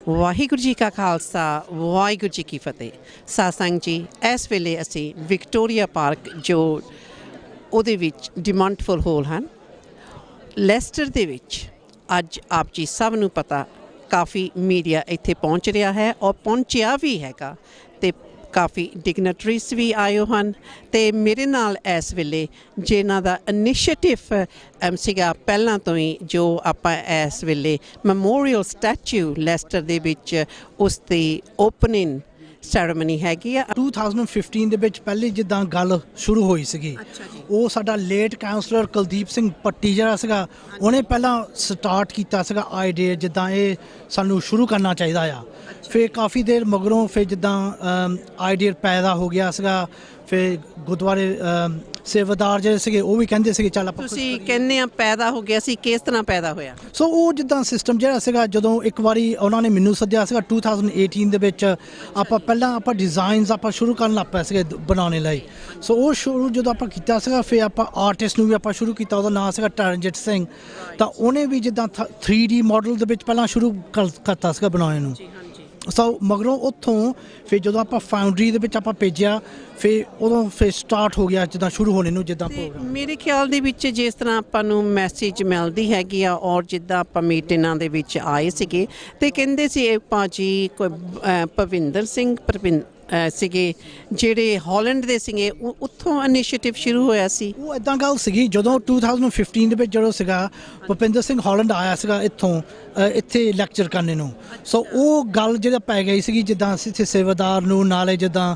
ਵਾਹਿਗੁਰੂ ਜੀ ਕਾ ਖਾਲਸਾ ਵਾਹਿਗੁਰੂ ਜੀ ਕੀ ਫਤਿਹ। ਸਾਸੰਗ ਜੀ ਇਸ ਵੇਲੇ ਅਸੀਂ ਵਿਕਟੋਰੀਆ ਪਾਰਕ ਜੋ ਉਹਦੇ ਵਿੱਚ ਡਿਮਾਂਡਫੁਲ ਹੋਲ ਹਨ ਲੈਸਟਰ ਦੇ ਵਿੱਚ ਅੱਜ ਆਪ ਜੀ ਸਭ ਨੂੰ ਪਤਾ ਕਾਫੀ ਮੀਡੀਆ ਇੱਥੇ ਪਹੁੰਚ ਰਿਹਾ ਹੈ ਔਰ ਪਹੁੰਚਿਆ ਵੀ ਹੈਗਾ ਤੇ ਕਾਫੀ ਡਿਗਨਟਰੀਜ਼ ਵੀ ਆਏ ਹਨ ਤੇ ਮੇਰੇ ਨਾਲ ਇਸ ਵੇਲੇ ਜਿਨ੍ਹਾਂ ਦਾ ਇਨੀਸ਼ੀਏਟਿਵ ਸੀਗਾ ਪਹਿਲਾਂ ਤੋਂ ਹੀ ਜੋ ਆਪਾਂ ਇਸ ਵੇਲੇ ਮੈਮੋਰੀਅਲ ਸਟੈਚੂ ਲੈਸਟਰ ਦੇ ਵਿੱਚ ਉਸ ਦੀ ਓਪਨਿੰਗ ਸੈਰੇਮਨੀ हैगी 2015 ਦੇ ਵਿੱਚ ਪਹਿਲੀ ਜਿੱਦਾਂ ਗੱਲ ਸ਼ੁਰੂ ਹੋਈ ਸੀਗੀ ਉਹ ਸਾਡਾ ਲੇਟ ਕਾਉਂਸਲਰ ਕੁਲਦੀਪ ਸਿੰਘ ਪੱਟੀ ਜਿਹੜਾ ਸੀਗਾ ਉਹਨੇ ਪਹਿਲਾਂ ਸਟਾਰਟ ਕੀਤਾ ਸੀਗਾ ਆਈਡੀਆ ਜਿੱਦਾਂ ਇਹ ਸਾਨੂੰ ਸ਼ੁਰੂ ਕਰਨਾ ਚਾਹੀਦਾ ਆ ਫਿਰ ਕਾਫੀ ਦੇਰ ਮਗਰੋਂ ਫਿਰ ਜਿੱਦਾਂ ਆਈਡੀਆ ਪੈਦਾ ਹੋ ਗਿਆ ਸੀਗਾ ਫਿਰ ਗੁਰਦੁਆਰੇ ਸੇਵਾਦਾਰ ਜਿਹੜੇ ਸੀਗੇ ਉਹ ਵੀ ਕਹਿੰਦੇ ਸੀਗੇ ਚੱਲ ਆਪਾਂ ਤੁਸੀਂ ਕਹਿੰਦੇ ਆ ਪੈਦਾ ਹੋ ਗਿਆ ਸੀ ਕਿਸ ਤਰ੍ਹਾਂ ਪੈਦਾ ਹੋਇਆ ਸੋ ਉਹ ਜਿੱਦਾਂ ਸਿਸਟਮ ਜਿਹੜਾ ਸੀਗਾ ਜਦੋਂ ਇੱਕ ਵਾਰੀ ਉਹਨਾਂ ਨੇ ਮੈਨੂੰ ਸੱਦਿਆ ਸੀਗਾ 2018 ਦੇ ਵਿੱਚ ਆਪਾਂ ਡਿਜ਼ਾਈਨਸ ਆਪਾਂ ਸ਼ੁਰੂ ਕਰਨ ਲੱਗ ਪਏ ਸੀਗੇ ਬਣਾਉਣ ਲਈ ਸੋ ਉਹ ਸ਼ੁਰੂ ਜਦੋਂ ਆਪਾਂ ਕੀਤਾ ਸੀਗਾ ਫਿਰ ਆਪਾਂ ਆਰਟਿਸਟ ਨੂੰ ਵੀ ਆਪਾਂ ਸ਼ੁਰੂ ਕੀਤਾ ਉਹਦਾ ਨਾਮ ਸੀਗਾ ਤਰਨਜੀਤ ਸਿੰਘ ਤਾਂ ਉਹਨੇ ਵੀ ਜਿੱਦਾਂ 3D ਮਾਡਲ ਦੇ ਵਿੱਚ ਪਹਿਲਾਂ ਸ਼ੁਰੂ ਕਰਤਾ ਸੀਗਾ ਬਣਾਉਣ ਨੂੰ ਸੋ ਮਗਰੋਂ ਉੱਥੋਂ ਫਿਰ ਜਦੋਂ ਆਪਾਂ ਫਾਊਂਡਰੀ ਦੇ ਵਿੱਚ ਆਪਾਂ ਭੇਜਿਆ ਫਿਰ ਉਦੋਂ ਫਿਰ ਸਟਾਰਟ ਹੋ ਗਿਆ ਜਿੱਦਾਂ ਸ਼ੁਰੂ ਹੋਣੇ ਨੂੰ ਜਿੱਦਾਂ ਪ੍ਰੋਗਰਾਮ ਮੇਰੇ ਖਿਆਲ ਦੇ ਵਿੱਚ ਜਿਸ ਤਰ੍ਹਾਂ ਆਪਾਂ ਨੂੰ ਮੈਸੇਜ ਮਿਲਦੀ ਹੈਗੀ ਆ ਔਰ ਜਿੱਦਾਂ ਆਪਾਂ ਮੀਟਿੰਗਾਂ ਦੇ ਵਿੱਚ ਆਏ ਸੀਗੇ ਤੇ ਕਹਿੰਦੇ ਸੀ ਇਹ ਭਾਜੀ ਕੋਈ ਭਵਿੰਦਰ ਸਿੰਘ ਸੀਗੇ ਜਿਹੜੇ ਹਾਲੈਂਡ ਦੇ ਸੀਗੇ ਉੱਥੋਂ ਇਨੀਸ਼ੀਏਟਿਵ ਸ਼ੁਰੂ ਹੋਇਆ ਸੀ ਉਹ ਇੱਦਾਂ ਗੱਲ ਸੀਗੀ ਜਦੋਂ 2015 ਦੇ ਵਿੱਚ ਜਦੋਂ ਸੀਗਾ ਭੁਪਿੰਦਰ ਸਿੰਘ ਹਾਲੈਂਡ ਆਇਆ ਸੀਗਾ ਇੱਥੇ ਲੈਕਚਰ ਕਰਨੇ ਨੂੰ ਸੋ ਉਹ ਗੱਲ ਜਿਹੜਾ ਪੈ ਗਈ ਸੀਗੀ ਜਿੱਦਾਂ ਅਸੀਂ ਇੱਥੇ ਸੇਵਾਦਾਰ ਨੂੰ ਨਾਲੇ ਜਿੱਦਾਂ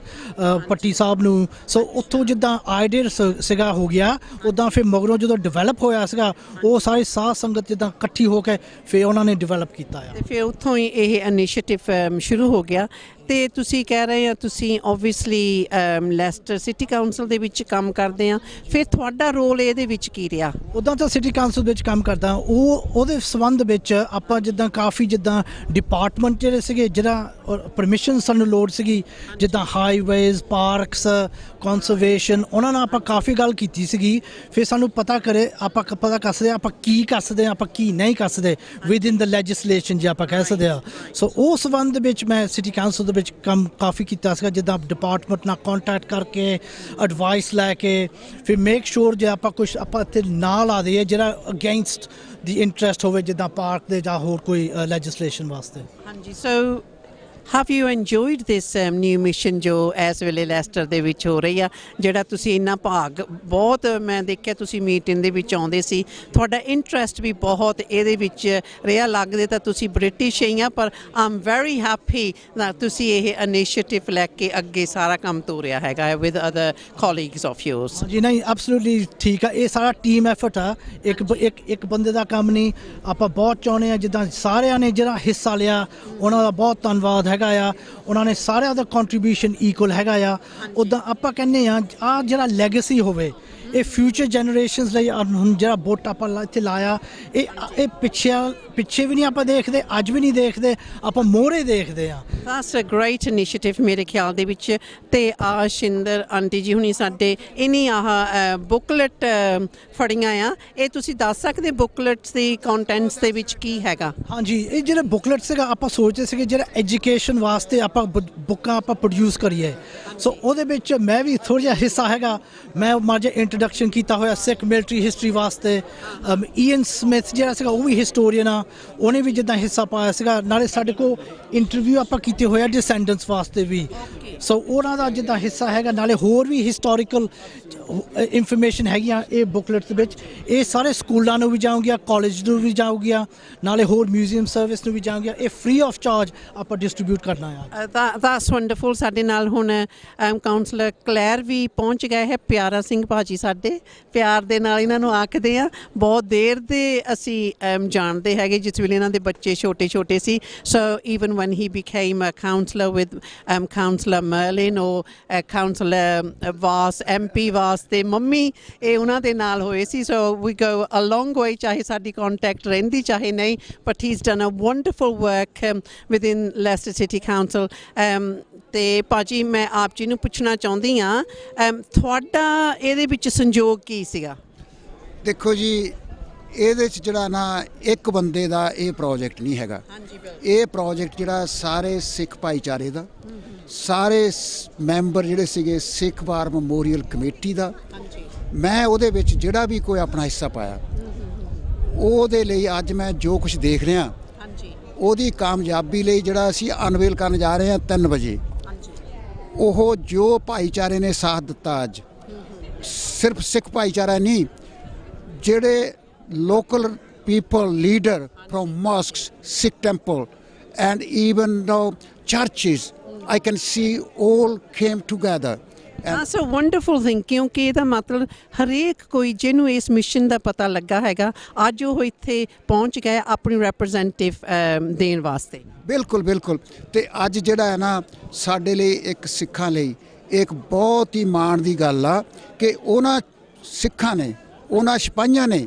ਪੱਟੀ ਸਾਹਿਬ ਨੂੰ ਸੋ ਉੱਥੋਂ ਜਿੱਦਾਂ ਆਈਡੀਆ ਸੀਗਾ ਹੋ ਗਿਆ ਉੱਦਾਂ ਫਿਰ ਮਗਰੋਂ ਜਦੋਂ ਡਿਵੈਲਪ ਹੋਇਆ ਸੀਗਾ ਉਹ ਸਾਰੀ ਸਾਧ ਸੰਗਤ ਜਿੱਦਾਂ ਇਕੱਠੀ ਹੋ ਕੇ ਫਿਰ ਉਹਨਾਂ ਨੇ ਡਿਵੈਲਪ ਕੀਤਾ ਆ ਤੇ ਫਿਰ ਉੱਥੋਂ ਹੀ ਇਹ ਇਨੀਸ਼ੀਏਟਿਵ ਸ਼ੁਰੂ ਹੋ ਗਿਆ ਤੇ ਤੁਸੀਂ ਕਹਿ ਰਹੇ ਆ ਤੁਸੀਂ ਓਬਵੀਅਸਲੀ ਲੈਸਟਰ ਸਿਟੀ ਕਾਉਂਸਲ ਦੇ ਵਿੱਚ ਕੰਮ ਕਰਦੇ ਆ ਫਿਰ ਤੁਹਾਡਾ ਰੋਲ ਇਹਦੇ ਵਿੱਚ ਕੀ ਰਿਹਾ ਉੱਦਾਂ ਤਾਂ ਸਿਟੀ ਕਾਉਂਸਲ ਵਿੱਚ ਕੰਮ ਕਰਦਾ ਉਹਦੇ ਸੰਬੰਧ ਵਿੱਚ ਆਪਾਂ ਜਿੱਦਾਂ ਕਾਫੀ ਜਿੱਦਾਂ ਡਿਪਾਰਟਮੈਂਟ ਜਿਹੜੇ ਸੀਗੇ ਜਿਹੜਾ ਪਰਮਿਸ਼ਨ ਸਾਨੂੰ ਲੋੜ ਸੀਗੀ ਜਿੱਦਾਂ ਹਾਈਵੇਜ਼ ਪਾਰਕਸ ਕੰਜ਼ਰਵੇਸ਼ਨ ਉਹਨਾਂ ਨਾਲ ਆਪਾਂ ਕਾਫੀ ਗੱਲ ਕੀਤੀ ਸੀਗੀ ਫਿਰ ਸਾਨੂੰ ਪਤਾ ਕਰ ਸਕਦੇ ਆਪਾਂ ਕੀ ਕਰ ਸਕਦੇ ਆਪਾਂ ਕੀ ਨਹੀਂ ਕਰ ਸਕਦੇ ਵਿਦ ਇਨ ਦ ਲੈਜਿਸਲੇਸ਼ਨ ਜੇ ਆਪਾਂ ਕਹਿ ਸਕਦੇ ਆ ਸੋ ਉਸ ਸੰਬੰਧ ਵਿੱਚ ਮੈਂ ਸਿਟੀ ਕਾਉਂਸਲ ਦੇ ਵਿੱਚ ਕੰਮ ਕਾਫੀ ਕੀਤਾ ਸੀਗਾ ਜਿੱਦਾਂ ਡਿਪਾਰਟਮੈਂਟ ਨਾਲ ਕੰਟੈਕਟ ਕਰਕੇ ਐਡਵਾਈਸ ਲੈ ਕੇ ਫਿਰ ਮੇਕ ਸ਼ੋਰ ਜੇ ਆਪਾਂ ਕੁਝ ਆਪਾਂ ਇੱਥੇ ਨਾ ਲਾ ਦਈਏ ਜਿਹੜਾ ਅਗੇਂਸਟ ਦੀ ਇੰਟਰਸਟ ਹੋਵੇ ਜਿੱਦਾਂ ਪਾਰਕ ਦੇ ਜਾਂ ਹੋਰ ਕੋਈ ਲੈਜਿਸਲੇਸ਼ਨ ਵਾਸਤੇ ਹਾਂਜੀ ਸੋ have you enjoyed this new mission ਜੋ ਇਸ ਵੇਲੇ ਲੈਸਟਰ ਦੇ ਵਿੱਚ ਹੋ ਰਹੀ ਆ ਜਿਹੜਾ ਤੁਸੀਂ ਇੰਨਾ ਭਾਗ ਬਹੁਤ ਮੈਂ ਦੇਖਿਆ ਤੁਸੀਂ ਮੀਟਿੰਗ ਦੇ ਵਿੱਚ ਆਉਂਦੇ ਸੀ ਤੁਹਾਡਾ ਇੰਟਰਸਟ ਵੀ ਬਹੁਤ ਇਹਦੇ ਵਿੱਚ ਰਿਹਾ ਲੱਗਦੇ ਤਾਂ ਤੁਸੀਂ ਬ੍ਰਿਟਿਸ਼ ਹੀ ਆ ਪਰ ਆਮ ਵੈਰੀ ਹੈਪੀ ਤੁਸੀਂ ਇਹ ਇਨੀਸ਼ੀਏਟਿਵ ਲੈ ਕੇ ਅੱਗੇ ਸਾਰਾ ਕੰਮ ਤੋਰਿਆ ਹੈਗਾ ਵਿਦ ਅਦਰ ਕੋਲੀਗਸ ਆਫ ਯੂਰਸ ਜੀ ਨਹੀਂ ਐਬਸੋਲੂਟਲੀ ਠੀਕ ਆ ਇਹ ਸਾਰਾ ਟੀਮ ਐਫਰਟ ਆ ਇੱਕ ਬੰਦੇ ਦਾ ਕੰਮ ਨਹੀਂ ਆਪਾਂ ਬਹੁਤ ਚਾਹੁੰਦੇ ਆ ਜਿੱਦਾਂ ਸਾਰਿਆਂ ਨੇ ਜਿਹੜਾ ਹਿੱਸਾ ਲਿਆ ਉਹਨਾਂ ਦਾ ਬਹੁਤ ਧੰਨਵਾਦ ਆ ਉਹਨਾਂ ਨੇ ਸਾਰਿਆਂ ਦਾ ਕੰਟਰੀਬਿਊਸ਼ਨ ਇਕੁਅਲ ਹੈਗਾ ਆ ਉੱਦਾਂ ਆਪਾਂ ਕਹਿੰਦੇ ਆ ਜਿਹੜਾ ਲੈਗੇਸੀ ਹੋਵੇ ਇਹ ਫਿਊਚਰ ਜਨਰੇਸ਼ਨਸ ਲਈ ਹੁਣ ਜਿਹੜਾ ਵੋਟ ਆਪਾਂ ਇੱਥੇ ਲਾਇਆ ਇਹ ਪਿੱਛੇ ਵੀ ਨਹੀਂ ਆਪਾਂ ਦੇਖਦੇ ਅੱਜ ਵੀ ਨਹੀਂ ਦੇਖਦੇ ਆਪਾਂ ਮੋਹਰੇ ਦੇਖਦੇ ਆ ਦੈਟਸ ਅ ਗ੍ਰੇਟ ਇਨੀਸ਼ੀਏਟਿਵ ਮੇਰੇ ਖਿਆਲ ਦੇ ਵਿੱਚ ਤੇ ਸ਼ਿੰਦਰ ਆਂਟੀ ਜੀ ਹੁਣੀ ਸਾਡੇ ਇਨੀ ਬੁਕਲੇਟ ਫੜੀਆਂ ਆ ਇਹ ਤੁਸੀਂ ਦੱਸ ਸਕਦੇ ਬੁਕਲੇਟਸ ਦੀ ਕੰਟੈਂਟਸ ਦੇ ਵਿੱਚ ਕੀ ਹੈਗਾ ਹਾਂਜੀ ਇਹ ਜਿਹੜਾ ਬੁਕਲੇਟ ਸੀਗਾ ਆਪਾਂ ਸੋਚਦੇ ਸੀਗੇ ਜਿਹੜਾ ਐਜੂਕੇਸ਼ਨ ਵਾਸਤੇ ਆਪਾਂ ਬੁੱਕਾਂ ਆਪਾਂ ਪ੍ਰੋਡਿਊਸ ਕਰੀਏ ਸੋ ਉਹਦੇ ਵਿੱਚ ਮੈਂ ਵੀ ਥੋੜ੍ਹਾ ਜਿਹਾ ਹਿੱਸਾ ਹੈਗਾ ਮੈਂ ਮਾਝੇ ਇੰਟਰੋਡਕਸ਼ਨ ਕੀਤਾ ਹੋਇਆ ਸਿੱਖ ਮਿਲਟਰੀ ਹਿਸਟਰੀ ਵਾਸਤੇ ਈਐਨ ਸਮਿਥ ਜਿਹੜਾ ਸੀਗਾ ਉਹ ਵੀ ਹਿਸਟੋਰੀਅਨ ਆ ਉਹਨੇ ਵੀ ਜਿੱਦਾਂ ਹਿੱਸਾ ਪਾਇਆ ਸੀਗਾ ਨਾਲੇ ਸਾਡੇ ਕੋਲ ਇੰਟਰਵਿਊ ਆਪਾਂ ਕੀਤੇ ਹੋਏ ਆ ਡਿਸੈਂਡੈਂਟਸ ਵਾਸਤੇ ਵੀ ਸੋ ਉਹਨਾਂ ਦਾ ਜਿੱਦਾਂ ਹਿੱਸਾ ਹੈਗਾ ਨਾਲੇ ਹੋਰ ਵੀ ਹਿਸਟੋਰੀਕਲ ਇਨਫੋਰਮੇਸ਼ਨ ਹੈਗੀਆਂ ਇਹ ਬੁਕਲੇਟ ਦੇ ਵਿੱਚ ਇਹ ਸਾਰੇ ਸਕੂਲਾਂ ਨੂੰ ਵੀ ਜਾਊਗੀਆਂ ਕਾਲਜ ਨੂੰ ਵੀ ਜਾਊਗੀਆਂ ਨਾਲੇ ਹੋਰ ਮਿਊਜ਼ੀਅਮ ਸਰਵਿਸ ਨੂੰ ਵੀ ਜਾਊਗੀਆਂ ਇਹ ਫ੍ਰੀ ਆਫ ਚਾਰਜ ਆਪਾਂ ਡਿਸਟਰੀਬਿਊਟ ਕਰਨਾ ਆ ਦੈਟਸ ਵੰਡਰਫੁਲ ਸਾਡੇ ਨਾਲ ਹੁਣ ਕਾਉਂਸਲਰ ਕਲੈਰ ਵੀ ਪਹੁੰਚ ਗਏ ਹੈ ਪਿਆਰਾ ਸਿੰਘ ਭਾਜੀ ਸਾਡੇ ਪਿਆਰ ਦੇ ਨਾਲ ਇਹਨਾਂ ਨੂੰ ਆਖਦੇ ਆ ਬਹੁਤ ਦੇਰ ਦੇ ਅਸੀਂ ਜਾਣਦੇ ਹੈਗੇ ਜਿਸ ਵੇਲੇ ਇਹਨਾਂ ਦੇ ਬੱਚੇ ਛੋਟੇ ਸੀ so even one he became a counsellor with counsellor Merlin ਉਹ ਕਾਉਂਸਲਰ ਵਾਸ MP ਵਾਸ ਤੇ ਮੰਮੀ ਇਹ ਉਹਨਾਂ ਦੇ ਨਾਲ ਹੋਏ ਸੀ ਸੋ ਵੀ ਗੋ ਅ ਲੌਂਗ ਵੇ ਚਾਹੇ ਸਾਡੀ ਕੰਟੈਕਟ ਰਹਿੰਦੀ ਚਾਹੇ ਨਹੀਂ but he is done a wonderful work within Leicester city council ਤੇ ਭਾਜੀ ਮੈਂ ਆਪ ਜੀ ਨੂੰ ਪੁੱਛਣਾ ਚਾਹੁੰਦੀ ਹਾਂ ਤੁਹਾਡਾ ਇਹਦੇ ਵਿੱਚ ਸੰਯੋਗ ਕੀ ਸੀਗਾ ਦੇਖੋ ਜੀ ਇਹਦੇ 'ਚ ਜਿਹੜਾ ਨਾ ਇੱਕ ਬੰਦੇ ਦਾ ਇਹ ਪ੍ਰੋਜੈਕਟ ਨਹੀਂ ਹੈਗਾ। ਇਹ ਪ੍ਰੋਜੈਕਟ ਜਿਹੜਾ ਸਾਰੇ ਸਿੱਖ ਭਾਈਚਾਰੇ ਦਾ, ਸਾਰੇ ਮੈਂਬਰ ਜਿਹੜੇ ਸੀਗੇ ਸਿੱਖ ਵਾਰ ਮੈਮੋਰੀਅਲ ਕਮੇਟੀ ਦਾ, ਮੈਂ ਉਹਦੇ ਵਿੱਚ ਜਿਹੜਾ ਵੀ ਕੋਈ ਆਪਣਾ ਹਿੱਸਾ ਪਾਇਆ, ਉਹਦੇ ਲਈ ਅੱਜ ਮੈਂ ਜੋ ਕੁਝ ਦੇਖ ਰਿਹਾ ਉਹਦੀ ਕਾਮਯਾਬੀ ਲਈ ਜਿਹੜਾ ਅਸੀਂ ਅਨਵੇਲ ਕਰਨ ਜਾ ਰਹੇ ਹਾਂ 3 ਵਜੇ, ਉਹ ਜੋ ਭਾਈਚਾਰੇ ਨੇ ਸਾਥ ਦਿੱਤਾ ਅੱਜ, ਸਿਰਫ ਸਿੱਖ ਭਾਈਚਾਰਾ ਨਹੀਂ, ਜਿਹੜੇ local people, leader from mosques, Sikh temple, and even though churches, I can see all came together. That's a wonderful thing, ਕਿਉਂਕਿ ਇਹਦਾ ਮਤਲਬ ਹਰੇਕ ਕੋਈ ਜਿਹਨੂੰ ਇਸ ਮਿਸ਼ਨ ਦਾ ਪਤਾ ਲੱਗਾ ਹੈਗਾ ਅੱਜ ਉਹ ਇੱਥੇ ਪਹੁੰਚ ਗਏ ਆਪਣੀ ਰਿਪਰੈਜ਼ੈਂਟੇਟਿਵ ਦੇਣ ਵਾਸਤੇ। ਬਿਲਕੁਲ ਬਿਲਕੁਲ। ਤੇ ਅੱਜ ਜਿਹੜਾ ਹੈ ਨਾ ਸਾਡੇ ਲਈ ਇੱਕ ਸਿੱਖਾਂ ਲਈ ਇੱਕ ਬਹੁਤ ਹੀ ਮਾਣ ਦੀ ਗੱਲ ਆ ਕਿ ਉਹਨਾਂ ਸਿੱਖਾਂ ਨੇ, ਉਹਨਾਂ ਸਿਪਾਹੀਆਂ ਨੇ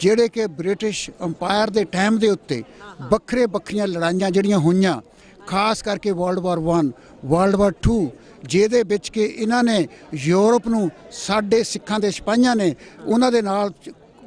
ਜਿਹੜੇ ਕਿ ਬ੍ਰਿਟਿਸ਼ ਅੰਪਾਇਰ ਦੇ ਟਾਈਮ ਦੇ ਉੱਤੇ ਵੱਖਰੇ ਵੱਖਰੀਆਂ ਲੜਾਈਆਂ ਜਿਹੜੀਆਂ ਹੋਈਆਂ, ਖਾਸ ਕਰਕੇ ਵਰਲਡ ਵਾਰ 1, ਵਰਲਡ ਵਾਰ 2, ਜਿਹਦੇ ਵਿੱਚ ਕਿ ਇਹਨਾਂ ਨੇ ਯੂਰਪ ਨੂੰ ਸਾਡੇ ਸਿੱਖਾਂ ਦੇ ਸਿਪਾਹੀਆਂ ਨੇ ਉਹਨਾਂ ਦੇ ਨਾਲ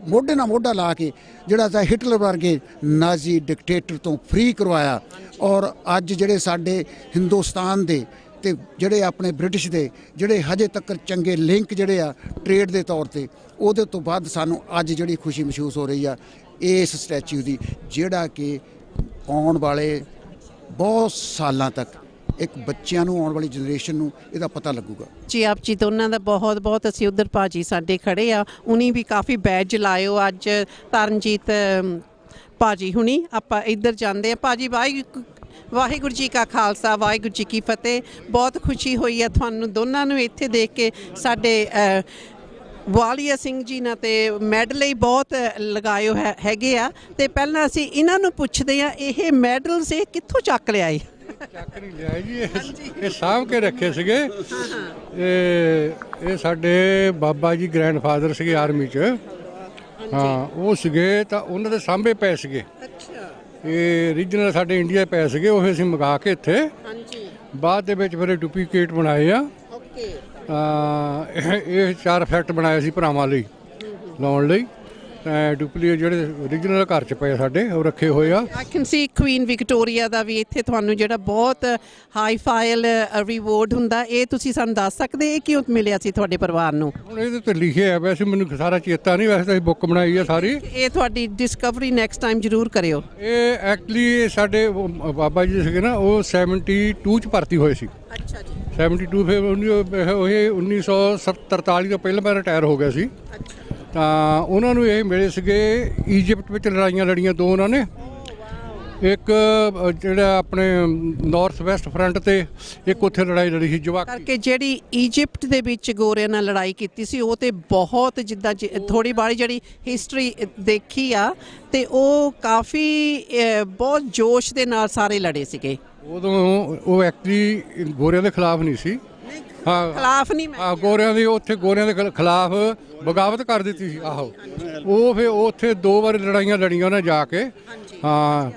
ਮੋਢੇ ਨਾਲ ਮੋਢਾ ਲਾ ਕੇ ਜਿਹੜਾ ਤਾਂ ਹਿਟਲਰ ਵਰਗੇ ਨਾਜ਼ੀ ਡਿਕਟੇਟਰ ਤੋਂ ਫ੍ਰੀ ਕਰਵਾਇਆ। ਔਰ ਅੱਜ ਜਿਹੜੇ ਸਾਡੇ ਹਿੰਦੁਸਤਾਨ ਦੇ ਤੇ ਜਿਹੜੇ ਆਪਣੇ ਬ੍ਰਿਟਿਸ਼ ਦੇ ਜਿਹੜੇ ਹਜੇ ਤੱਕ ਚੰਗੇ ਲਿੰਕ ਜਿਹੜੇ ਆ ਟ੍ਰੇਡ ਦੇ ਤੌਰ ਤੇ, ਉਹਦੇ ਤੋਂ ਬਾਅਦ ਸਾਨੂੰ ਅੱਜ ਜਿਹੜੀ ਖੁਸ਼ੀ ਮਹਿਸੂਸ ਹੋ ਰਹੀ ਆ ਇਸ ਸਟੈਚੂ ਦੀ, ਜਿਹੜਾ ਕਿ ਆਉਣ ਵਾਲੇ ਬਹੁਤ ਸਾਲਾਂ ਤੱਕ ਇੱਕ ਬੱਚਿਆਂ ਨੂੰ, ਆਉਣ ਵਾਲੀ ਜਨਰੇਸ਼ਨ ਨੂੰ ਇਹਦਾ ਪਤਾ ਲੱਗੂਗਾ। ਜੀ ਆਪ ਜੀ ਦੋਨਾਂ ਦਾ ਬਹੁਤ ਬਹੁਤ। ਅਸੀਂ ਉਧਰ ਭਾਜੀ ਸਾਡੇ ਖੜੇ ਆ, ਉਨੀ ਵੀ ਕਾਫੀ ਬੈਜ ਲਾਇਓ ਅੱਜ, ਤਰਨਜੀਤ ਭਾਜੀ ਹੁਣੀ। ਆਪਾਂ ਇੱਧਰ ਜਾਂਦੇ ਆ। ਭਾਜੀ ਵਾਹਿਗੁਰੂ ਜੀ ਕਾ ਖਾਲਸਾ, ਵਾਹਿਗੁਰੂ ਜੀ ਕੀ ਫਤਿਹ। ਬਹੁਤ ਖੁਸ਼ੀ ਹੋਈ ਹੈ ਤੁਹਾਨੂੰ ਦੋਨਾਂ ਨੂੰ ਇੱਥੇ ਦੇਖ ਕੇ। ਸਾਡੇ ਵਾਲੀਆ ਸਿੰਘ ਜੀ ਨਾਲ ਤੇ ਮੈਡਲ ਹੀ ਬਹੁਤ ਲਗਾਇਓ ਹੈਗੇ ਆ। ਤੇ ਪਹਿਲਾਂ ਅਸੀਂ ਇਹਨਾਂ ਨੂੰ ਪੁੱਛਦੇ ਆ, ਇਹ ਮੈਡਲਸ ਇਹ ਕਿੱਥੋਂ ਚੱਕ ਲਿਆਏ? ਚੱਕ ਨਹੀਂ ਲਿਆ ਜੀ, ਇਹ ਸਾਂਭ ਕੇ ਰੱਖੇ ਸੀਗੇ। ਇਹ ਸਾਡੇ ਬਾਬਾ ਜੀ ਗ੍ਰੈਂਡਫਾਦਰ ਸੀਗੇ ਆਰਮੀ 'ਚ, ਹਾਂ ਉਹ ਸੀਗੇ, ਤਾਂ ਉਹਨਾਂ ਦੇ ਸਾਂਭੇ ਪਏ ਸੀਗੇ। ਇਹ ਰੀਜਨਲ ਸਾਡੇ ਇੰਡੀਆ ਪਏ ਸੀਗੇ, ਉਹ ਅਸੀਂ ਮੰਗਾ ਕੇ ਇੱਥੇ ਬਾਅਦ ਦੇ ਵਿੱਚ ਫਿਰ ਡੁਪਲੀਕੇਟ ਬਣਾਏ ਆ। ਇਹ 4 ਫਲੈਟ ਬਣਾਏ ਸੀ ਭਰਾਵਾਂ ਲਈ ਲਾਉਣ ਲਈ। ਡੁਪਲੀਕੇਟ ਜਿਹੜੇ ਓਰੀਜਨਲ ਘਰ 'ਚ ਪਏ ਸਾਡੇ ਉਹ ਰੱਖੇ ਹੋਏ ਆ। I can see Queen Victoria ਦਾ ਵੀ ਇੱਥੇ ਤੁਹਾਨੂੰ ਜਿਹੜਾ ਬਹੁਤ ਹਾਈ ਫਾਈਲ ਰਿਵਾਰਡ ਹੁੰਦਾ, ਇਹ ਤੁਸੀਂ ਸਾਨੂੰ ਦੱਸ ਸਕਦੇ ਇਹ ਕਿਉਂ ਮਿਲਿਆ ਸੀ ਤੁਹਾਡੇ ਪਰਿਵਾਰ ਨੂੰ? ਹੁਣ ਇਹਦੇ ਤੇ ਲਿਖਿਆ, ਵੈਸੇ ਮੈਨੂੰ ਸਾਰਾ ਚੇਤਾ ਨਹੀਂ, ਵੈਸੇ ਤਾਂ ਬੁੱਕ ਬਣਾਈ ਆ ਸਾਰੀ। ਇਹ ਤੁਹਾਡੀ ਡਿਸਕਵਰੀ ਨੈਕਸਟ ਟਾਈਮ ਜ਼ਰੂਰ ਕਰਿਓ। ਇਹ ਐਕਚੁਅਲੀ ਸਾਡੇ ਬਾਬਾ ਜੀ ਸੀਗੇ ਨਾ, ਉਹ 72 'ਚ ਭਰਤੀ ਹੋਏ ਸੀ। ਅੱਛਾ ਜੀ। 72 ਫਿਰ 1943 ਤੋਂ ਪਹਿਲਾਂ ਮੈਂ ਰਿਟਾਇਰ ਹੋ ਗਿਆ ਸੀ। ਤਾਂ ਉਹਨਾਂ ਨੂੰ ਇਹ ਮਿਲੇ ਸੀਗੇ ਈਜਿਪਟ ਵਿੱਚ ਲੜਾਈਆਂ ਲੜੀਆਂ 2 ਉਹਨਾਂ ਨੇ। ਇੱਕ ਜਿਹੜਾ ਆਪਣੇ ਨਾਰਥ ਵੈਸਟ ਫਰੰਟ ਤੇ, ਇੱਕ ਉੱਥੇ ਲੜਾਈ ਲੜੀ ਸੀ ਜਵਾਕ ਕਰਕੇ। ਜਿਹੜੀ ਈਜਿਪਟ ਦੇ ਵਿੱਚ ਗੋਰਿਆਂ ਨਾਲ ਲੜਾਈ ਕੀਤੀ ਸੀ, ਉਹ ਤੇ ਬਹੁਤ ਜਿੱਦਾਂ ਥੋੜੀ ਬਾੜੀ ਜਿਹੜੀ ਹਿਸਟਰੀ ਦੇਖੀ ਆ, ਤੇ ਉਹ ਕਾਫੀ ਬਹੁਤ ਜੋਸ਼ ਦੇ ਨਾਲ ਸਾਰੇ ਲੜੇ ਸੀਗੇ। ਉਦੋਂ ਉਹ ਐਕਚੁਅਲੀ ਗੋਰਿਆਂ ਦੇ ਖਿਲਾਫ ਨਹੀਂ ਸੀ, ਖਿਲਾਫ ਨਹੀਂ, ਗੋਰਿਆਂ ਦੀ ਉੱਥੇ ਗੋਰਿਆਂ ਦੇ ਖਿਲਾਫ ਬਗਾਵਤ ਕਰ ਦਿੱਤੀ ਸੀ। ਆਹੋ, ਉਹ ਫਿਰ ਉੱਥੇ 2 ਵਾਰ ਲੜਾਈਆਂ ਲੜੀਆਂ ਉਹਨੇ ਜਾ ਕੇ। ਹਾਂ,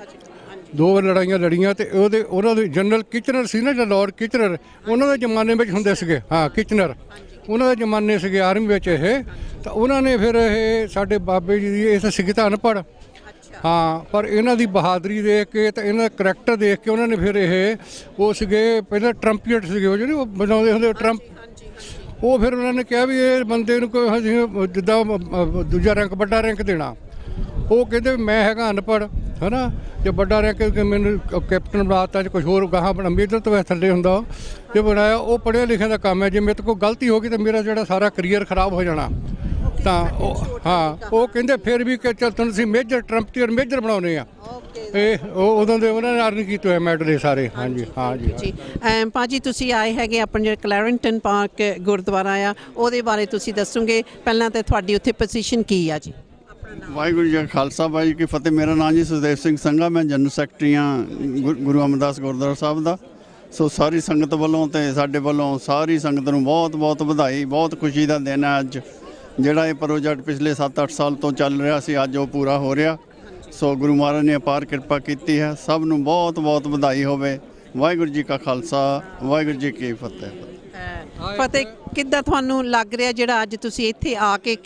2 ਵਾਰ ਲੜਾਈਆਂ ਲੜੀਆਂ। ਤੇ ਉਹਨਾਂ ਦੇ ਜਨਰਲ ਕਿਚਨਰ ਸੀ ਨਾ, ਜਿਹੜਾ ਲਾਰਡ ਕਿਚਨਰ, ਉਹਨਾਂ ਦੇ ਜ਼ਮਾਨੇ ਵਿੱਚ ਹੁੰਦੇ ਸੀਗੇ। ਹਾਂ, ਕਿਚਨਰ ਉਹਨਾਂ ਦੇ ਜ਼ਮਾਨੇ ਸੀਗੇ ਆਰਮੀ ਵਿੱਚ ਇਹ। ਤਾਂ ਉਹਨਾਂ ਨੇ ਫਿਰ ਇਹ ਸਾਡੇ ਬਾਬੇ ਜੀ ਦੀ, ਇਹ ਤਾਂ ਸਿੱਖ ਤਾਂ ਅਨਪੜ੍ਹ, ਹਾਂ, ਪਰ ਇਹਨਾਂ ਦੀ ਬਹਾਦਰੀ ਦੇਖ ਕੇ ਤੇ ਇਹਨਾਂ ਦਾ ਕਰੈਕਟਰ ਦੇਖ ਕੇ ਉਹਨਾਂ ਨੇ ਫਿਰ ਉਹ ਸੀਗੇ ਪਹਿਲਾਂ ਟਰੰਪੀਅਟ ਸੀਗੇ, ਉਹ ਜਿਹੜੇ ਉਹ ਬਣਾਉਂਦੇ ਹੁੰਦੇ ਟਰੰਪ। ਉਹ ਫਿਰ ਉਹਨਾਂ ਨੇ ਕਿਹਾ ਵੀ ਇਹ ਬੰਦੇ ਨੂੰ ਕੋਈ ਜਿੱਦਾਂ ਦੂਜਾ ਰੈਂਕ, ਵੱਡਾ ਰੈਂਕ ਦੇਣਾ। ਉਹ ਕਹਿੰਦੇ ਮੈਂ ਹੈਗਾ ਅਨਪੜ੍ਹ, ਹੈ ਨਾ, ਜੇ ਵੱਡਾ ਰੈਂਕ ਮੈਨੂੰ ਕੈਪਟਨ ਬਣਾਤਾ, ਜਾਂ ਕੁਛ ਹੋਰ ਗਾਹਾਂ ਬਣਾ, ਮੇਜਰ ਤੋਂ ਵੈਸੇ ਥੱਲੇ ਹੁੰਦਾ ਜੇ ਬਣਾਇਆ। ਉਹ ਪੜ੍ਹਿਆ ਲਿਖਿਆ ਦਾ ਕੰਮ ਹੈ, ਜੇ ਮੇਰੇ ਤੋਂ ਕੋਈ ਗਲਤੀ ਹੋ ਗਈ ਤਾਂ ਮੇਰਾ ਜਿਹੜਾ ਸਾਰਾ ਕਰੀਅਰ ਖਰਾਬ ਹੋ ਜਾਣਾ। ਤਾਂ ਉਹ ਕਹਿੰਦੇ ਫਿਰ ਵੀ ਕਿ ਚੱਲ ਤੁਸੀਂ ਮੇਜਰ ਟਰੰਪੀਅਰ ਮੇਜਰ ਬਣਾਉਣੇ ਆ। ਇਹ ਉਦੋਂ ਦੇ ਉਹਨਾਂ ਨੇ ਅਰਨ ਕੀਤੇ ਹੋਏ ਮੈਡਲ ਇਹ ਸਾਰੇ। ਹਾਂਜੀ ਹਾਂਜੀ। ਭਾਜੀ ਤੁਸੀਂ ਆਏ ਹੈਗੇ ਆਪਣੇ ਜਿਹੜਾ ਕਲੈਰਿੰਗਟਨ ਪਾਰਕ ਗੁਰਦੁਆਰਾ ਆ, ਉਹਦੇ ਬਾਰੇ ਤੁਸੀਂ ਦੱਸੋਗੇ? ਪਹਿਲਾਂ ਤਾਂ ਤੁਹਾਡੀ ਉੱਥੇ ਪੋਜੀਸ਼ਨ ਕੀ ਆ ਜੀ? ਵਾਹਿਗੁਰੂ ਜੀ ਕਾ ਖਾਲਸਾ, ਵਾਹਿਗੁਰੂ ਜੀ ਕੀ ਫਤਿਹ। ਮੇਰਾ ਨਾਮ ਜੀ ਸੁਖਦੇਵ ਸਿੰਘ ਸੰਘਾ, ਮੈਂ ਜਨਰਲ ਸੈਕਟਰੀ ਹਾਂ ਗੁਰੂ ਅਮਰਦਾਸ ਗੁਰਦੁਆਰਾ ਸਾਹਿਬ ਦਾ। ਸੋ ਸਾਰੀ ਸੰਗਤ ਵੱਲੋਂ ਤੇ ਸਾਡੇ ਵੱਲੋਂ ਸਾਰੀ ਸੰਗਤ ਨੂੰ ਬਹੁਤ ਬਹੁਤ ਵਧਾਈ। ਬਹੁਤ ਖੁਸ਼ੀ ਦਾ ਦਿਨ ਹੈ ਅੱਜ, ਜਿਹੜਾ ਇਹ ਪ੍ਰੋਜੈਕਟ ਪਿਛਲੇ 7-8 ਸਾਲ ਤੋਂ ਚੱਲ ਰਿਹਾ ਸੀ, ਅੱਜ ਉਹ ਪੂਰਾ ਹੋ ਰਿਹਾ। ਸੋ ਗੁਰੂ ਮਹਾਰਾਜ ਨੇ ਅਪਾਰ ਕਿਰਪਾ ਕੀਤੀ ਹੈ। ਸਭ ਨੂੰ ਬਹੁਤ ਬਹੁਤ ਵਧਾਈ ਹੋਵੇ। ਵਾਹਿਗੁਰੂ ਜੀ ਕਾ ਖਾਲਸਾ, ਵਾਹਿਗੁਰੂ ਜੀ ਕੀ ਫਤਿਹ। ਫਤਿਹ ਕਿੱਦਾਂ ਤੁਹਾਨੂੰ ਲੱਗ ਰਿਹਾ ਜਿਹੜਾ ਅੱਜ ਤੁਸੀਂ ਇੱਥੇ ਆ ਕੇ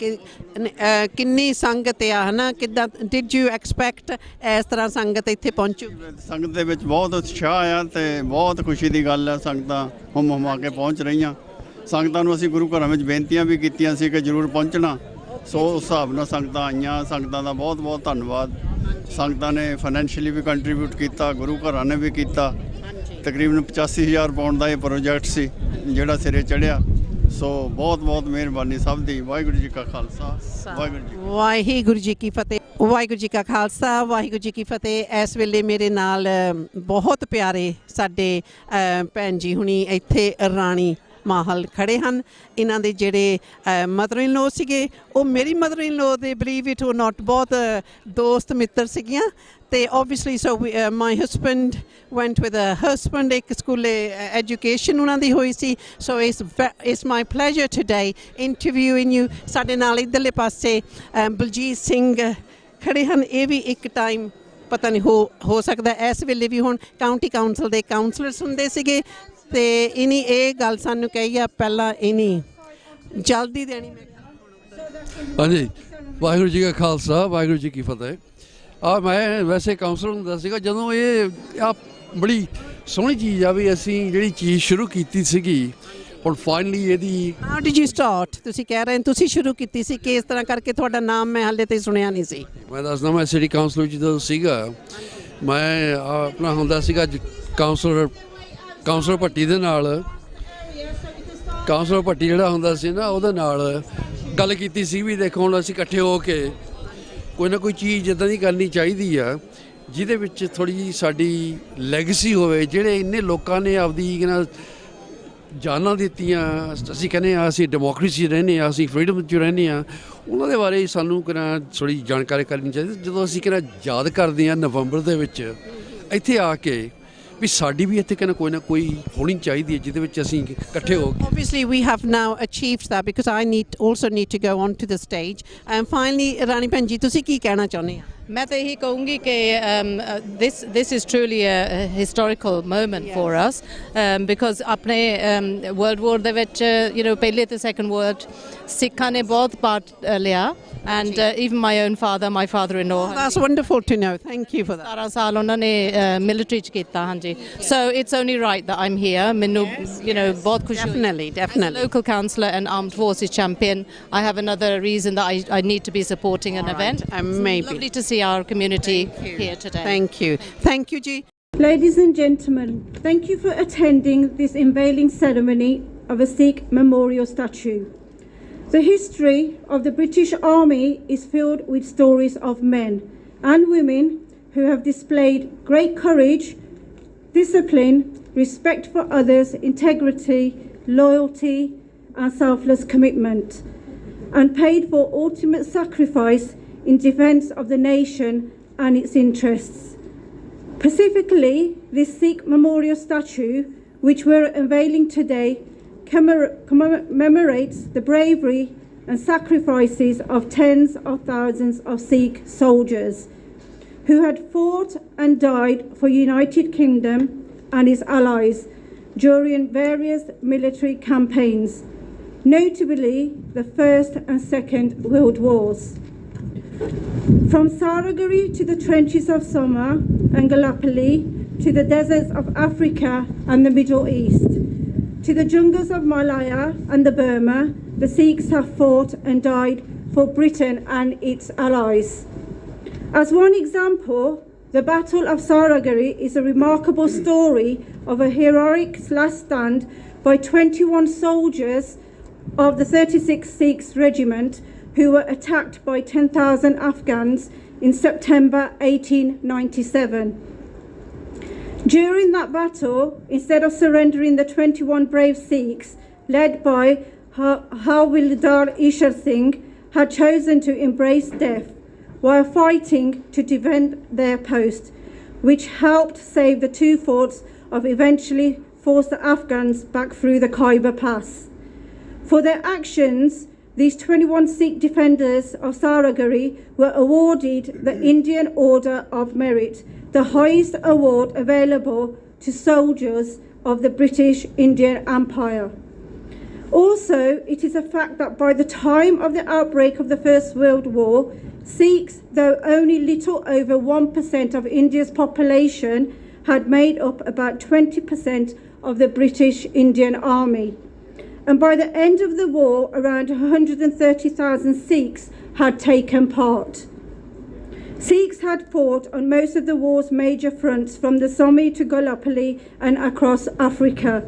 ਕਿੰਨੀ ਸੰਗਤ ਆ ਹਨਾ ਕਿੱਦਾਂ ਡਿਡ ਯੂ ਐਕਸਪੈਕਟ ਇਸ ਤਰ੍ਹਾਂ ਸੰਗਤ ਇੱਥੇ ਪਹੁੰਚੂ ਸੰਗਤ ਦੇ ਵਿੱਚ ਬਹੁਤ ਉਤਸ਼ਾਹ ਆ ਤੇ ਬਹੁਤ ਖੁਸ਼ੀ ਦੀ ਗੱਲ ਆ ਸੰਗਤਾਂ ਹੁਮ ਕੇ ਪਹੁੰਚ ਰਹੀਆਂ ਸੰਗਤਾਂ ਨੂੰ ਅਸੀਂ ਗੁਰੂ ਘਰਾਂ ਵਿੱਚ ਬੇਨਤੀਆਂ ਵੀ ਕੀਤੀਆਂ ਸੀ ਕਿ ਜ਼ਰੂਰ ਪਹੁੰਚਣਾ ਸੋ ਉਸ ਹਿਸਾਬ ਨਾਲ ਸੰਗਤਾਂ ਆਈਆਂ ਸੰਗਤਾਂ ਦਾ ਬਹੁਤ ਬਹੁਤ ਧੰਨਵਾਦ ਸੰਗਤਾਂ ਨੇ ਫਾਈਨੈਂਸ਼ੀਅਲੀ ਵੀ ਕੰਟਰੀਬਿਊਟ ਕੀਤਾ ਗੁਰੂ ਘਰਾਂ ਨੇ ਵੀ ਕੀਤਾ ਤਕਰੀਬਨ 85,000 ਪਾਉਂਡ ਦਾ ਇਹ ਪ੍ਰੋਜੈਕਟ ਸੀ ਜਿਹੜਾ ਸਿਰੇ ਚੜ੍ਹਿਆ ਸੋ ਬਹੁਤ ਬਹੁਤ ਮਿਹਰਬਾਨੀ ਸਭ ਦੀ ਵਾਹਿਗੁਰੂ ਜੀ ਕਾ ਖਾਲਸਾ ਵਾਹਿਗੁਰੂ ਜੀ ਕੀ ਫਤਿਹ ਵਾਹਿਗੁਰੂ ਜੀ ਕਾ ਖਾਲਸਾ ਵਾਹਿਗੁਰੂ ਜੀ ਕੀ ਫਤਿਹ ਇਸ ਵੇਲੇ ਮੇਰੇ ਨਾਲ ਬਹੁਤ ਪਿਆਰੇ ਸਾਡੇ ਭੈਣ ਜੀ ਹੁਣੀ ਇੱਥੇ ਰਾਣੀ ਮਾਹਲ ਖੜੇ ਹਨ ਇਹਨਾਂ ਦੇ ਜਿਹੜੇ ਮਦਰ ਇਨ ਲੋ ਸੀਗੇ ਉਹ ਮੇਰੀ ਮਦਰ ਇਨ ਲੋ ਦੇ ਬਲੀਵ ਇਟ ਔਰ ਨਾਟ ਬਹੁਤ ਦੋਸਤ ਮਿੱਤਰ ਸੀਗੀਆਂ ਤੇ obviously so my husband went with a husband ਇੱਕ ਸਕੂਲੇ ਐਜੂਕੇਸ਼ਨ ਉਹਨਾਂ ਦੀ ਹੋਈ ਸੀ so it's my pleasure today interviewing you ਸਾਡੇ ਨਾਲ ਇੱਧਰਲੇ ਪਾਸੇ ਬਲਜੀਤ ਸਿੰਘ ਖੜੇ ਹਨ ਇਹ ਵੀ ਇੱਕ ਟਾਈਮ ਪਤਾ ਨਹੀਂ ਹੋ ਸਕਦਾ ਇਸ ਵੇਲੇ ਵੀ ਹੁਣ ਕਾਉਂਟੀ ਕਾਉਂਸਲ ਦੇ ਕਾਉਂਸਲਰਸ ਹੁੰਦੇ ਸੀਗੇ ਤੇ ਇਨੀ ਇਹ ਗੱਲ ਸਾਨੂੰ ਕਹੀ ਆ ਪਹਿਲਾਂ ਇਨੀ ਜਲਦੀ ਦੇਣੀ ਹਾਂਜੀ ਵਾਹਿਗੁਰੂ ਜੀ ਕਾ ਖਾਲਸਾ ਵਾਹਿਗੁਰੂ ਜੀ ਕੀ ਫਤਿਹ ਮੈਂ ਵੈਸੇ ਕਾਉਂਸਲਰ ਹੁੰਦਾ ਸੀਗਾ ਜਦੋਂ ਇਹ ਆ ਬੜੀ ਸੋਹਣੀ ਚੀਜ਼ ਆ ਵੀ ਅਸੀਂ ਜਿਹੜੀ ਚੀਜ਼ ਸ਼ੁਰੂ ਕੀਤੀ ਸੀਗੀ ਹੁਣ ਫਾਈਨਲੀ ਇਹਦੀ ਹਾਊ ਡਿਡ ਯੂ ਸਟਾਰਟ ਤੁਸੀਂ ਕਹਿ ਰਹੇ ਤੁਸੀਂ ਸ਼ੁਰੂ ਕੀਤੀ ਸੀ ਕਿ ਇਸ ਤਰ੍ਹਾਂ ਕਰਕੇ ਤੁਹਾਡਾ ਨਾਮ ਮੈਂ ਹਾਲੇ ਤੇ ਸੁਣਿਆ ਨਹੀਂ ਸੀ ਮੈਂ ਦੱਸਦਾ ਮੈਂ ਸਿਟੀ ਕਾਉਂਸਲ ਵਿੱਚ ਜਦੋਂ ਸੀਗਾ ਮੈਂ ਆਪਣਾ ਹੁੰਦਾ ਸੀਗਾ ਕਾਉਂਸਲਰ ਭੱਟੀ ਦੇ ਨਾਲ ਕਾਉਂਸਲਰ ਭੱਟੀ ਜਿਹੜਾ ਹੁੰਦਾ ਸੀ ਨਾ ਉਹਦੇ ਨਾਲ ਗੱਲ ਕੀਤੀ ਸੀ ਵੀ ਦੇਖੋ ਹੁਣ ਅਸੀਂ ਇਕੱਠੇ ਹੋ ਕੇ ਕੋਈ ਨਾ ਕੋਈ ਚੀਜ਼ ਇੱਦਾਂ ਦੀ ਕਰਨੀ ਚਾਹੀਦੀ ਆ ਜਿਹਦੇ ਵਿੱਚ ਥੋੜ੍ਹੀ ਜਿਹੀ ਸਾਡੀ ਲੈਗੇਸੀ ਹੋਵੇ ਜਿਹੜੇ ਇੰਨੇ ਲੋਕਾਂ ਨੇ ਆਪਦੀ ਜਾਨਾਂ ਦਿੱਤੀਆਂ ਅਸੀਂ ਕਹਿੰਦੇ ਹਾਂ ਅਸੀਂ ਡੈਮੋਕਰੇਸੀ ਰਹਿੰਦੇ ਹਾਂ ਅਸੀਂ ਫਰੀडम 'ਚ ਰਹਿੰਦੇ ਹਾਂ ਉਹਨਾਂ ਦੇ ਬਾਰੇ ਸਾਨੂੰ ਥੋੜ੍ਹੀ ਜਾਣਕਾਰੀ ਕਰਨੀ ਚਾਹੀਦੀ ਜਦੋਂ ਅਸੀਂ ਯਾਦ ਕਰਦੇ ਹਾਂ ਨਵੰਬਰ ਦੇ ਵਿੱਚ ਇੱਥੇ ਆ ਕੇ ਵੀ ਸਾਡੀ ਵੀ ਇੱਥੇ ਕੋਈ ਨਾ ਕੋਈ ਹੋਣੀ ਚਾਹੀਦੀ ਹੈ ਜਿਹਦੇ ਵਿੱਚ ਅਸੀਂ ਇਕੱਠੇ ਹੋ ਕੇ obviously we have now achieved that because I also need to go on to the stage and finally ਰਾਣੀ ਭੈਣ ਜੀ ਤੁਸੀਂ ਕੀ ਕਹਿਣਾ ਚਾਹੁੰਦੇ ਆ मैं तो यही कहूँगी कि this is truly a historical moment for us because अपने World War ਦੇ ਵਿੱਚ ਪਹਿਲੇ ਤੇ second world ਸਿੱਖਾਂ ਨੇ ਬਹੁਤ part ਲਿਆ and even my own father my father-in-law that's wonderful to know thank you for that 17 ਸਾਲ ਉਹਨਾਂ ਨੇ military ਚ ਕੀਤਾ ਹਾਂਜੀ so it's only right that I'm here ਮੈਨੂੰ ਬਹੁਤ ਖੁਸ਼ੀ definitely as a local councillor and armed forces champion I have another reason that I need to be supporting an event maybe lovely to see our community here today thank you ji ladies and gentlemen thank you for attending this unveiling ceremony of a Sikh memorial statue. The history of the British Army is filled with stories of men and women who have displayed great courage, discipline, respect for others, integrity, loyalty and selfless commitment and paid for ultimate sacrifice in defence of the nation and its interests. Specifically, this Sikh memorial statue, which we're unveiling today, commemorates the bravery and sacrifices of tens of thousands of Sikh soldiers who had fought and died for United Kingdom and its allies during various military campaigns, notably the First and Second World Wars. From Saraguri to the trenches of Soma and Gallipoli to the deserts of Africa and the Middle East, to the jungles of Malaya and the Burma, the Sikhs have fought and died for Britain and its allies. As one example, the Battle of Saraguri is a remarkable story of a heroic last stand by 21 soldiers of the 36th Sikh Regiment who were attacked by 10,000 Afghans in September 1897. During that battle, instead of surrendering, the 21 brave Sikhs, led by Hawildar Ishar Singh, had chosen to embrace death while fighting to defend their post, which helped save the two forts of eventually forced the Afghans back through the Khyber Pass. For their actions, these 21 Sikh defenders of Saraguri were awarded the Indian Order of Merit, the highest award available to soldiers of the British Indian Empire. Also, it is a fact that by the time of the outbreak of the First World War, Sikhs, though only little over 1% of India's population, had made up about 20% of the British Indian Army. And by the end of the war, around 130,000 Sikhs had taken part. Sikhs had fought on most of the war's major fronts, from the Somme to Gallipoli and across Africa.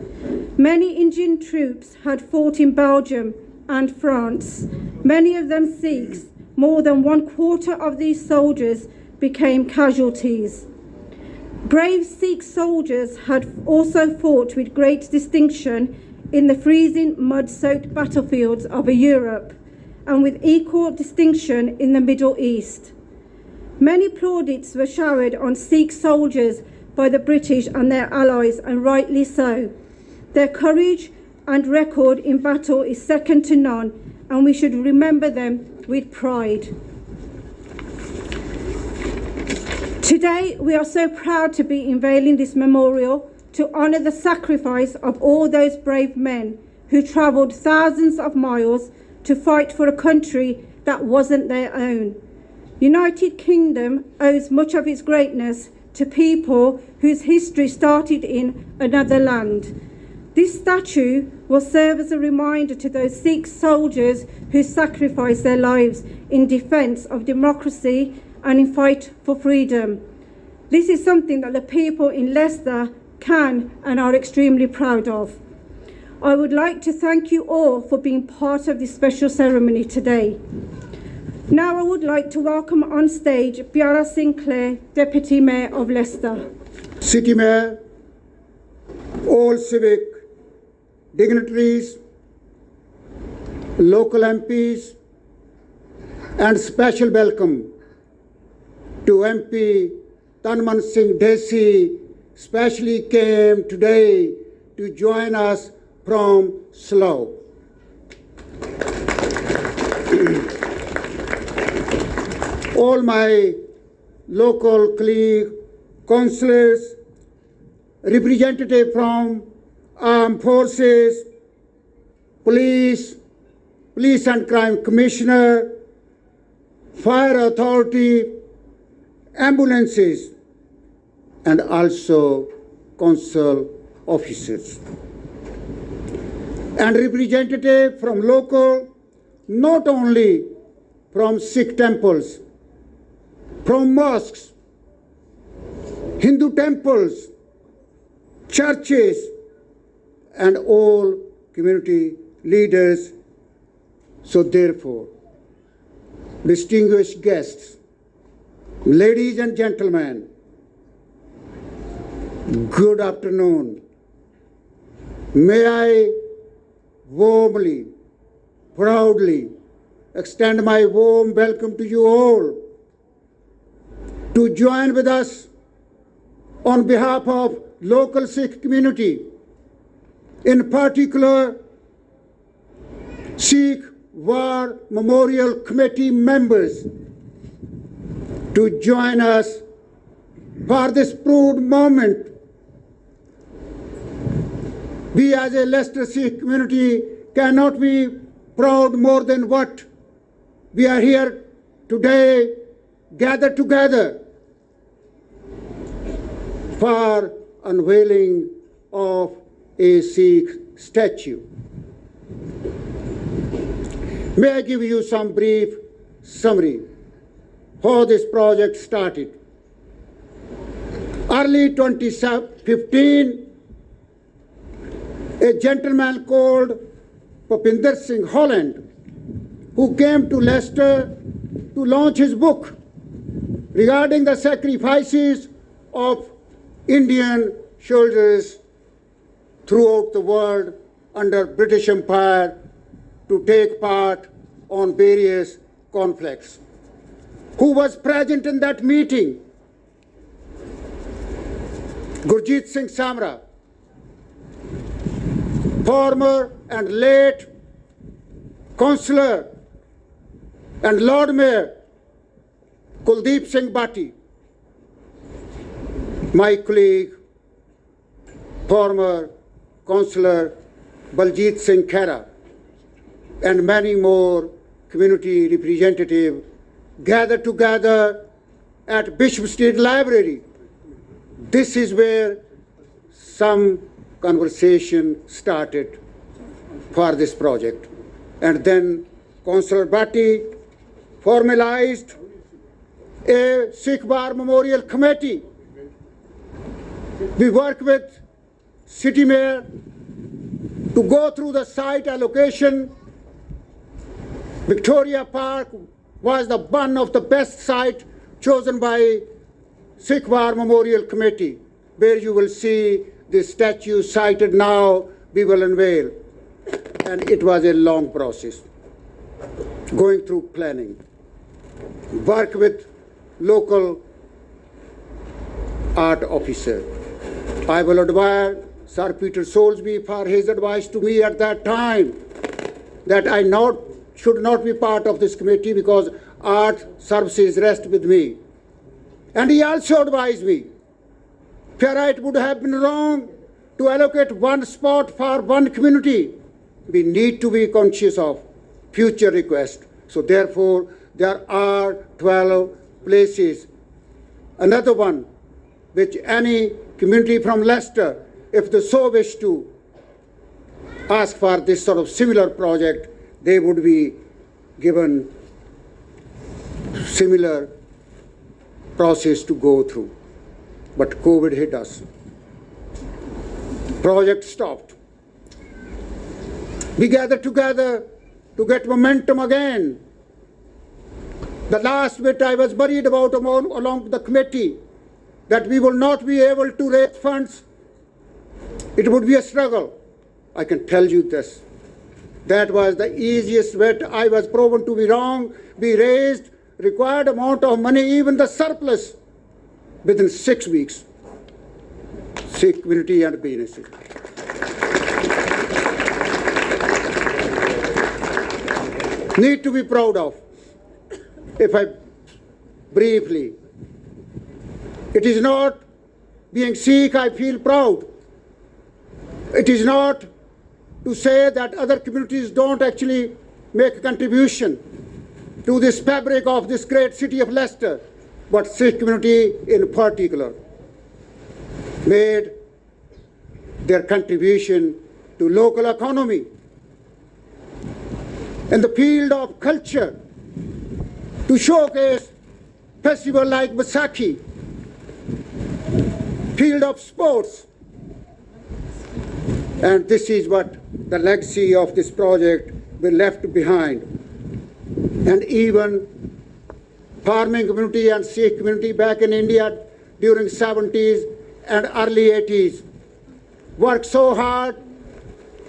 Many Indian troops had fought in Belgium and France, many of them Sikhs. More than 1/4 of these soldiers became casualties. Brave Sikh soldiers had also fought with great distinction in the freezing, mud-soaked battlefields of Europe, and with equal distinction in the Middle East. Many plaudits were showered on Sikh soldiers by the British and their allies, and rightly so. Their courage and record in battle is second to none, and we should remember them with pride. Today, we are so proud to be unveiling this memorial to honour the sacrifice of all those brave men who travelled thousands of miles to fight for a country that wasn't their own. United Kingdom owes much of its greatness to people whose history started in another land. This statue will serve as a reminder to those Sikh soldiers who sacrificed their lives in defence of democracy and in fight for freedom. This is something that the people in Leicester can and are extremely proud of. I would like to thank you all for being part of this special ceremony today. Now I would like to welcome on stage Pyara Sinclair, Deputy Mayor of Leicester. City Mayor, all civic dignitaries, local MPs, and special welcome to MP Tanman Singh Desi, especially came today to join us from Slough. All my local colleagues, councillors, representatives from armed forces, police and crime commissioner, fire authority, ambulances, and also council officers. And representatives from local, not only from Sikh temples, from mosques, Hindu temples, churches, and all community leaders. So therefore, distinguished guests, ladies and gentlemen, good afternoon. May I warmly, proudly extend my warm welcome to you all to join with us on behalf of local Sikh community, in particular Sikh War Memorial Committee members, to join us for this proud moment. We as a Leicester Sikh community cannot be proud more than what we are here today, gathered together for unveiling of a Sikh statue. May I give you some brief summary how this project started. Early 2015, a gentleman called Bhupinder Singh Holland, who came to Leicester to launch his book regarding the sacrifices of Indian soldiers throughout the world under British Empire to take part on various conflicts. Who was present in that meeting? Gurjit Singh Samra, former and late councillor and Lord Mayor Kuldeep Singh Bhatti, my colleague, former councillor Baljit Singh Khera, and many more community representatives gathered together at Bishop Street Library. This is where some conversation started for this project. And then Councillor Bhatti formalized a Sikh Bar Memorial Committee. We worked with City Mayor to go through the site allocation. Victoria Park was the one of the best site chosen by Sikh Bar Memorial Committee, where you will see the statue sited now, we will unveil. And it was a long process, going through planning, work with local art officer. I will admire Sir Peter Soulsby for his advice to me at that time that I should not be part of this committee because art services rest with me. And he also advised me, Farah, it would have been wrong to allocate one spot for one community. We need to be conscious of future requests. So therefore, there are 12 places. Another one, which any community from Leicester, if they so wish to ask for this sort of similar project, they would be given similar process to go through. But COVID hit us. Project stopped. We gathered together to get momentum again. The last bit I was worried about along the committee, that we will not be able to raise funds. It would be a struggle. I can tell you this. That was the easiest bet. I was proven to be wrong. We raised required amount of money, even the surplus, within 6 weeks. Sikh community and businesses. Need to be proud of. If I briefly, it is not being Sikh I feel proud. It is not to say that other communities don't actually make a contribution to this fabric of this great city of Leicester, but Sikh community in particular made their contribution to local economy. In the field of culture, to showcase festival like Vaisakhi, field of sports. And this is what the legacy of this project will left behind. And even farming community and Sikh community back in India during 70s and early 80s worked so hard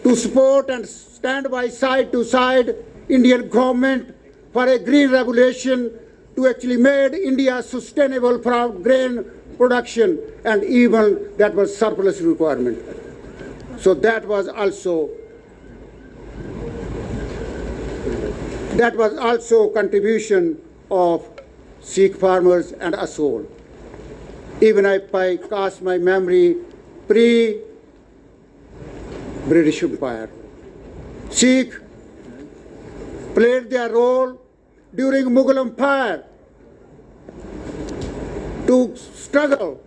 to support and stand by side to side Indian government for a green revolution to actually made India sustainable for grain production, and even that was surplus requirement. So that was also contribution of Sikh farmers and us all. Even if I cast my memory pre-British Empire, Sikh played their role during Mughal Empire to struggle,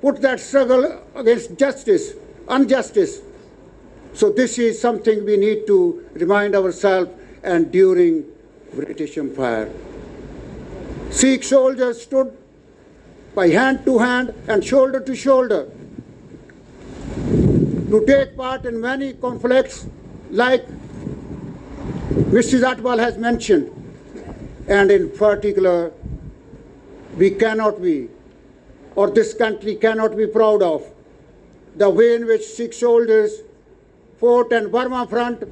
put that struggle against injustice. So this is something we need to remind ourselves. And during British Empire, Sikh soldiers stood by hand to hand and shoulder to shoulder to take part in many conflicts like Mrs. Atwal has mentioned. And in particular, we cannot be, or this country cannot be proud of, the way in which Sikh soldiers fought in Burma front,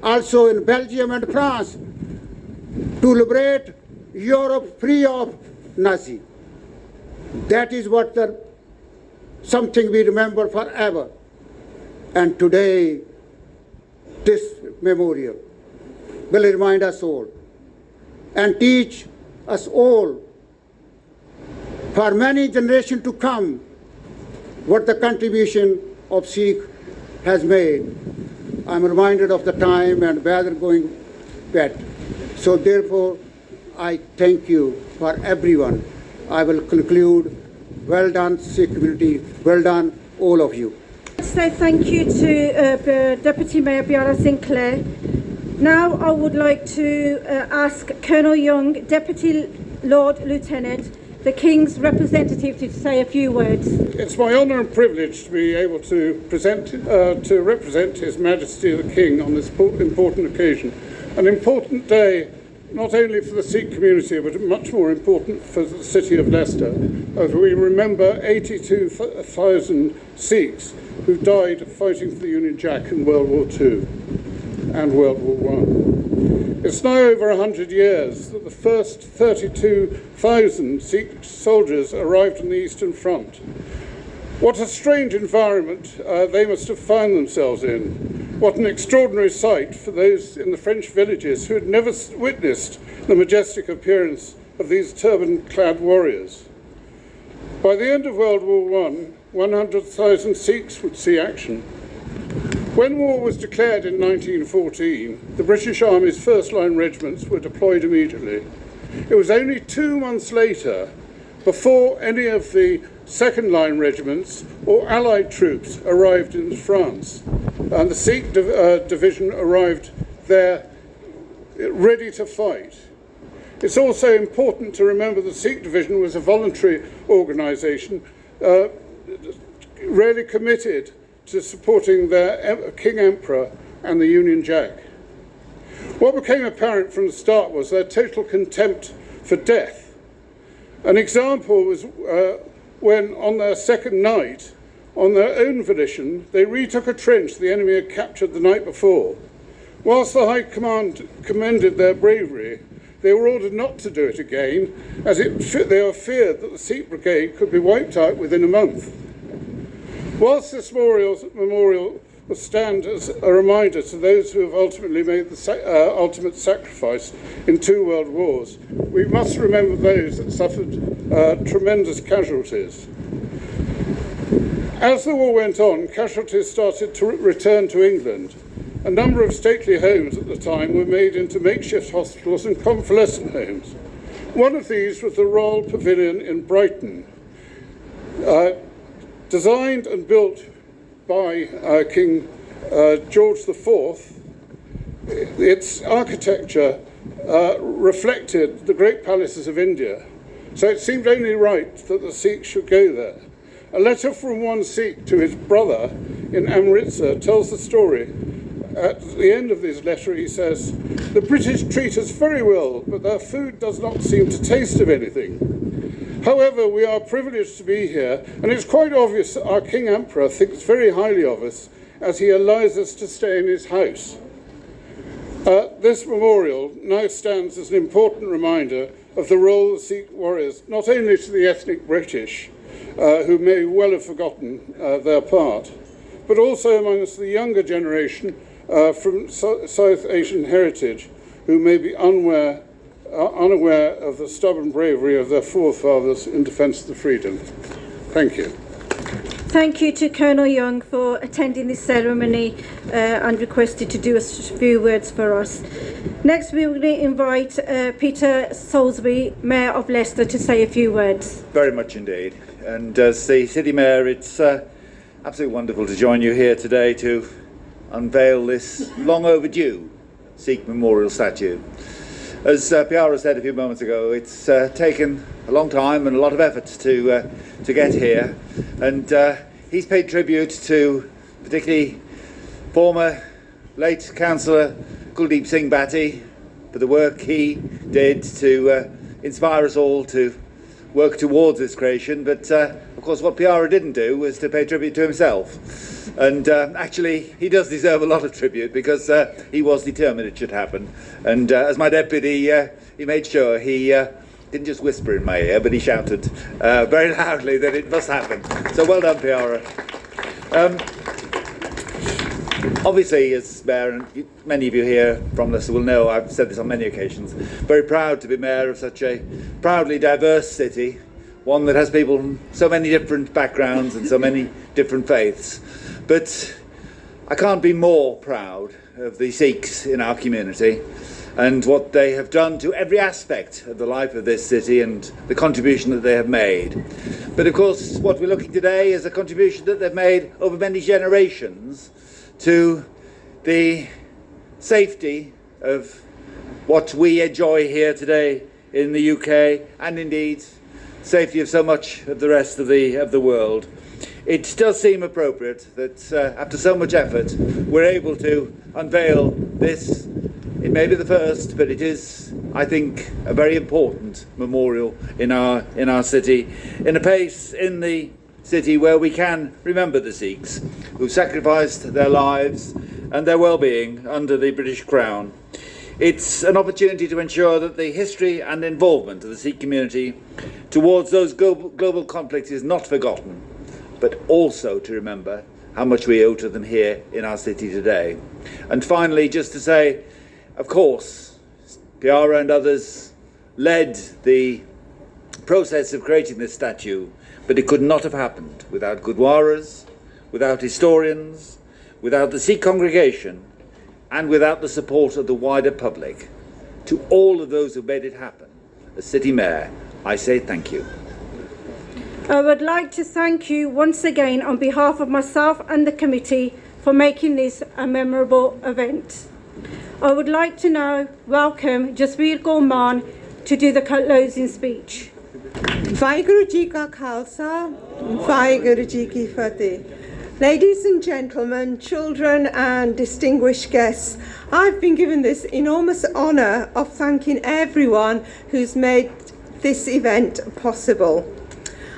also in Belgium and France, to liberate Europe free of Nazi. That is what something we remember forever. And today, this memorial will remind us all and teach us all for many generations to come what the contribution of Sikh has made. I'm reminded of the time and whether going pet. So therefore, I thank you for everyone. I will conclude. Well done, Sikh community. Well done, all of you. Say thank you to Deputy Mayor Biara Sinclair. Now I would like to ask Colonel Young, Deputy Lord Lieutenant, the King's representative, to say a few words. It's my honour and privilege to be able to represent His Majesty the King on this important occasion. An important day not only for the Sikh community but much more important for the city of Leicester, as we remember 82,000 Sikhs who died fighting for the Union Jack in World War II and World War I. It's now over 100 years that the first 32,000 Sikh soldiers arrived on the Eastern Front. What a strange environment they must have found themselves in. What an extraordinary sight for those in the French villages who had never witnessed the majestic appearance of these turban-clad warriors. By the end of World War I, 100,000 Sikhs would see action. When war was declared in 1914, the British Army's first-line regiments were deployed immediately. It was only 2 months later, before any of the second-line regiments or Allied troops arrived in France, and the Sikh division arrived there ready to fight. It's also important to remember the Sikh division was a voluntary organisation, really committed to supporting their King Emperor and the Union Jack. What became apparent from the start was their total contempt for death. An example was when on their second night, on their own volition, they retook a trench the enemy had captured the night before. Whilst the High Command commended their bravery, they were ordered not to do it again, as they were feared that the Sikh Brigade could be wiped out within a month. Whilst this memorial will stand as a reminder to those who have ultimately made the ultimate sacrifice in 2 world wars, we must remember those that suffered tremendous casualties. As the war went on, casualties started to return to England. A number of stately homes at the time were made into makeshift hospitals and convalescent homes. One of these was the Royal Pavilion in Brighton, designed and built by King George IV. Its architecture reflected the great palaces of India, so it seemed only right that the Sikhs should go there. A letter from one Sikh to his brother in Amritsar tells the story. At the end of this letter he says, "The British treat us very well, but their food does not seem to taste of anything. However, we are privileged to be here, and it's quite obvious that our King Emperor thinks very highly of us as he allows us to stay in his house." This memorial now stands as an important reminder of the role of Sikh warriors, not only to the ethnic British, who may well have forgotten their part, but also amongst the younger generation from South Asian heritage, who may be unaware of the stubborn bravery of their forefathers in defence of the freedom. Thank you. Thank you to Colonel Young for attending this ceremony and requested to do a few words for us. Next, we will invite Peter Salisbury, Mayor of Leicester, to say a few words. Very much indeed. And as the City Mayor, it's absolutely wonderful to join you here today to unveil this long overdue Sikh memorial statue. As Piara said a few moments ago, it's taken a long time and a lot of effort to get here, and he's paid tribute to particularly former late Councillor Kuldeep Singh Bhatti for the work he did to inspire us all to work towards this creation, but of course what Piara didn't do was to pay tribute to himself. And actually he does deserve a lot of tribute, because he was determined it should happen, and as my deputy he made sure he didn't just whisper in my ear, but he shouted very loudly that it must happen. So well done, Piara. Obviously, as Mayor, and many of you here from Leicester will know, I've said this on many occasions, very proud to be Mayor of such a proudly diverse city, one that has people from so many different backgrounds and so many different faiths. But I can't be more proud of the Sikhs in our community, and what they have done to every aspect of the life of this city and the contribution that they have made. But of course, what we're looking today is a contribution that they've made over many generations to the safety of what we enjoy here today in the UK, and indeed safety of so much of the rest of the world. It does seem appropriate that after so much effort we're able to unveil this. It may be the first, but it is, I think, a very important memorial in our city, in a place in the city where we can remember the Sikhs who sacrificed their lives and their well-being under the British Crown. It's an opportunity to ensure that the history and involvement of the Sikh community towards those global conflicts is not forgotten, but also to remember how much we owe to them here in our city today. And finally, just to say, of course, Piara and others led the process of creating this statue, but it could not have happened without Gurdwaras, without historians, without the Sikh congregation, and without the support of the wider public. To all of those who made it happen, as City Mayor, I say thank you. I would like to thank you once again on behalf of myself and the committee for making this a memorable event. I would like to now welcome Jasveer Kaur Mann to do the closing speech. Vaheguru Ji Ka Khalsa, Vaheguru Ji Ki Fateh. Ladies and gentlemen, children and distinguished guests, I've been given this enormous honour of thanking everyone who's made this event possible.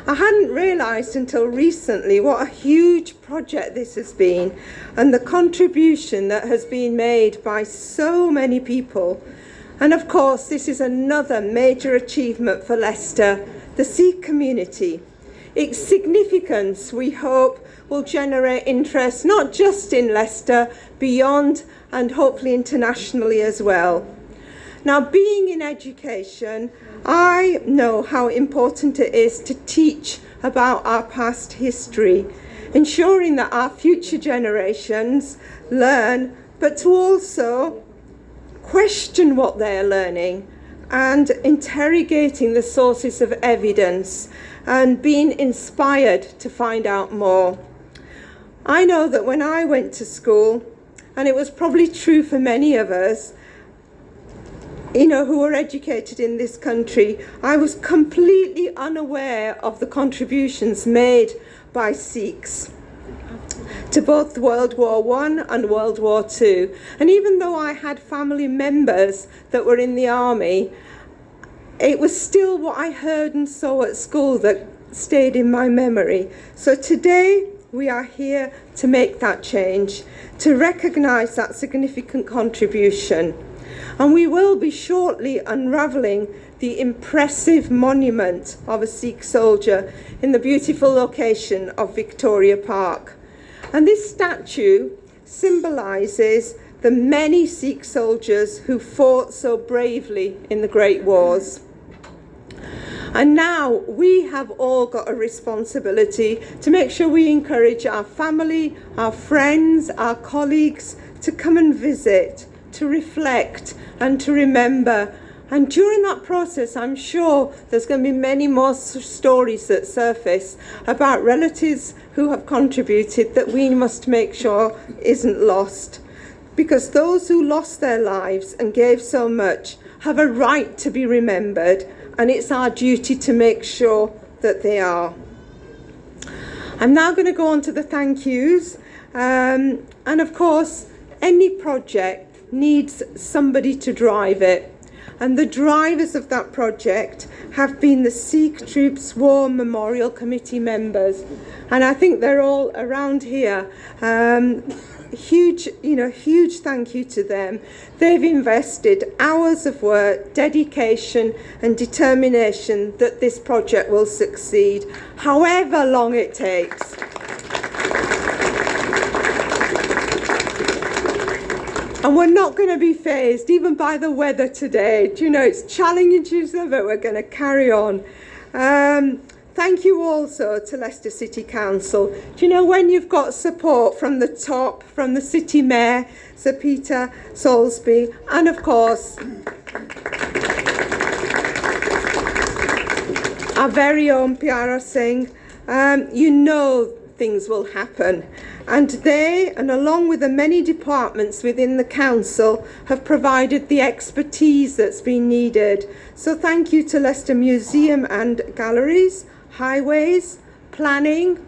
I hadn't realised until recently what a huge project this has been and the contribution that has been made by so many people. And of course, this is another major achievement for Leicester, the Sikh community. Its significance, we hope, will generate interest not just in Leicester, beyond and hopefully internationally as well. Now, being in education, I know how important it is to teach about our past history, ensuring that our future generations learn, but to also question what they're learning and interrogating the sources of evidence and being inspired to find out more. I know that when I went to school, and it was probably true for many of us, who were educated in this country, I was completely unaware of the contributions made by Sikhs to both World War I and World War II. And even though I had family members that were in the army, it was still what I heard and saw at school that stayed in my memory. So today, we are here to make that change, to recognise that significant contribution. And we will be shortly unravelling the impressive monument of a Sikh soldier in the beautiful location of Victoria Park. And this statue symbolises the many Sikh soldiers who fought so bravely in the Great Wars. And now we have all got a responsibility to make sure we encourage our family, our friends, our colleagues to come and visit, to reflect and to remember. And during that process, I'm sure there's going to be many more stories that surface about relatives who have contributed that we must make sure isn't lost. Because those who lost their lives and gave so much have a right to be remembered, and it's our duty to make sure that they are. I'm now going to go on to the thank yous. And of course, any project needs somebody to drive it. And the drivers of that project have been the Sikh Troops War Memorial Committee members. And I think they're all around here. Huge thank you to them. They've invested hours of work, dedication and determination that this project will succeed, however long it takes. And we're not going to be fazed even by the weather today. It's challenging, but we're going to carry on. Thank thank you also to Leicester City Council. Do you know, when you've got support from the top, from the City Mayor, Sir Peter Salisbury, and of course our very own Piara Singh, you know things will happen. And they, and along with the many departments within the council, have provided the expertise that's been needed. So thank you to Leicester Museum and Galleries, Highways, Planning,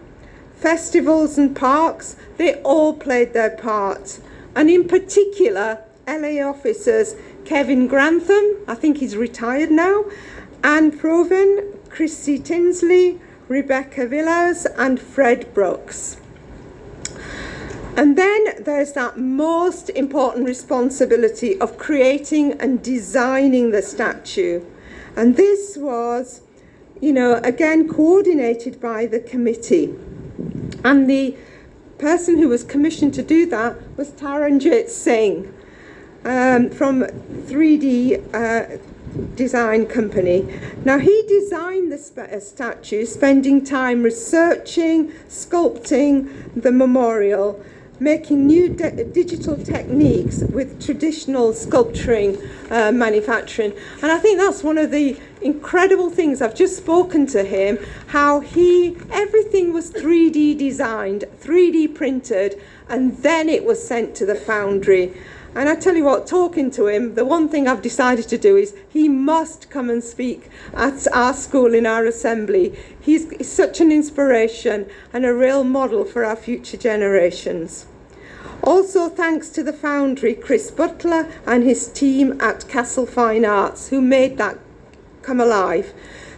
Festivals and Parks. They all played their part. And in particular, LA officers Kevin Grantham, I think he's retired now, Anne Proven, Chrissy Tinsley, Rebecca Villas and Fred Brooks. And then there's that most important responsibility of creating and designing the statue. And this was, you know, again, coordinated by the committee. And the person who was commissioned to do that was Taranjit Singh from 3D Design Company. Now, he designed the statue, spending time researching, sculpting the memorial, making new digital techniques with traditional sculpturing manufacturing. And I think that's one of the incredible things. I've just spoken to him, how everything was 3D designed, 3D printed, and then it was sent to the foundry. And I tell you what, talking to him, the one thing I've decided to do is he must come and speak at our school in our assembly. He's such an inspiration and a real model for our future generations. Also thanks to the foundry, Chris Butler and his team at Castle Fine Arts, who made that come alive.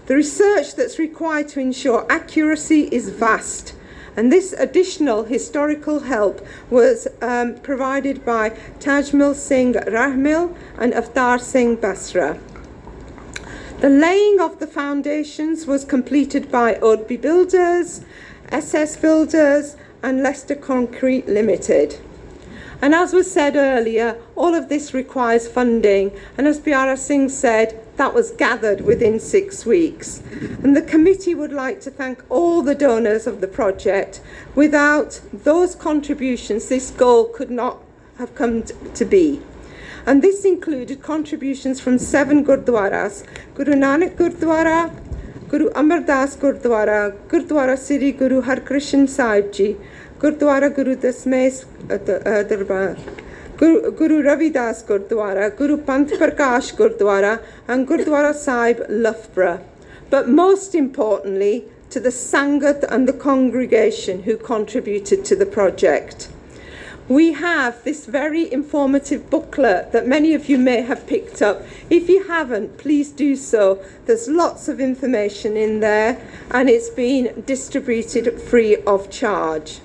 The research that's required to ensure accuracy is vast. And this additional historical help was provided by Tajmil Singh Rahmil and Avtar Singh Basra. The laying of the foundations was completed by Odby Builders, SS Builders and Leicester Concrete Limited. And as was said earlier, all of this requires funding, and as Piara Singh said, that was gathered within 6 weeks. And the committee would like to thank all the donors of the project. Without those contributions, this goal could not have come to be. And this included contributions from 7 Gurdwaras: Guru Nanak Gurdwara, Guru Amar Das Gurdwara, Gurdwara Sri Guru Harkrishan Sahib Ji, Gurdwara Guru Dasmes Darbar, Guru Ravidas Gurdwara, Guru Pant Prakash Gurdwara and Gurdwara Sahib Loughborough. But most importantly, to the Sangat and the congregation who contributed to the project. We have this very informative booklet that many of you may have picked up. If you haven't, please do so. There's lots of information in there and it's been distributed free of charge.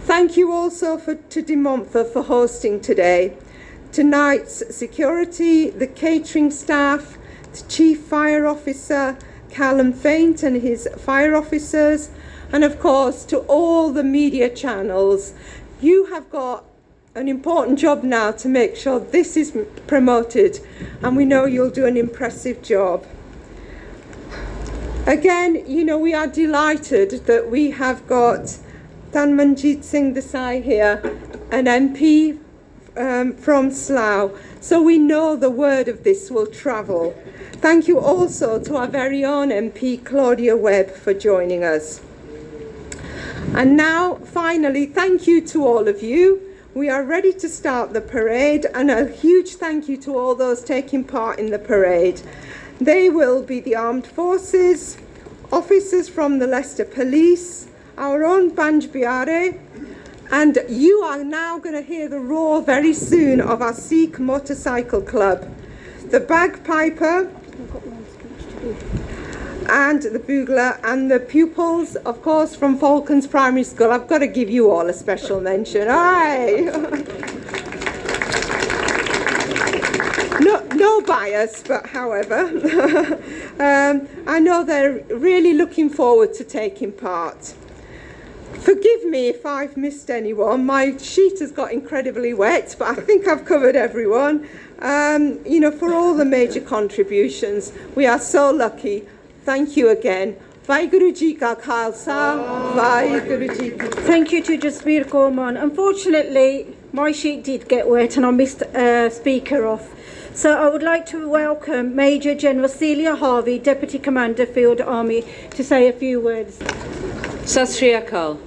Thank you also to De Montfort for hosting today. Tonight's security, the catering staff, the Chief Fire Officer, Callum Faint and his fire officers, and of course to all the media channels. You have got an important job now to make sure this is promoted, and we know you'll do an impressive job. Again, you know, we are delighted that we have got Tanmanjit Singh Desai here, an MP from Slough, so we know the word of this will travel. Thank you also to our very own MP Claudia Webb for joining us. And now, finally, thank you to all of you. We are ready to start the parade, and a huge thank you to all those taking part in the parade. They will be the armed forces, officers from the Leicester Police, our own Banj Biare, and you are now going to hear the roar very soon of our Sikh Motorcycle Club. The bagpiper and the bugler and the pupils, of course, from Falcons Primary School. I've got to give you all a special mention. Aye. No bias, but however, I know they're really looking forward to taking part. Forgive me if I've missed anyone. My sheet has got incredibly wet, but I think I've covered everyone. You know, for all the major contributions, we are so lucky. Thank you again. Vaheguru Ji Ka Khalsa, Vaheguru Ji Ki Fateh. Thank you to Jasbir Gorman. Unfortunately, my sheet did get wet and I missed speaker off. So I would like to welcome Major General Celia Harvey, Deputy Commander Field Army, to say a few words. Sat Sri Akal.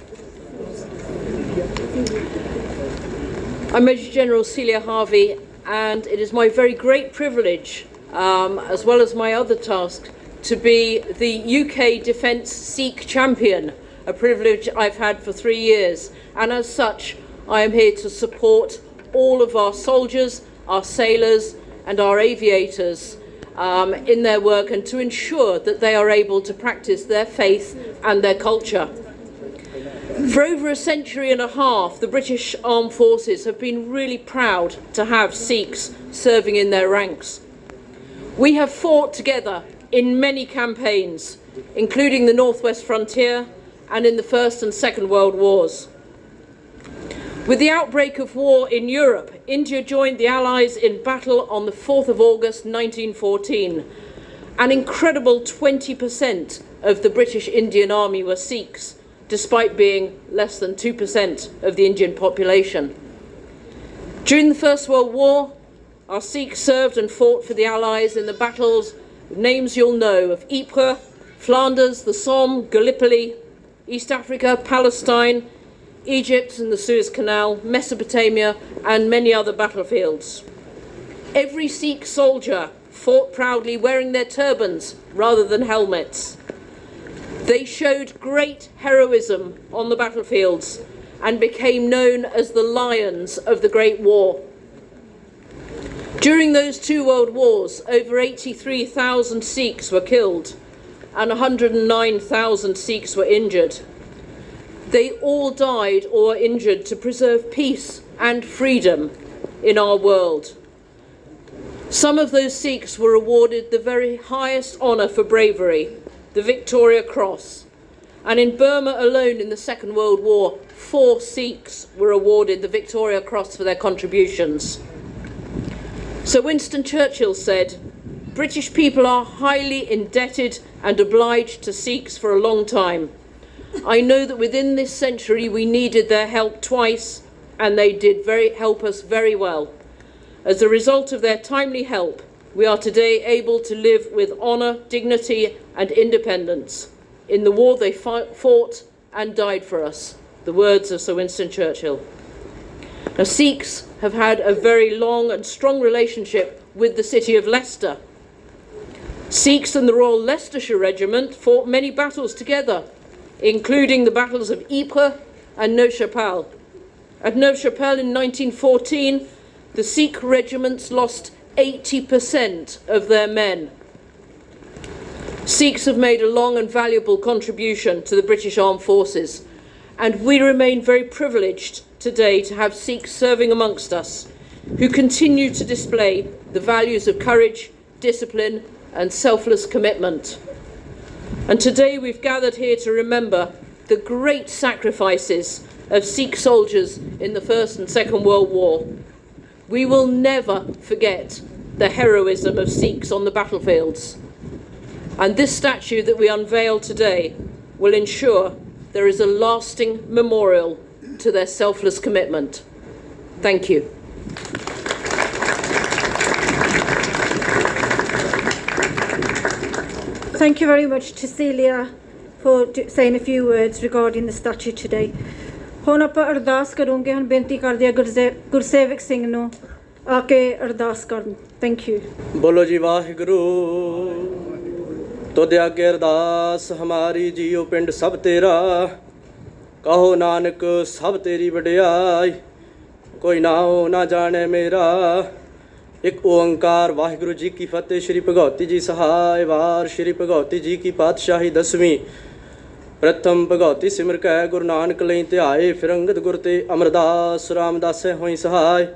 I'm Major General Celia Harvey, and it is my very great privilege, as well as my other task, to be the UK Defence Sikh Champion, a privilege I've had for 3 years. And as such, I am here to support all of our soldiers, our sailors, and our aviators in their work, and to ensure that they are able to practice their faith and their culture. For over a century and a half, the British Armed Forces have been really proud to have Sikhs serving in their ranks. We have fought together in many campaigns, including the Northwest Frontier and in the First and Second World Wars. With the outbreak of war in Europe, India joined the Allies in battle on the 4th of August 1914. An incredible 20% of the British Indian Army were Sikhs, despite being less than 2% of the Indian population. During the First World War, our Sikhs served and fought for the Allies in the battles, names you'll know, of Ypres, Flanders, the Somme, Gallipoli, East Africa, Palestine, Egypt and the Suez Canal, Mesopotamia, and many other battlefields. Every Sikh soldier fought proudly wearing their turbans rather than helmets. They showed great heroism on the battlefields and became known as the Lions of the Great War. During those 2 world wars, over 83,000 Sikhs were killed and 109,000 Sikhs were injured. They all died or were injured to preserve peace and freedom in our world. Some of those Sikhs were awarded the very highest honour for bravery, the Victoria Cross. And in Burma alone in the Second World War, 4 Sikhs were awarded the Victoria Cross for their contributions. So Winston Churchill said, "British people are highly indebted and obliged to Sikhs for a long time. I know that within this century we needed their help twice, and they did help us very well. As a result of their timely help, we are today able to live with honour, dignity and independence. In the war they fought and died for us." The words of Sir Winston Churchill. Now, Sikhs have had a very long and strong relationship with the city of Leicester. Sikhs and the Royal Leicestershire Regiment fought many battles together, including the battles of Ypres and Neuve-Chapelle. At Neuve-Chapelle in 1914, the Sikh regiments lost 80% of their men. Sikhs have made a long and valuable contribution to the British Armed Forces, and we remain very privileged today to have Sikhs serving amongst us, who continue to display the values of courage, discipline and selfless commitment. And today we've gathered here to remember the great sacrifices of Sikh soldiers in the First and Second World War. We will never forget the heroism of Sikhs on the battlefields. And this statue that we unveil today will ensure there is a lasting memorial to their selfless commitment. Thank you. Thank you very much to Celia for saying a few words regarding the statue today. ਹੁਣ ਆਪਾਂ ਅਰਦਾਸ ਕਰੂੰਗੇ ਹੁਣ ਬੇਨਤੀ ਕਰਦੇ ਆ ਗੁਰਸੇਵਕ ਸਿੰਘ ਨੂੰ ਆ ਕੇ ਅਰਦਾਸ ਕਰਨ ਥੈਂਕ ਯੂ ਬੋਲੋ ਜੀ ਵਾਹਿਗੁਰੂ ਤੁਧ ਅੱਗੇ ਅਰਦਾਸ ਹਮਾਰੀ ਜੀਓ ਪਿੰਡ ਸਭ ਤੇਰਾ ਕਹੋ ਨਾਨਕ ਸਭ ਤੇਰੀ ਵਡਿਆਈ ਕੋਈ ਨਾਉ ਨਾ ਜਾਣੇ ਮੇਰਾ ਇੱਕ ਓੰਕਾਰ ਵਾਹਿਗੁਰੂ ਜੀ ਕੀ ਫਤਿਹ ਸ਼੍ਰੀ ਭਗਵਤੀ ਜੀ ਸਹਾਇ ਵਾਰ ਸ਼੍ਰੀ ਭਗਵਤੀ ਜੀ ਕੀ ਪਾਤਸ਼ਾਹੀ 10ਵੀਂ प्रथम भगवती सिमर कै गुरु नानक लई ध्याए फिर अंगद गुर ते अमरदास रामदासै होई सहाय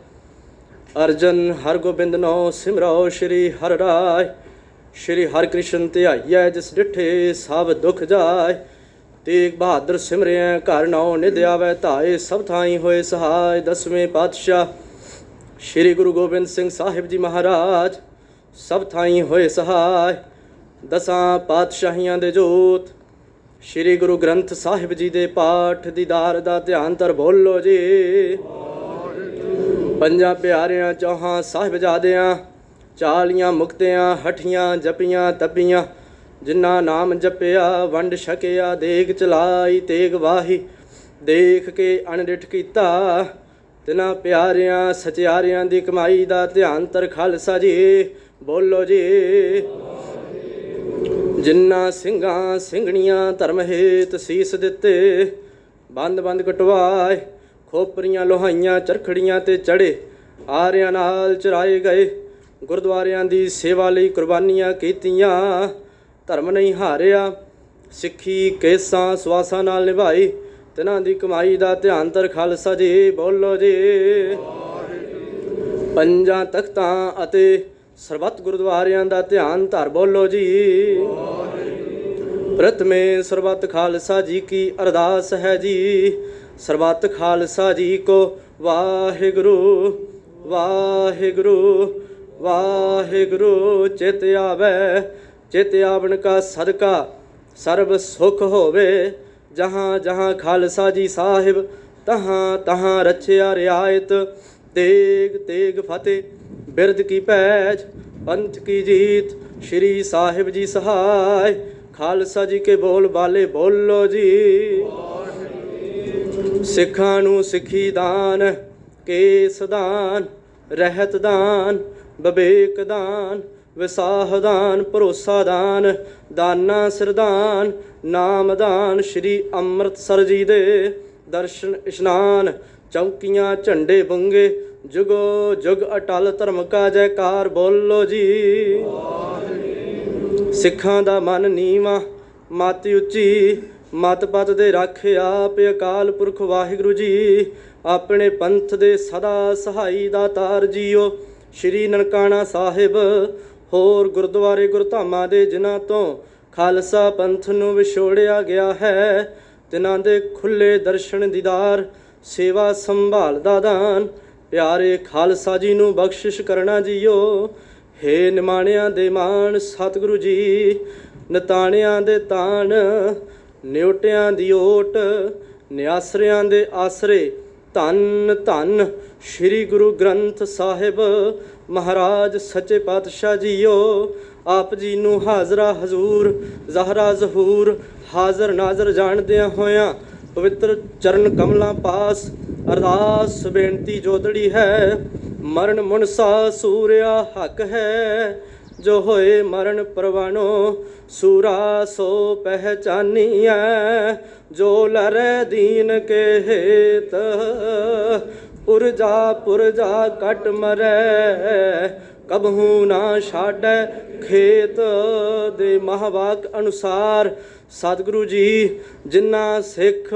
अर्जन हर गोबिंद नौ सिमरो श्री हर राय श्री हर कृष्ण ध्याइयै जिस डिठे सब दुख जाय तेग बहादुर सिमरिया घर नौ निध आवै धाए सब थाई होए सहाय 10वें पातशाह श्री गुरु गोबिंद सिंह साहिब जी महाराज सब थाई होए सहाय 10 पातशाहियां दे जोत ਸ਼੍ਰੀ ਗੁਰੂ ਗ੍ਰੰਥ ਸਾਹਿਬ ਜੀ ਦੇ ਪਾਠ ਦੀਦਾਰ ਦਾ ਧਿਆਨ ਧਰ ਬੋਲੋ ਜੀ। ਪੰਜਾਂ ਪਿਆਰਿਆਂ ਚੌਹਾਂ ਸਾਹਿਬਜ਼ਾਦਿਆਂ 40 ਮੁਕਤਿਆਂ ਹਠੀਆਂ ਜਪੀਆਂ ਤਪੀਆਂ, ਜਿਨ੍ਹਾਂ ਨਾਮ ਜਪਿਆ ਵੰਡ ਛਕਿਆ, ਦੇਗ ਚਲਾਈ ਤੇਗ ਵਾਹੀ, ਦੇਖ ਕੇ ਅਣਡਿਠ ਕੀਤਾ, ਤਿਨਾਂ ਪਿਆਰਿਆਂ ਸਚਿਆਰਿਆਂ ਦੀ ਕਮਾਈ ਦਾ ਧਿਆਨ ਧਰ ਖਾਲਸਾ ਜੀ ਬੋਲੋ ਜੀ। ਜਿਨ੍ਹਾਂ ਸਿੰਘਾਂ ਸਿੰਘਣੀਆਂ ਧਰਮ ਹੇਤ ਸੀਸ ਦਿੱਤੇ, ਬੰਦ ਬੰਦ ਕਟਵਾਏ, ਖੋਪਰੀਆਂ ਲੋਹਾਈਆਂ ਚਰਖੜੀਆਂ ਤੇ ਚੜੇ, ਆਰਿਆਂ ਨਾਲ ਚਰਾਏ ਗਏ, ਗੁਰਦੁਆਰਿਆਂ ਦੀ ਸੇਵਾ ਲਈ ਕੁਰਬਾਨੀਆਂ ਕੀਤੀਆਂ, ਧਰਮ ਨਹੀਂ ਹਾਰਿਆ, ਸਿੱਖੀ ਕੇਸਾਂ ਸਵਾਸਾਂ ਨਾਲ ਨਿਭਾਈ, ਤਿਨਾਂ ਦੀ ਕਮਾਈ ਦਾ ਧਿਆਨ ਧਰ ਖਾਲਸਾ ਜੀ ਬੋਲੋ ਜੀ। ਪੰਜਾਂ ਤਖਤਾਂ ਅਤੇ ਸਰਬੱਤ ਗੁਰਦੁਆਰਿਆਂ ਦਾ ਧਿਆਨ ਧਰ ਬੋਲੋ ਜੀ। ਪ੍ਰਥਮੇ ਸਰਬੱਤ ਖਾਲਸਾ ਜੀ ਕੀ ਅਰਦਾਸ ਹੈ ਜੀ, ਸਰਬੱਤ ਖਾਲਸਾ ਜੀ ਕੋ ਵਾਹਿਗੁਰੂ ਵਾਹਿਗੁਰੂ ਵਾਹਿਗੁਰੂ। ਚਿਤ ਆਵੈ ਚਿਤ ਆਵਣ ਕਾ ਸਦਕਾ ਸਰਬ ਸੁਖ ਹੋਵੇ, ਜਹਾਂ ਜਹਾਂ ਖਾਲਸਾ ਜੀ ਸਾਹਿਬ ਤਹਾਂ ਤਹਾਂ ਰਚਿਆ ਰਿਆਇਤ, ਤੇਗ ਤੇਗ ਫਤਿਹ ਬਿਰਦ ਕੀ ਪੈਜ ਪੰਥ ਕੀ ਜੀਤ, ਸ਼੍ਰੀ ਸਾਹਿਬ ਜੀ ਸਹਾਇ, ਖਾਲਸਾ ਜੀ ਕੇ ਬੋਲ ਬਾਲੇ ਬੋਲੋ ਜੀ। ਸਿੱਖਾਂ ਨੂੰ ਸਿੱਖੀ ਦਾਨ, ਕੇਸ ਦਾਨ, ਰਹਿਤ ਦਾਨ, ਵਿਵੇਕ ਦਾਨ, ਵਿਸਾਹ ਦਾਨ, ਭਰੋਸਾ ਦਾਨ, ਦਾਨਾ ਸਿਰਦਾਨ, ਨਾਮ ਦਾਨ, ਸ਼੍ਰੀ ਅੰਮ੍ਰਿਤਸਰ ਜੀ ਦੇ ਦਰਸ਼ਨ ਇਸ਼ਨਾਨ, ਚੌਂਕੀਆਂ ਝੰਡੇ ਬੁੰਗੇ, ਜੁਗੋ ਜੁਗ ਅਟਲ ਧਰਮ ਕਾ ਜੈਕਾਰ ਬੋਲੋ ਜੀ। ਸਿੱਖਾਂ ਦਾ ਮਨ ਨੀਵਾਂ ਮਤ ਉੱਚੀ, ਮਤ ਪਤ ਦੇ ਰੱਖ ਆਪ ਅਕਾਲ ਪੁਰਖ ਵਾਹਿਗੁਰੂ ਜੀ, ਆਪਣੇ ਪੰਥ ਦੇ ਸਦਾ ਸਹਾਈ ਦਾਤਾਰ ਜੀਓ, ਸ਼੍ਰੀ ਨਨਕਾਣਾ ਸਾਹਿਬ ਹੋਰ ਗੁਰਦੁਆਰੇ ਗੁਰਧਾਮਾਂ ਦੇ ਜਿਨ੍ਹਾਂ ਤੋਂ ਖਾਲਸਾ ਪੰਥ ਨੂੰ ਵਿਛੋੜਿਆ ਗਿਆ ਹੈ, ਤਿਨਾਂ ਦੇ ਖੁੱਲੇ ਦਰਸ਼ਨ ਦੀਦਾਰ, ਸੇਵਾ ਸੰਭਾਲ ਦਾ ਦਾਨ, ਪਿਆਰੇ ਖਾਲਸਾ ਜੀ ਨੂੰ ਬਖਸ਼ਿਸ਼ ਕਰਨਾ ਜੀਓ। ਹੇ ਨਿਮਾਣਿਆਂ ਦੇ ਮਾਣ ਸਤਿਗੁਰੂ ਜੀ, ਨਤਾਣਿਆਂ ਦੇ ਤਾਣ, ਨਿਉਟਿਆਂ ਦੀ ਓਟ, ਨਿਆਸਰਿਆਂ ਦੇ ਆਸਰੇ, ਧੰਨ ਧੰਨ ਸ਼੍ਰੀ ਗੁਰੂ ਗ੍ਰੰਥ ਸਾਹਿਬ ਮਹਾਰਾਜ ਸੱਚੇ ਪਾਤਸ਼ਾਹ ਜੀਓ। ਆਪ ਜੀ ਨੂੰ ਹਾਜ਼ਰਾ ਹਜ਼ੂਰ ਜ਼ਹਰਾ ਜ਼ਹੂਰ ਹਾਜ਼ਰ ਨਾਜ਼ਰ ਜਾਣਦਿਆਂ ਹੋਇਆਂ ਪਵਿੱਤਰ ਚਰਨ ਕਮਲਾਂ ਪਾਸ ਅਰਦਾਸ ਬੇਨਤੀ ਜੋਦੜੀ ਹੈ। ਮਰਨ ਮੁਨਸਾ ਸੂਰਿਆ ਹੱਕ ਹੈ, ਜੋ ਹੋਏ ਮਰਨ ਪਰਵਾਣੋ, ਸੂਰਾ ਸੋ ਪਹਿਚਾਨੀਐ, ਜੋ ਲਰੈ ਦੀਨ ਕੇ ਹੇਤ, ਪੁਰਜਾ ਕਟ ਮਰੈ, ਕਬਹੂ ਨਾ ਛਾੜੈ ਖੇਤ। ਦੇ ਮਹਾਵਾਕ ਅਨੁਸਾਰ ਸਤਿਗੁਰੂ ਜੀ ਜਿਨ੍ਹਾਂ ਸਿੱਖ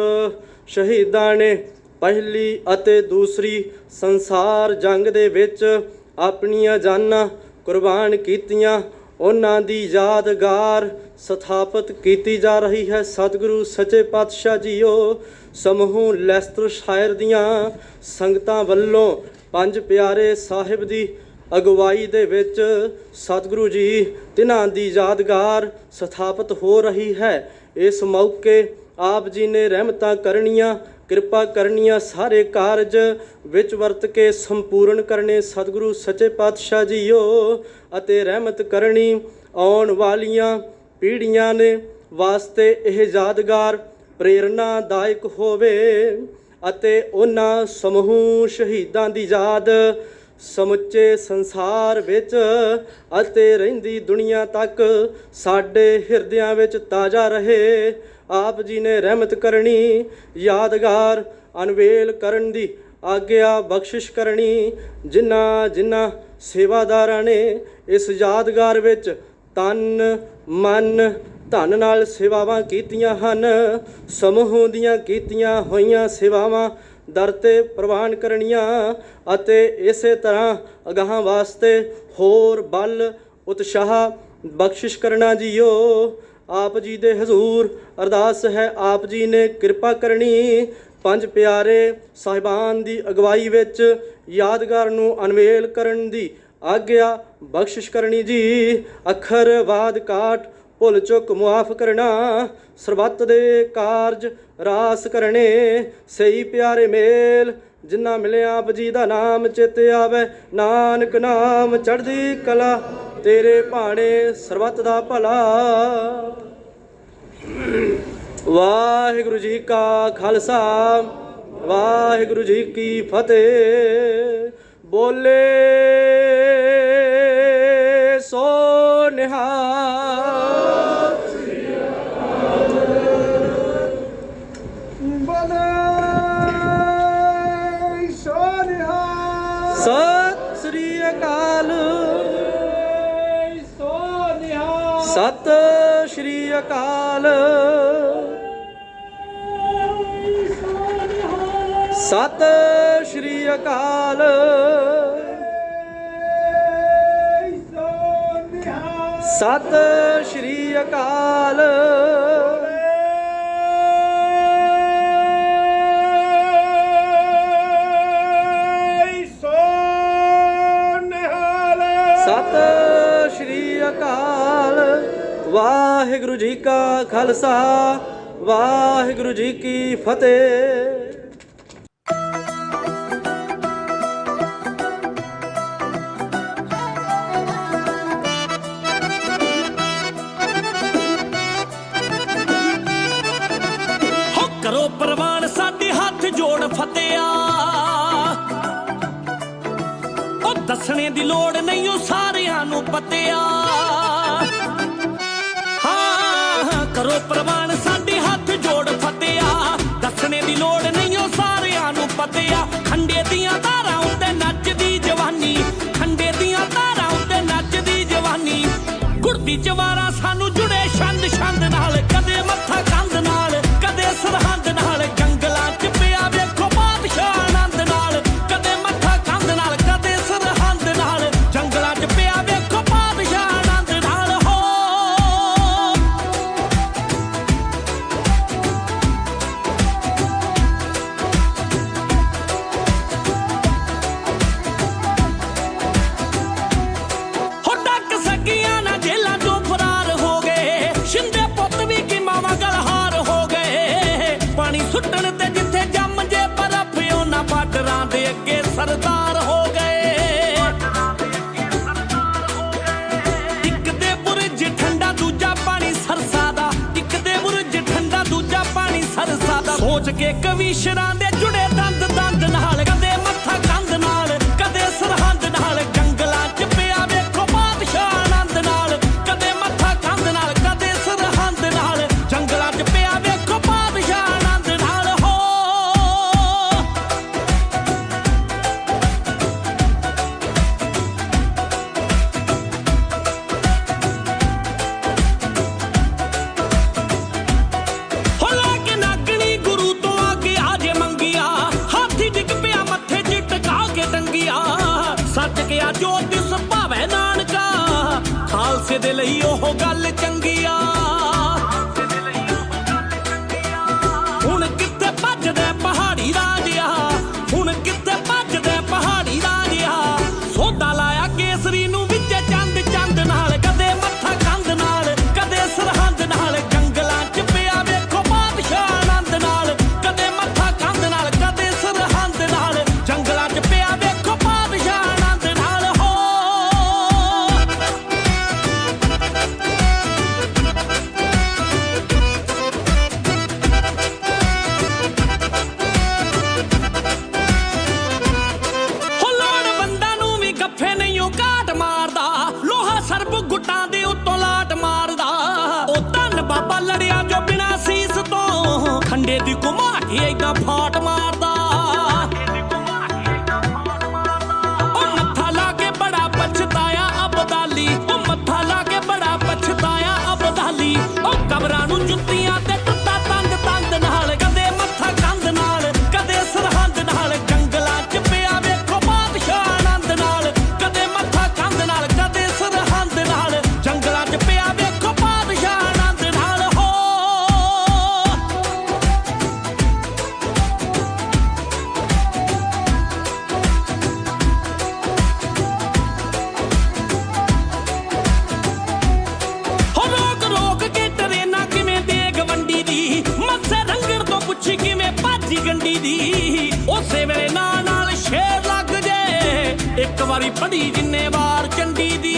ਸ਼ਹੀਦਾਂ ਨੇ ਪਹਿਲੀ ਅਤੇ ਦੂਸਰੀ ਸੰਸਾਰ ਜੰਗ ਦੇ ਵਿੱਚ ਆਪਣੀਆਂ ਜਾਨਾਂ ਕੁਰਬਾਨ ਕੀਤੀਆਂ, ਉਹਨਾਂ ਦੀ ਯਾਦਗਾਰ ਸਥਾਪਿਤ ਕੀਤੀ ਜਾ ਰਹੀ ਹੈ। ਸਤਿਗੁਰੂ ਸੱਚੇ ਪਾਤਸ਼ਾਹ ਜੀਓ ਸਮੂਹ ਲੈਸਟਰ ਸ਼ਾਇਰ ਦੀਆਂ ਸੰਗਤਾਂ ਵੱਲੋਂ ਪੰਜ ਪਿਆਰੇ ਸਾਹਿਬ ਦੀ ਅਗਵਾਈ ਦੇ ਵਿੱਚ ਸਤਿਗੁਰੂ ਜੀ ਤਿਨਾਂ ਦੀ ਯਾਦਗਾਰ ਸਥਾਪਿਤ ਹੋ ਰਹੀ ਹੈ। ਇਸ ਮੌਕੇ ਆਪ ਜੀ ਨੇ ਰਹਿਮਤਾਂ ਕਰਨੀਆਂ, ਕਿਰਪਾ ਕਰਨੀਆਂ, ਸਾਰੇ ਕਾਰਜ ਵਿੱਚ ਵਰਤ ਕੇ ਸੰਪੂਰਨ ਕਰਨੇ ਸਤਿਗੁਰੂ ਸੱਚੇ ਪਾਤਸ਼ਾਹ ਜੀਓ, ਅਤੇ ਰਹਿਮਤ ਕਰਨੀ ਆਉਣ ਵਾਲੀਆਂ ਪੀੜ੍ਹੀਆਂ ਨੇ ਵਾਸਤੇ ਇਹ ਯਾਦਗਾਰ ਪ੍ਰੇਰਨਾਦਾਇਕ ਹੋਵੇ, ਅਤੇ ਉਹਨਾਂ ਸਮੂਹ ਸ਼ਹੀਦਾਂ ਦੀ ਯਾਦ ਸਮੁੱਚੇ ਸੰਸਾਰ ਵਿੱਚ ਅਤੇ ਰਹਿੰਦੀ ਦੁਨੀਆ ਤੱਕ ਸਾਡੇ ਹਿਰਦਿਆਂ ਵਿੱਚ ਤਾਜ਼ਾ ਰਹੇ। ਆਪ ਜੀ ਨੇ ਰਹਿਮਤ ਕਰਨੀ, ਯਾਦਗਾਰ ਅਨਵੇਲ ਕਰਨ ਦੀ ਆਗਿਆ ਬਖਸ਼ਿਸ਼ ਕਰਨੀ। ਜਿਨ੍ਹਾਂ ਸੇਵਾਦਾਰਾਂ ਨੇ ਇਸ ਯਾਦਗਾਰ ਵਿੱਚ ਤਨ ਮਨ ਧਨ ਨਾਲ ਸੇਵਾਵਾਂ ਕੀਤੀਆਂ ਹਨ, ਸਮੂਹ ਦੀਆਂ ਕੀਤੀਆਂ ਹੋਈਆਂ ਸੇਵਾਵਾਂ ਦਰ 'ਤੇ ਪ੍ਰਵਾਨ ਕਰਨੀਆਂ, ਅਤੇ ਇਸੇ ਤਰ੍ਹਾਂ ਅਗਾਹਾਂ ਵਾਸਤੇ ਹੋਰ ਬਲ ਉਤਸ਼ਾਹ ਬਖਸ਼ਿਸ਼ ਕਰਨਾ ਜੀਓ। ਆਪ ਜੀ ਦੇ ਹਜ਼ੂਰ ਅਰਦਾਸ ਹੈ, ਆਪ ਜੀ ਨੇ ਕਿਰਪਾ ਕਰਨੀ, ਪੰਜ ਪਿਆਰੇ ਸਾਹਿਬਾਨ ਦੀ ਅਗਵਾਈ ਵਿੱਚ ਯਾਦਗਾਰ ਨੂੰ ਅਨਵੇਲ ਕਰਨ ਦੀ ਆਗਿਆ ਬਖਸ਼ਿਸ਼ ਕਰਨੀ ਜੀ। ਅੱਖਰ ਬਾਦ ਕਾਟ ਭੁੱਲ ਚੁੱਕ ਮੁਆਫ ਕਰਨਾ, ਸਰਬੱਤ ਦੇ ਕਾਰਜ ਰਾਸ ਕਰਨੇ, ਸਹੀ ਪਿਆਰੇ ਮੇਲ ਜਿੰਨਾ ਮਿਲਿਆ ਆਪ ਜੀ ਦਾ ਨਾਮ ਚਿੱਤ ਆਵੇ, ਨਾਨਕ ਨਾਮ ਚੜ੍ਹਦੀ ਕਲਾ ਤੇਰੇ ਭਾਣੇ, ਸਰਬੱਤ ਦਾ ਭਲਾ। ਵਾਹਿਗੁਰੂ ਜੀ ਕਾ ਖਾਲਸਾ, ਵਾਹਿਗੁਰੂ ਜੀ ਕੀ ਫਤਿਹ। ਬੋਲੇ ਸੋ ਨਿਹਾਲ। ਸਤਿ ਸ੍ਰੀ ਅਕਾਲ, ਸਤਿ ਸ੍ਰੀ ਅਕਾਲ, ਸਤਿ ਸ੍ਰੀ ਅਕਾਲ, ਸਤਿ ਸ੍ਰੀ ਅਕਾਲ। ਸਤਿ ਸ੍ਰੀ ਅਕਾਲ। ਵਾਹਿਗੁਰੂ ਜੀ ਕਾ ਖਾਲਸਾ, ਵਾਹਿਗੁਰੂ ਜੀ ਕੀ ਫਤਿਹ। ਕਰੋ ਪ੍ਰਵਾਨ ਸਾਡੇ ਹੱਥ ਜੋੜ ਫਤਿਆ, ਉਹ ਦੱਸਣੇ ਦੀ ਲੋੜ ਨਹੀਂ ਉਹ ਸਾਰਿਆਂ ਨੂੰ ਪਤਿਆ। ਹਾਂ ਕਰੋ ਪ੍ਰਵਾਨ ਸਾਡੇ ਹੱਥ ਜੋੜ ਫਤਿਆ, ਦੱਸਣੇ ਦੀ ਲੋੜ ਨਹੀਂ ਉਹ ਸਾਰਿਆਂ ਨੂੰ ਪਤਿਆ। ਖੰਡੇ ਦੀਆਂ ਧਾਰਾਂ ਉੱਤੇ ਨੱਚਦੀ ਜਵਾਨੀ, ਖੰਡੇ ਦੀਆਂ ਧਾਰਾਂ ਉੱਤੇ ਨੱਚਦੀ ਜਵਾਨੀ, ਗੁੜਦੀ ਜਵਾਰਾਂ ਸਾਨੂੰ ਜੁੜੇ ਛੰਦ ਛੰਦ ਨਾਲ, ਕਦੇ ਮੱਥਾ ਕੰਧ ਨਾਲ ਕਦੇ ਸਰਹੰਦ ਨਾਲ, ਜੰਗਲਾਂ ਚ ਪਿਆ ਵੇਖੋ ਬਾਦਸ਼ਾਹ ਆਨੰਦ ਨਾਲ, ਕਦੇ ਮੱਥਾ ਕੰਧ ਨਾਲ ਕਦੇ ਸਰਹੰਦ ਨਾਲ, ਜੰਗਲਾਂ ਚ ਪਿਆ ਵੇਖੋ ਬਾਦਸ਼ਾਹ ਆਨੰਦ ਨਾਲ। ਹੋ ਡੱਕ ਸਕੀਆਂ ਨਾ ਜੇਲਾਂ ਚੋਂ ਫਰਾਰ ਹੋ ਗਏ, ਸ਼ਿੰਦੇ ਪੁੱਤ ਵੀ ਕੀ ਮਾਵਾਂ ਗਲਹਾਰ ਹੋ ਗਏ। ਪਾਣੀ ਸੁੱਟਣ ਤੇ ਜਿੱਥੇ ਜੰਮ ਜੇ ਬਰਫ਼ ਉਹਨਾਂ ਬਾਰਡਰਾਂ ਦੇ ਅੱਗੇ ਸਰਦਾਰ ਹੋ ਗਏ। ਇੱਕ ਦੇ ਬੁਰਜ ਠੰਡਾ ਦੂਜਾ ਪਾਣੀ ਸਰਸਾ ਦਾ, ਇੱਕ ਦੇ ਬੁਰਜ ਠੰਡਾ ਦੂਜਾ ਪਾਣੀ ਸਰਸਾ ਦਾ, ਸੋਚ ਕੇ ਕਵੀਸ਼ਰਾਂ ਦੇ ਜੁੜੇ ਦੰਦ ਦੰਦ ਨਾਲ, ਕਦੇ ਮੱਥਾ ਕੰਧ ਨਾਲ ਕਦੇ ਸਰਹੰਦ ਨਾਲ, ਜੰਗਲਾਂ ਚ ਪਿਆ ਵੇਖੋ ਬਾਦਸ਼ਾਹ ਆਨੰਦ ਨਾਲ, ਕਦੇ ਮੱਥਾ ਕੰਧ ਨਾਲ ਕਦੇ ਸਰਹੰਦ ਨਾਲ, ਜੰਗਲਾਂ ਚ ਪਿਆ ਵੇਖੋ ਬਾਦਸ਼ਾਹ ਆਨੰਦ ਨਾਲ। ਹੋ ਲੈ ਕੇ ਨਾਗਣੀ ਗੁਰੂ ਤੋਂ ਆ ਕੇ ਆਜੇ ਮੰਗਿਆ, ਹਾਥੀ ਡਿੱਗ ਪਿਆ ਮੱਥੇ ਚ ਟਕਾ ਕੇ ਟੰਗਿਆ। ਸੱਚ ਕਿਹਾ ਜੋ ਤਿਸ ਭਾਵੇਂ ਨਾਨਕਾ, ਖਾਲਸੇ ਦੇ ਲਈ ਉਹ ਗੱਲ ਚੰਗੀ ਆ। ਹੁਣ ਕਿੱਥੇ ਭੱਜਦੇ ਪਹਾੜੀ ਰਾਜਿਆ, ਹੁਣ ਕਿੱਥੇ ਭੱਜਦੇ ਪਹਾੜੀ ਰਾਜਿਆ। ਸੋਧਾ ਲਾਇਆ ਕੇਸਰੀ ਨੂੰ ਵਿੱਚ ਚੰਦ ਚੰਦ ਨਾਲ, ਕਦੇ ਮੱਥਾ ਕੰਧ ਨਾਲ ਕਦੇ ਸਰਹੰਦ ਨਾਲ, ਜੰਗਲਾਂ ਚ ਪਿਆ ਵੇਖੋ ਬਾਦਸ਼ਾਹ ਆਨੰਦ ਨਾਲ, ਕਦੇ ਮੱਥਾ ਕੰਧ ਨਾਲ ਕਦੇ ਸਰਹੰਦ ਨਾਲ, ਜੰਗਲਾਂ ਚ ਪਿਆ ਵੇਖੋ ਬਾਦਸ਼ਾਹ ਆਨੰਦ ਨਾਲ। ਹੋ ਲੋੜਵੰਦਾਂ ਨੂੰ ਵੀ ਗੱਫੇ ਨਹੀਂ ਉਹ ਘਾਟ ਮਾਰਦਾ, ਲੋਹਾ ਸਰਬ ਗੁੱਟਾਂ ਦੇ ਉੱਤੋਂ ਲਾਟ ਮਾਰਦਾ। ਉਹ ਧੰਨ ਬਾਬਾ ਲੜਿਆ ਜੋ ਬਿਨਾਂ ਸੀਸ ਤੋਂ, ਖੰਡੇ ਦੀ ਘੁਮਾ ਕੇ ਏਦਾਂ ਫਾਟ ਮਾਰਦਾ। ਉਹ ਮੱਥਾ ਲਾ ਕੇ ਬੜਾ ਪਛਤਾਇਆ ਅਬਦਾਲੀ, ਉਹ ਮੱਥਾ ਲਾ ਕੇ ਬੜਾ ਪਛਤਾਇਆ ਅਬਦਾਲੀ। ਉਹ ਕਬਰਾਂ ਨੂੰ ਜੁੱਤੀਆਂ ਤੇ ਟੁੱਟਾ ਤੰਦ ਤੰਦ ਨਾਲ, ਕਦੇ ਮੱਥਾ ਕੰਧ ਨਾਲ ਕਦੇ ਸਰਹੰਦ ਨਾਲ, ਜੰਗਲਾਂ ਚ ਪਿਆ ਵੇਖੋ ਬਾਦਸ਼ਾਹ ਆਨੰਦ ਨਾਲ, ਕਦੇ ਮੱਥਾ ਕੰਧ ਨਾਲ ਕਦੇ ਸਰਹੰਦ ਨਾਲ, ਜੰਗਲਾਂ ਚ ਪਿਆ ਵੇਖੋ ਬਾਦਸ਼ਾਹ ਆਨੰਦ ਨਾਲ। ਹੋ ਉਸੇ ਵੇਲੇ ਨਾਲ ਸ਼ੇਰ ਲੱਗ ਜੇ ਇੱਕ ਵਾਰੀ ਪੜੀ ਜਿੰਨੇ ਵਾਰ ਚੰਡੀ ਦੀ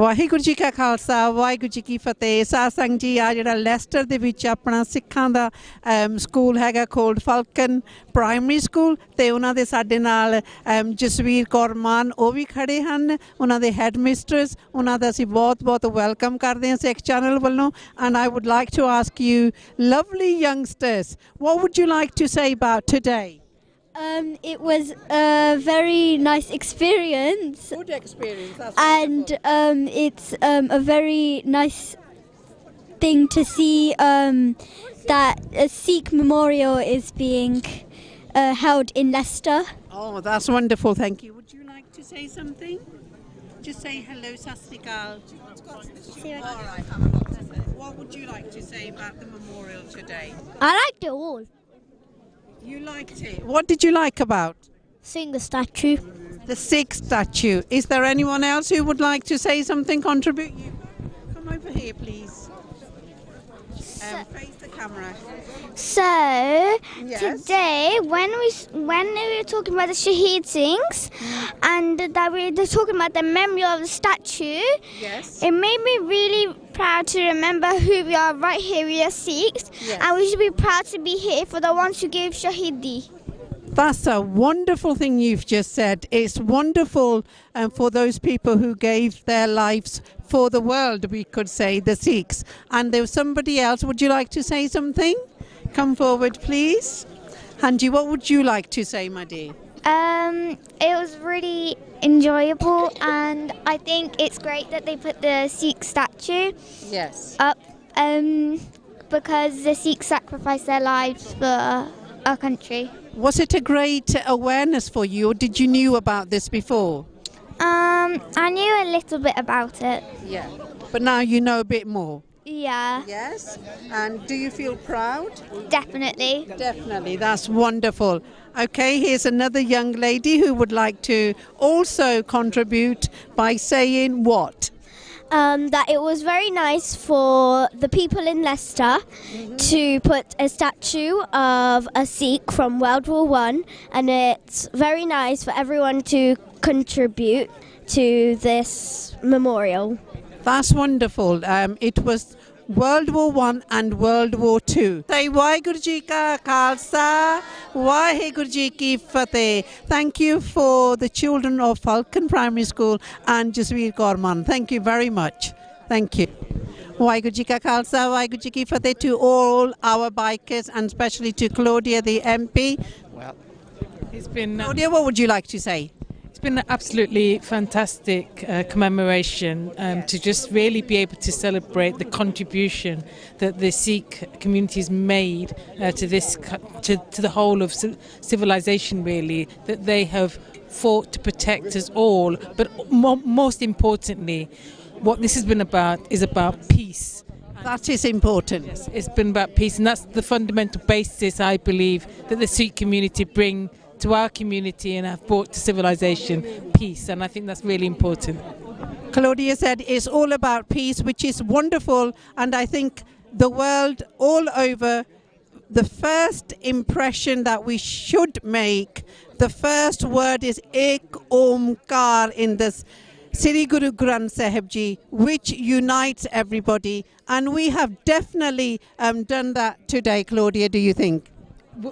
ਵਾਹਿਗੁਰੂ ਜੀ ਕਾ ਖਾਲਸਾ ਵਾਹਿਗੁਰੂ ਜੀ ਕੀ ਫਤਿਹ। ਸਾਧ ਸੰਗਤ ਜੀ ਆ ਜਿਹੜਾ ਲੈਸਟਰ ਦੇ ਵਿੱਚ ਆਪਣਾ ਸਿੱਖਾਂ ਦਾ ਸਕੂਲ ਹੈਗਾ ਕੋਲਡ ਫਾਲਕਨ ਪ੍ਰਾਇਮਰੀ ਸਕੂਲ ਤੇ ਉਹਨਾਂ ਦੇ ਸਾਡੇ ਨਾਲ ਜਸਵੀਰ ਕੌਰ ਮਾਨ ਉਹ ਵੀ ਖੜੇ ਹਨ ਉਹਨਾਂ ਦੇ ਹੈਡ ਮਿਸਟਰਸ ਉਹਨਾਂ ਦਾ ਅਸੀਂ ਬਹੁਤ ਵੈਲਕਮ ਕਰਦੇ ਹਾਂ ਸਿੱਖ ਚੈਨਲ ਵੱਲੋਂ and I would like to ask you lovely youngsters what would you like to say about today? It was a very nice experience. Good experience. That's and it's a very nice thing to see that a Sikh memorial is being held in Leicester. Oh, that's wonderful. Thank you. Would you like to say something? Just say hello, Sat Sri Akal. All right. What would you like to say about the memorial today? I liked it all. You liked it. What did you like about? Seeing the statue. The Sikh statue. Is there anyone else who would like to say something, contribute? You come over here, please. Face the camera. So today, when we were talking about the Shaheed Singhs, and that we were talking about the memory of the statue, it made me really proud to remember who we are right here. We are Sikhs, and we should be proud to be here for the ones who gave Shaheedi. That's a wonderful thing you've just said. It's wonderful for those people who gave their lives for the world, we could say, the Sikhs. And there was somebody else. Would you like to say something? Come forward, please. Hanji, what would you like to say, my dear? It was really enjoyable, and I think it's great that they put the Sikh statue up because the Sikhs sacrificed their lives for our country. Was it a great awareness for you, or did you knew about this before? I knew a little bit about it. Yeah. But now you know a bit more. Yeah. Yes? And do you feel proud? Definitely. Definitely. That's wonderful. Okay, here's another young lady who would like to also contribute by saying what? That it was very nice for the people in Leicester to put a statue of a Sikh from World War I, and it's very nice for everyone to contribute to this memorial. That's wonderful. It was World War I and World War II. Say Waheguru Ji Ka Khalsa, Waheguru Ji Ki Fateh. Thank you for the children of Falcon Primary School and Jasveer Kaur Mann. Thank you very much. Thank you. Waheguru Ji Ka Khalsa, Waheguru Ji Ki Fateh to all our bikers and especially to Claudia, the MP. Well, it's been... Claudia, what would you like to say? It's been an absolutely fantastic commemoration to just really be able to celebrate the contribution that the Sikh community has made to this to the whole of civilization, really, that they have fought to protect us all, but most importantly what this has been about is about peace. That is important. Yes, it's been about peace, and that's the fundamental basis, I believe, that the Sikh community bring to our community and have brought to civilization, peace, and I think that's really important. Claudia said it's all about peace, which is wonderful, and I think the world all over, the first impression that we should make, the first word is Ek Omkar in this Sri Guru Granth Sahib Ji, which unites everybody, and we have definitely done that today. Claudia, do you think?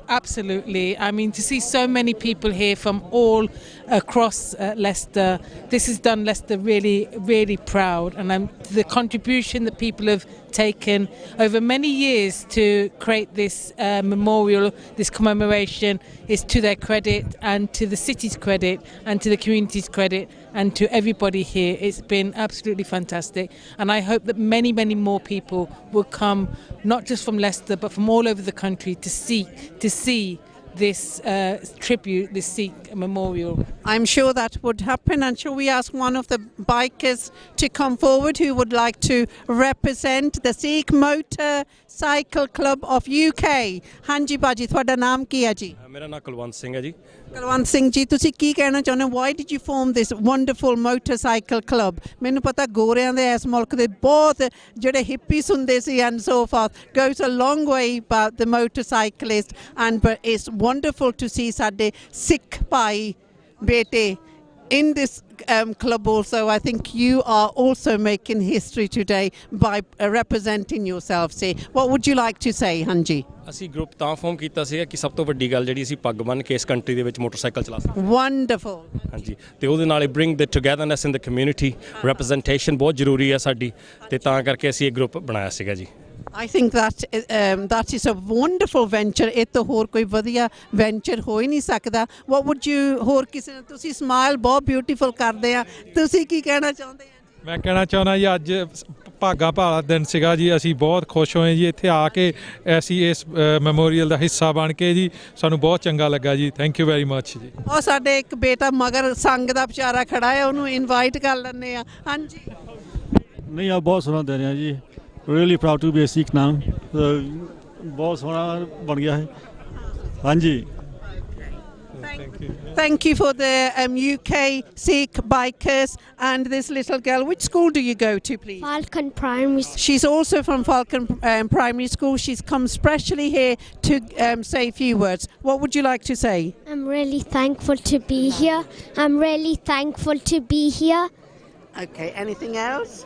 Absolutely. I mean, to see so many people here from all across Leicester, this has done Leicester really, really proud. And the contribution that people have taken over many years to create this memorial, this commemoration, is to their credit and to the city's credit and to the community's credit and to everybody here. It's been absolutely fantastic. And I hope that many, many more people will come, not just from Leicester, but from all over the country to see this tribute, this Sikh memorial. I'm sure that would happen. And shall we ask one of the bikers to come forward who would like to represent the Sikh Motorcycle Club of UK? ਹਾਂਜੀ ਬਾਜੀ, ਤੁਹਾਡਾ ਨਾਮ ਕੀ ਹੈ ਜੀ? ਮੇਰਾ ਨਾਮ ਕੁਲਵੰਤ ਸਿੰਘ ਹੈ ਜੀ। ਕੁਲਵੰਤ ਸਿੰਘ ਜੀ, ਤੁਸੀਂ ਕੀ ਕਹਿਣਾ ਚਾਹੁੰਦੇ ਹੋ? Why did you form this wonderful motorcycle club? ਮੈਨੂੰ ਪਤਾ ਗੋਰਿਆਂ ਦੇ ਇਸ ਮੁਲਕ ਦੇ ਬਹੁਤ ਜਿਹੜੇ ਹਿੱਪੀਸ ਹੁੰਦੇ ਸੀ and so forth goes a long way about the motorcyclist, and but it's wonderful to see ਸਾਡੇ Sikh ਭਾਈ ਬੇਟੇ in this club also. I think you are also making history today by representing yourself. Say, what would you like to say, Hanji? ਅਸੀਂ group ਤਾਂ farm ਕੀਤਾ ਸੀਗਾ ਕਿ ਸਭ ਤੋਂ ਵੱਡੀ ਗੱਲ ਜਿਹੜੀ ਅਸੀਂ ਪੱਗ ਬੰਨ੍ਹ ਕੇ ਇਸ ਕੰਟਰੀ ਦੇ ਵਿੱਚ ਮੋਟਰਸਾਈਕਲ ਚਲਾ ਸਕਦੇ। Wonderful. ਹਾਂਜੀ, ਤੇ ਉਹਦੇ ਨਾਲ ਬ੍ਰਿੰਗ ਦ ਟੂਗੇਦਰਨੈਸ ਇਨ ਦ ਕਮਿਊਨਿਟੀ, ਰੈਪਰੈਜ਼ੈਂਟੇਸ਼ਨ ਬਹੁਤ ਜ਼ਰੂਰੀ ਹੈ ਸਾਡੀ, ਤੇ ਤਾਂ ਕਰਕੇ ਅਸੀਂ ਇਹ ਗਰੁੱਪ ਬਣਾਇਆ ਸੀਗਾ ਜੀ। I think that is a wonderful venture. ਇਹ ਤੋਂ ਹੋਰ ਕੋਈ ਵਧੀਆ ਵੈਂਚਰ ਹੋ ਹੀ ਨਹੀਂ ਸਕਦਾ। What would you ਹੋਰ ਕਿਸੇ ਨੂੰ, ਤੁਸੀਂ ਸਮਾਈਲ ਬਹੁਤ ਬਿਊਟੀਫੁਲ ਕਰਦੇ ਆ, ਤੁਸੀਂ ਕੀ ਕਹਿਣਾ ਚਾਹੁੰਦੇ ਆ? ਮੈਂ ਕਹਿਣਾ ਚਾਹੁੰਦਾ ਜੀ, ਅੱਜ ਭਾਗਾ ਭਾਲਾ ਦਿਨ ਸੀਗਾ ਜੀ, ਅਸੀਂ ਬਹੁਤ ਖੁਸ਼ ਹੋਏ ਜੀ ਇੱਥੇ ਆ ਕੇ, ਅਸੀਂ ਇਸ ਮੈਮੋਰੀਅਲ ਦਾ ਹਿੱਸਾ ਬਣ ਕੇ ਜੀ, ਸਾਨੂੰ ਬਹੁਤ ਚੰਗਾ ਲੱਗਾ ਜੀ। ਥੈਂਕ ਯੂ ਵੈਰੀ ਮੱਚ ਜੀ। ਉਹ ਸਾਡੇ ਇੱਕ ਬੇਟਾ ਮਗਰ ਸੰਗ ਦਾ ਵਿਚਾਰਾ ਖੜਾ ਹੈ, ਉਹਨੂੰ ਇਨਵਾਈਟ ਕਰ ਲੈਂਦੇ ਆ। ਹਾਂਜੀ ਨਹੀਂ, ਆ ਬਹੁਤ ਸੋਹਣਾ ਦਿਨ ਹੈ ਜੀ। Really proud to be a Sikh ਨਾਮ। ਬਹੁਤ ਸੋਹਣਾ ਬਣ ਗਿਆ ਹੈ। ਹਾਂਜੀ। Thank you for the UK Sikh bikers and this little girl. Which school do you go to, please? Falcon Primary School. She's also from Falcon Primary School. She's come specially here to say a few words. What would you like to say? I'm really thankful to be here. I'm really thankful to be here. Okay, anything else?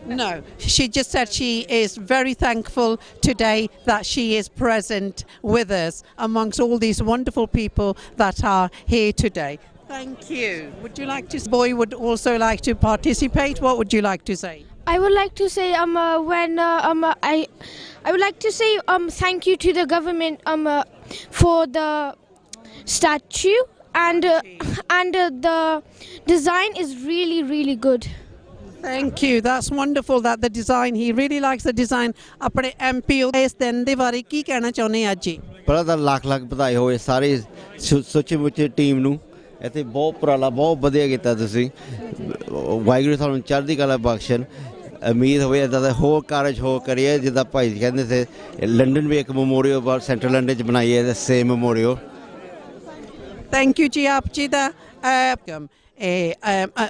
No, she just said she is very thankful today that she is present with us amongst all these wonderful people that are here today. Thank you. Would you like to, boy would also like to participate? What would you like to say? I would like to say I would like to say thank you to the government for the statue, and the design is really, really good. Thank you. That's wonderful that the design, he really likes the design. ਆਪਣੇ MP ਇਸ ਦਿਨ ਦੇ ਬਾਰੇ ਕੀ ਕਹਿਣਾ ਚਾਹੁੰਦੇ ਅੱਜ ਜੀ? ਪਹਿਲਾਂ ਤਾਂ ਲੱਖ ਵਧਾਈ ਹੋਵੇ ਸਾਰੇ ਸੁੱਚੇ ਮੁੱਚੇ ਟੀਮ ਨੂੰ। ਇੱਥੇ ਬਹੁਤ ਉਪਰਾਲਾ ਬਹੁਤ ਵਧੀਆ ਕੀਤਾ ਤੁਸੀਂ। ਵਾਹਿਗੁਰੂ ਤੁਹਾਨੂੰ ਚੜ੍ਹਦੀ ਕਲਾ ਬਖਸ਼ਣ। ਉਮੀਦ ਹੋਵੇ ਇੱਦਾਂ ਦਾ ਹੋਰ ਕਾਰਜ ਹੋ ਕਰੀਏ, ਜਿੱਦਾਂ ਭਾਈ ਕਹਿੰਦੇ ਸੀ ਲੰਡਨ ਵੀ ਇੱਕ ਮੈਮੋਰੀਅਲ ਸੈਂਟਰਲ ਲੰਡਨ 'ਚ ਬਣਾਈ ਹੈ ਸੇਮ ਮੈਮੋਰੀਅਲ। ਥੈਂਕ ਯੂ ਜੀ ਆਪ ਜੀ ਦਾ।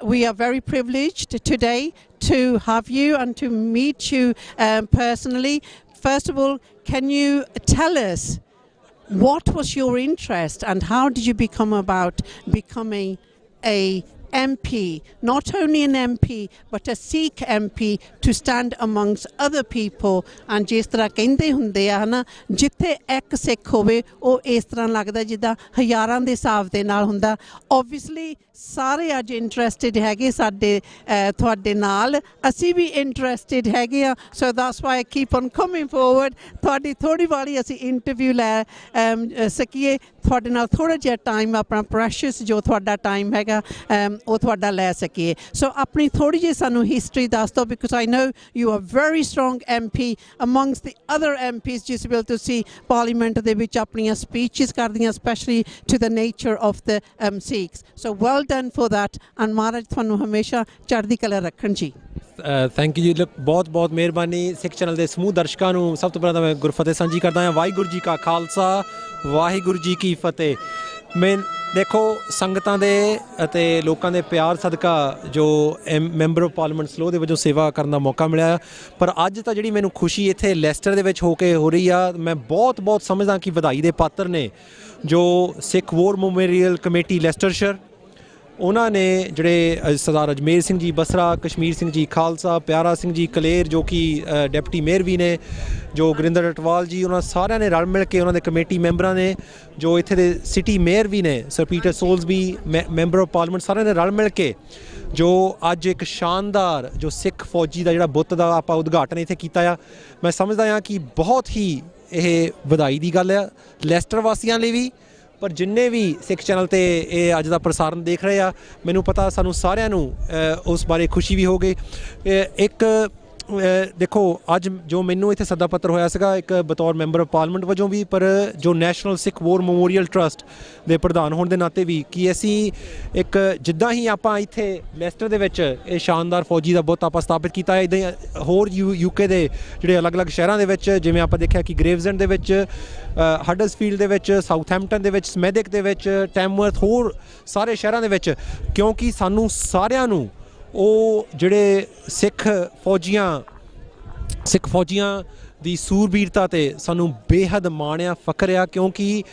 We are very privileged today to have you and to meet you personally. First of all, can you tell us what was your interest and how did you become about becoming a MP, not only an MP but a Sikh MP, to stand amongst other people? And ਜਿਸ ਤਰ੍ਹਾਂ ਕਹਿੰਦੇ ਹੁੰਦੇ ਆ ਨਾ, ਜਿੱਥੇ ਇੱਕ ਸਿੱਖ ਹੋਵੇ ਉਹ ਇਸ ਤਰ੍ਹਾਂ ਲੱਗਦਾ ਜਿੱਦਾਂ ਹਜ਼ਾਰਾਂ ਦੇ ਹਿਸਾਬ ਦੇ ਨਾਲ ਹੁੰਦਾ। ਓਬਵੀਅਸਲੀ ਸਾਰੇ ਅੱਜ ਇੰਟਰਸਟਿਡ ਹੈਗੇ ਸਾਡੇ ਤੁਹਾਡੇ ਨਾਲ, ਅਸੀਂ ਵੀ ਇੰਟਰਸਟਿਡ ਹੈਗੇ ਆ। So that's why I keep on coming forward. ਤੁਹਾਡੀ ਥੋੜ੍ਹੀ ਵਾਲੀ ਅਸੀਂ ਇੰਟਰਵਿਊ ਲੈ ਸਕੀਏ, ਤੁਹਾਡੇ ਨਾਲ ਥੋੜ੍ਹਾ ਜਿਹਾ ਟਾਈਮ ਆਪਣਾ ਪ੍ਰੈਸ਼ੀਅਸ ਜੋ ਤੁਹਾਡਾ ਟਾਈਮ ਹੈਗਾ ਉਹ ਤੁਹਾਡਾ ਲੈ ਸਕੀਏ। ਸੋ ਆਪਣੀ ਥੋੜ੍ਹੀ ਜਿਹੀ ਸਾਨੂੰ ਹਿਸਟਰੀ ਦੱਸ ਦਿਓ, because I know you are very strong MP amongst the other MPs ਜਿਸ ਵੇਲੇ ਤੁਸੀਂ ਪਾਰਲੀਮੈਂਟ ਦੇ ਵਿੱਚ ਆਪਣੀਆਂ ਸਪੀਚਿਸ ਕਰਦੀਆਂ, specially to the nature of the Sikhs. So well done for that and ਮਹਾਰਾਜ ਤੁਹਾਨੂੰ ਹਮੇਸ਼ਾ ਚੜ੍ਹਦੀ ਕਲਾ ਰੱਖਣ ਜੀ। ਥੈਂਕ ਯੂ ਜੀ, ਬਹੁਤ ਬਹੁਤ ਮਿਹਰਬਾਨੀ। ਸਿੱਖ ਚੈਨਲ ਦੇ ਸਮੂਹ ਦਰਸ਼ਕਾਂ ਨੂੰ ਸਭ ਤੋਂ ਪਹਿਲਾਂ ਤਾਂ ਮੈਂ ਗੁਰਫਤਿਹ ਸਾਂਝੀ ਕਰਦਾ ਹਾਂ। ਵਾਹਿਗੁਰੂ ਜੀ ਕਾ ਖਾਲਸਾ, ਵਾਹਿਗੁਰੂ ਜੀ ਕੀ ਫਤਿਹ। ਮੈਂ ਦੇਖੋ ਸੰਗਤਾਂ ਦੇ ਅਤੇ ਲੋਕਾਂ ਦੇ ਪਿਆਰ ਸਦਕਾ ਜੋ ਮੈਂਬਰ ਆਫ ਪਾਰਲੀਮੈਂਟ ਸਲੋਹ ਦੇ ਵਜੋਂ ਸੇਵਾ ਕਰਨ ਦਾ ਮੌਕਾ ਮਿਲਿਆ, ਪਰ ਅੱਜ ਤਾਂ ਜਿਹੜੀ ਮੈਨੂੰ ਖੁਸ਼ੀ ਇੱਥੇ ਲੈਸਟਰ ਦੇ ਵਿੱਚ ਹੋ ਕੇ ਹੋ ਰਹੀ ਆ, ਮੈਂ ਬਹੁਤ ਬਹੁਤ ਸਮਝਦਾ ਕਿ ਵਧਾਈ ਦੇ ਪਾਤਰ ਨੇ ਜੋ ਸਿੱਖ ਵੋਰ ਮੈਮੋਰੀਅਲ ਕਮੇਟੀ ਲੈਸਟਰਸ਼ਰ, ਉਹਨਾਂ ਨੇ ਜਿਹੜੇ ਸਰਦਾਰ ਅਜਮੇਰ ਸਿੰਘ ਜੀ ਬਸਰਾ, ਕਸ਼ਮੀਰ ਸਿੰਘ ਜੀ ਖਾਲਸਾ, ਪਿਆਰਾ ਸਿੰਘ ਜੀ ਕਲੇਰ ਜੋ ਕਿ ਡਿਪਟੀ ਮੇਅਰ ਵੀ ਨੇ, ਜੋ ਗੁਰਿੰਦਰ ਅਟਵਾਲ ਜੀ, ਉਹਨਾਂ ਸਾਰਿਆਂ ਨੇ ਰਲ ਮਿਲ ਕੇ, ਉਹਨਾਂ ਦੇ ਕਮੇਟੀ ਮੈਂਬਰਾਂ ਨੇ, ਜੋ ਇੱਥੇ ਦੇ ਸਿਟੀ ਮੇਅਰ ਵੀ ਨੇ Sir Peter Soulsby member of parliament, ਸਾਰਿਆਂ ਨੇ ਰਲ ਮਿਲ ਕੇ ਜੋ ਅੱਜ ਇੱਕ ਸ਼ਾਨਦਾਰ ਜੋ ਸਿੱਖ ਫੌਜੀ ਦਾ ਜਿਹੜਾ ਬੁੱਤ ਦਾ ਆਪਾਂ ਉਦਘਾਟਨ ਇੱਥੇ ਕੀਤਾ ਆ, ਮੈਂ ਸਮਝਦਾ ਹਾਂ ਕਿ ਬਹੁਤ ਹੀ ਇਹ ਵਧਾਈ ਦੀ ਗੱਲ ਆ ਲੈਸਟਰ ਵਾਸੀਆਂ ਲਈ ਵੀ, ਪਰ ਜਿੰਨੇ ਵੀ ਸਿੱਖ ਚੈਨਲ 'ਤੇ ਇਹ ਅੱਜ ਦਾ ਪ੍ਰਸਾਰਣ ਦੇਖ ਰਹੇ ਆ, ਮੈਨੂੰ ਪਤਾ ਸਾਨੂੰ ਸਾਰਿਆਂ ਨੂੰ ਉਸ ਬਾਰੇ ਖੁਸ਼ੀ ਵੀ ਹੋ ਗਈ। ਇੱਕ ਦੇਖੋ ਅੱਜ ਜੋ ਮੈਨੂੰ ਇੱਥੇ ਸੱਦਾ ਪੱਤਰ ਹੋਇਆ ਸੀਗਾ ਇੱਕ ਬਤੌਰ ਮੈਂਬਰ ਆਫ ਪਾਰਲੀਮੈਂਟ ਵਜੋਂ ਵੀ, ਪਰ ਜੋ ਨੈਸ਼ਨਲ ਸਿੱਖ ਵੋਰ ਮੈਮੋਰੀਅਲ ਟਰਸਟ ਦੇ ਪ੍ਰਧਾਨ ਹੋਣ ਦੇ ਨਾਤੇ ਵੀ, ਕਿ ਅਸੀਂ ਇੱਕ ਜਿੱਦਾਂ ਹੀ ਆਪਾਂ ਇੱਥੇ ਲੈਸਟਰ ਦੇ ਵਿੱਚ ਇਹ ਸ਼ਾਨਦਾਰ ਫੌਜੀ ਦਾ ਬੁੱਤ ਆਪਾਂ ਸਥਾਪਿਤ ਕੀਤਾ ਹੈ, ਇੱਦਾਂ ਹੀ ਹੋਰ UK ਦੇ ਜਿਹੜੇ ਅਲੱਗ-ਅਲੱਗ ਸ਼ਹਿਰਾਂ ਦੇ ਵਿੱਚ, ਜਿਵੇਂ ਆਪਾਂ ਦੇਖਿਆ ਕਿ ਗ੍ਰੇਵਜ਼ੈਂਡ ਦੇ ਵਿੱਚ, ਹਡਰਸਫੀਲਡ ਦੇ ਵਿੱਚ, ਸਾਊਥਹੈਂਪਟਨ ਦੇ ਵਿੱਚ, ਸਮੈਦਿਕ ਦੇ ਵਿੱਚ, ਟੈਮਵਰਥ, ਹੋਰ ਸਾਰੇ ਸ਼ਹਿਰਾਂ ਦੇ ਵਿੱਚ, ਕਿਉਂਕਿ ਸਾਨੂੰ ਸਾਰਿਆਂ ਨੂੰ ਉਹ ਜਿਹੜੇ ਸਿੱਖ ਫੌਜੀਆਂ ਦੀ ਸੂਰਬੀਰਤਾ ਤੇ ਸਾਨੂੰ ਬੇਹੱਦ ਮਾਣ ਆ, ਫਖਰ ਆ, ਕਿਉਂਕਿ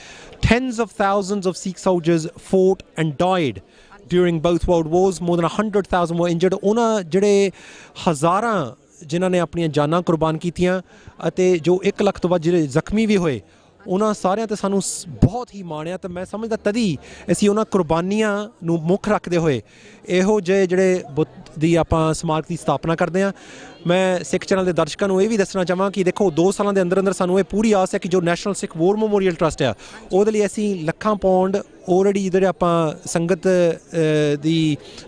tens of thousands of Sikh soldiers fought and died during both world wars, more than 100,000 were injured। ਉਹਨਾਂ ਜਿਹੜੇ ਹਜ਼ਾਰਾਂ ਜਿਨ੍ਹਾਂ ਨੇ ਆਪਣੀਆਂ ਜਾਨਾਂ ਕੁਰਬਾਨ ਕੀਤੀਆਂ ਅਤੇ ਜੋ 1 ਲੱਖ ਤੋਂ ਵੱਧ ਜਿਹੜੇ ਜ਼ਖਮੀ ਵੀ ਹੋਏ, ਉਹਨਾਂ ਸਾਰਿਆਂ 'ਤੇ ਸਾਨੂੰ ਬਹੁਤ ਹੀ ਮਾਣ ਆ। ਅਤੇ ਮੈਂ ਸਮਝਦਾ ਤਦੀ ਅਸੀਂ ਉਹਨਾਂ ਕੁਰਬਾਨੀਆਂ ਨੂੰ ਮੁੱਖ ਰੱਖਦੇ ਹੋਏ ਇਹੋ ਜਿਹੇ ਜਿਹੜੇ ਬੁੱਤ ਦੀ ਆਪਾਂ ਸਮਾਰਕ ਦੀ ਸਥਾਪਨਾ ਕਰਦੇ ਹਾਂ। ਮੈਂ ਸਿੱਖ ਚੈਨਲ ਦੇ ਦਰਸ਼ਕਾਂ ਨੂੰ ਇਹ ਵੀ ਦੱਸਣਾ ਚਾਹਾਂ ਕਿ ਦੇਖੋ 2 ਸਾਲਾਂ ਦੇ ਅੰਦਰ ਸਾਨੂੰ ਇਹ ਪੂਰੀ ਆਸ ਹੈ ਕਿ ਜੋ ਨੈਸ਼ਨਲ ਸਿੱਖ ਵੋਰ ਮੈਮੋਰੀਅਲ ਟਰਸਟ ਆ, ਉਹਦੇ ਲਈ ਅਸੀਂ ਲੱਖਾਂ ਪਾਉਂਡ ਆਲਰੇਡੀ ਜਿਹੜੇ ਆਪਾਂ ਸੰਗਤ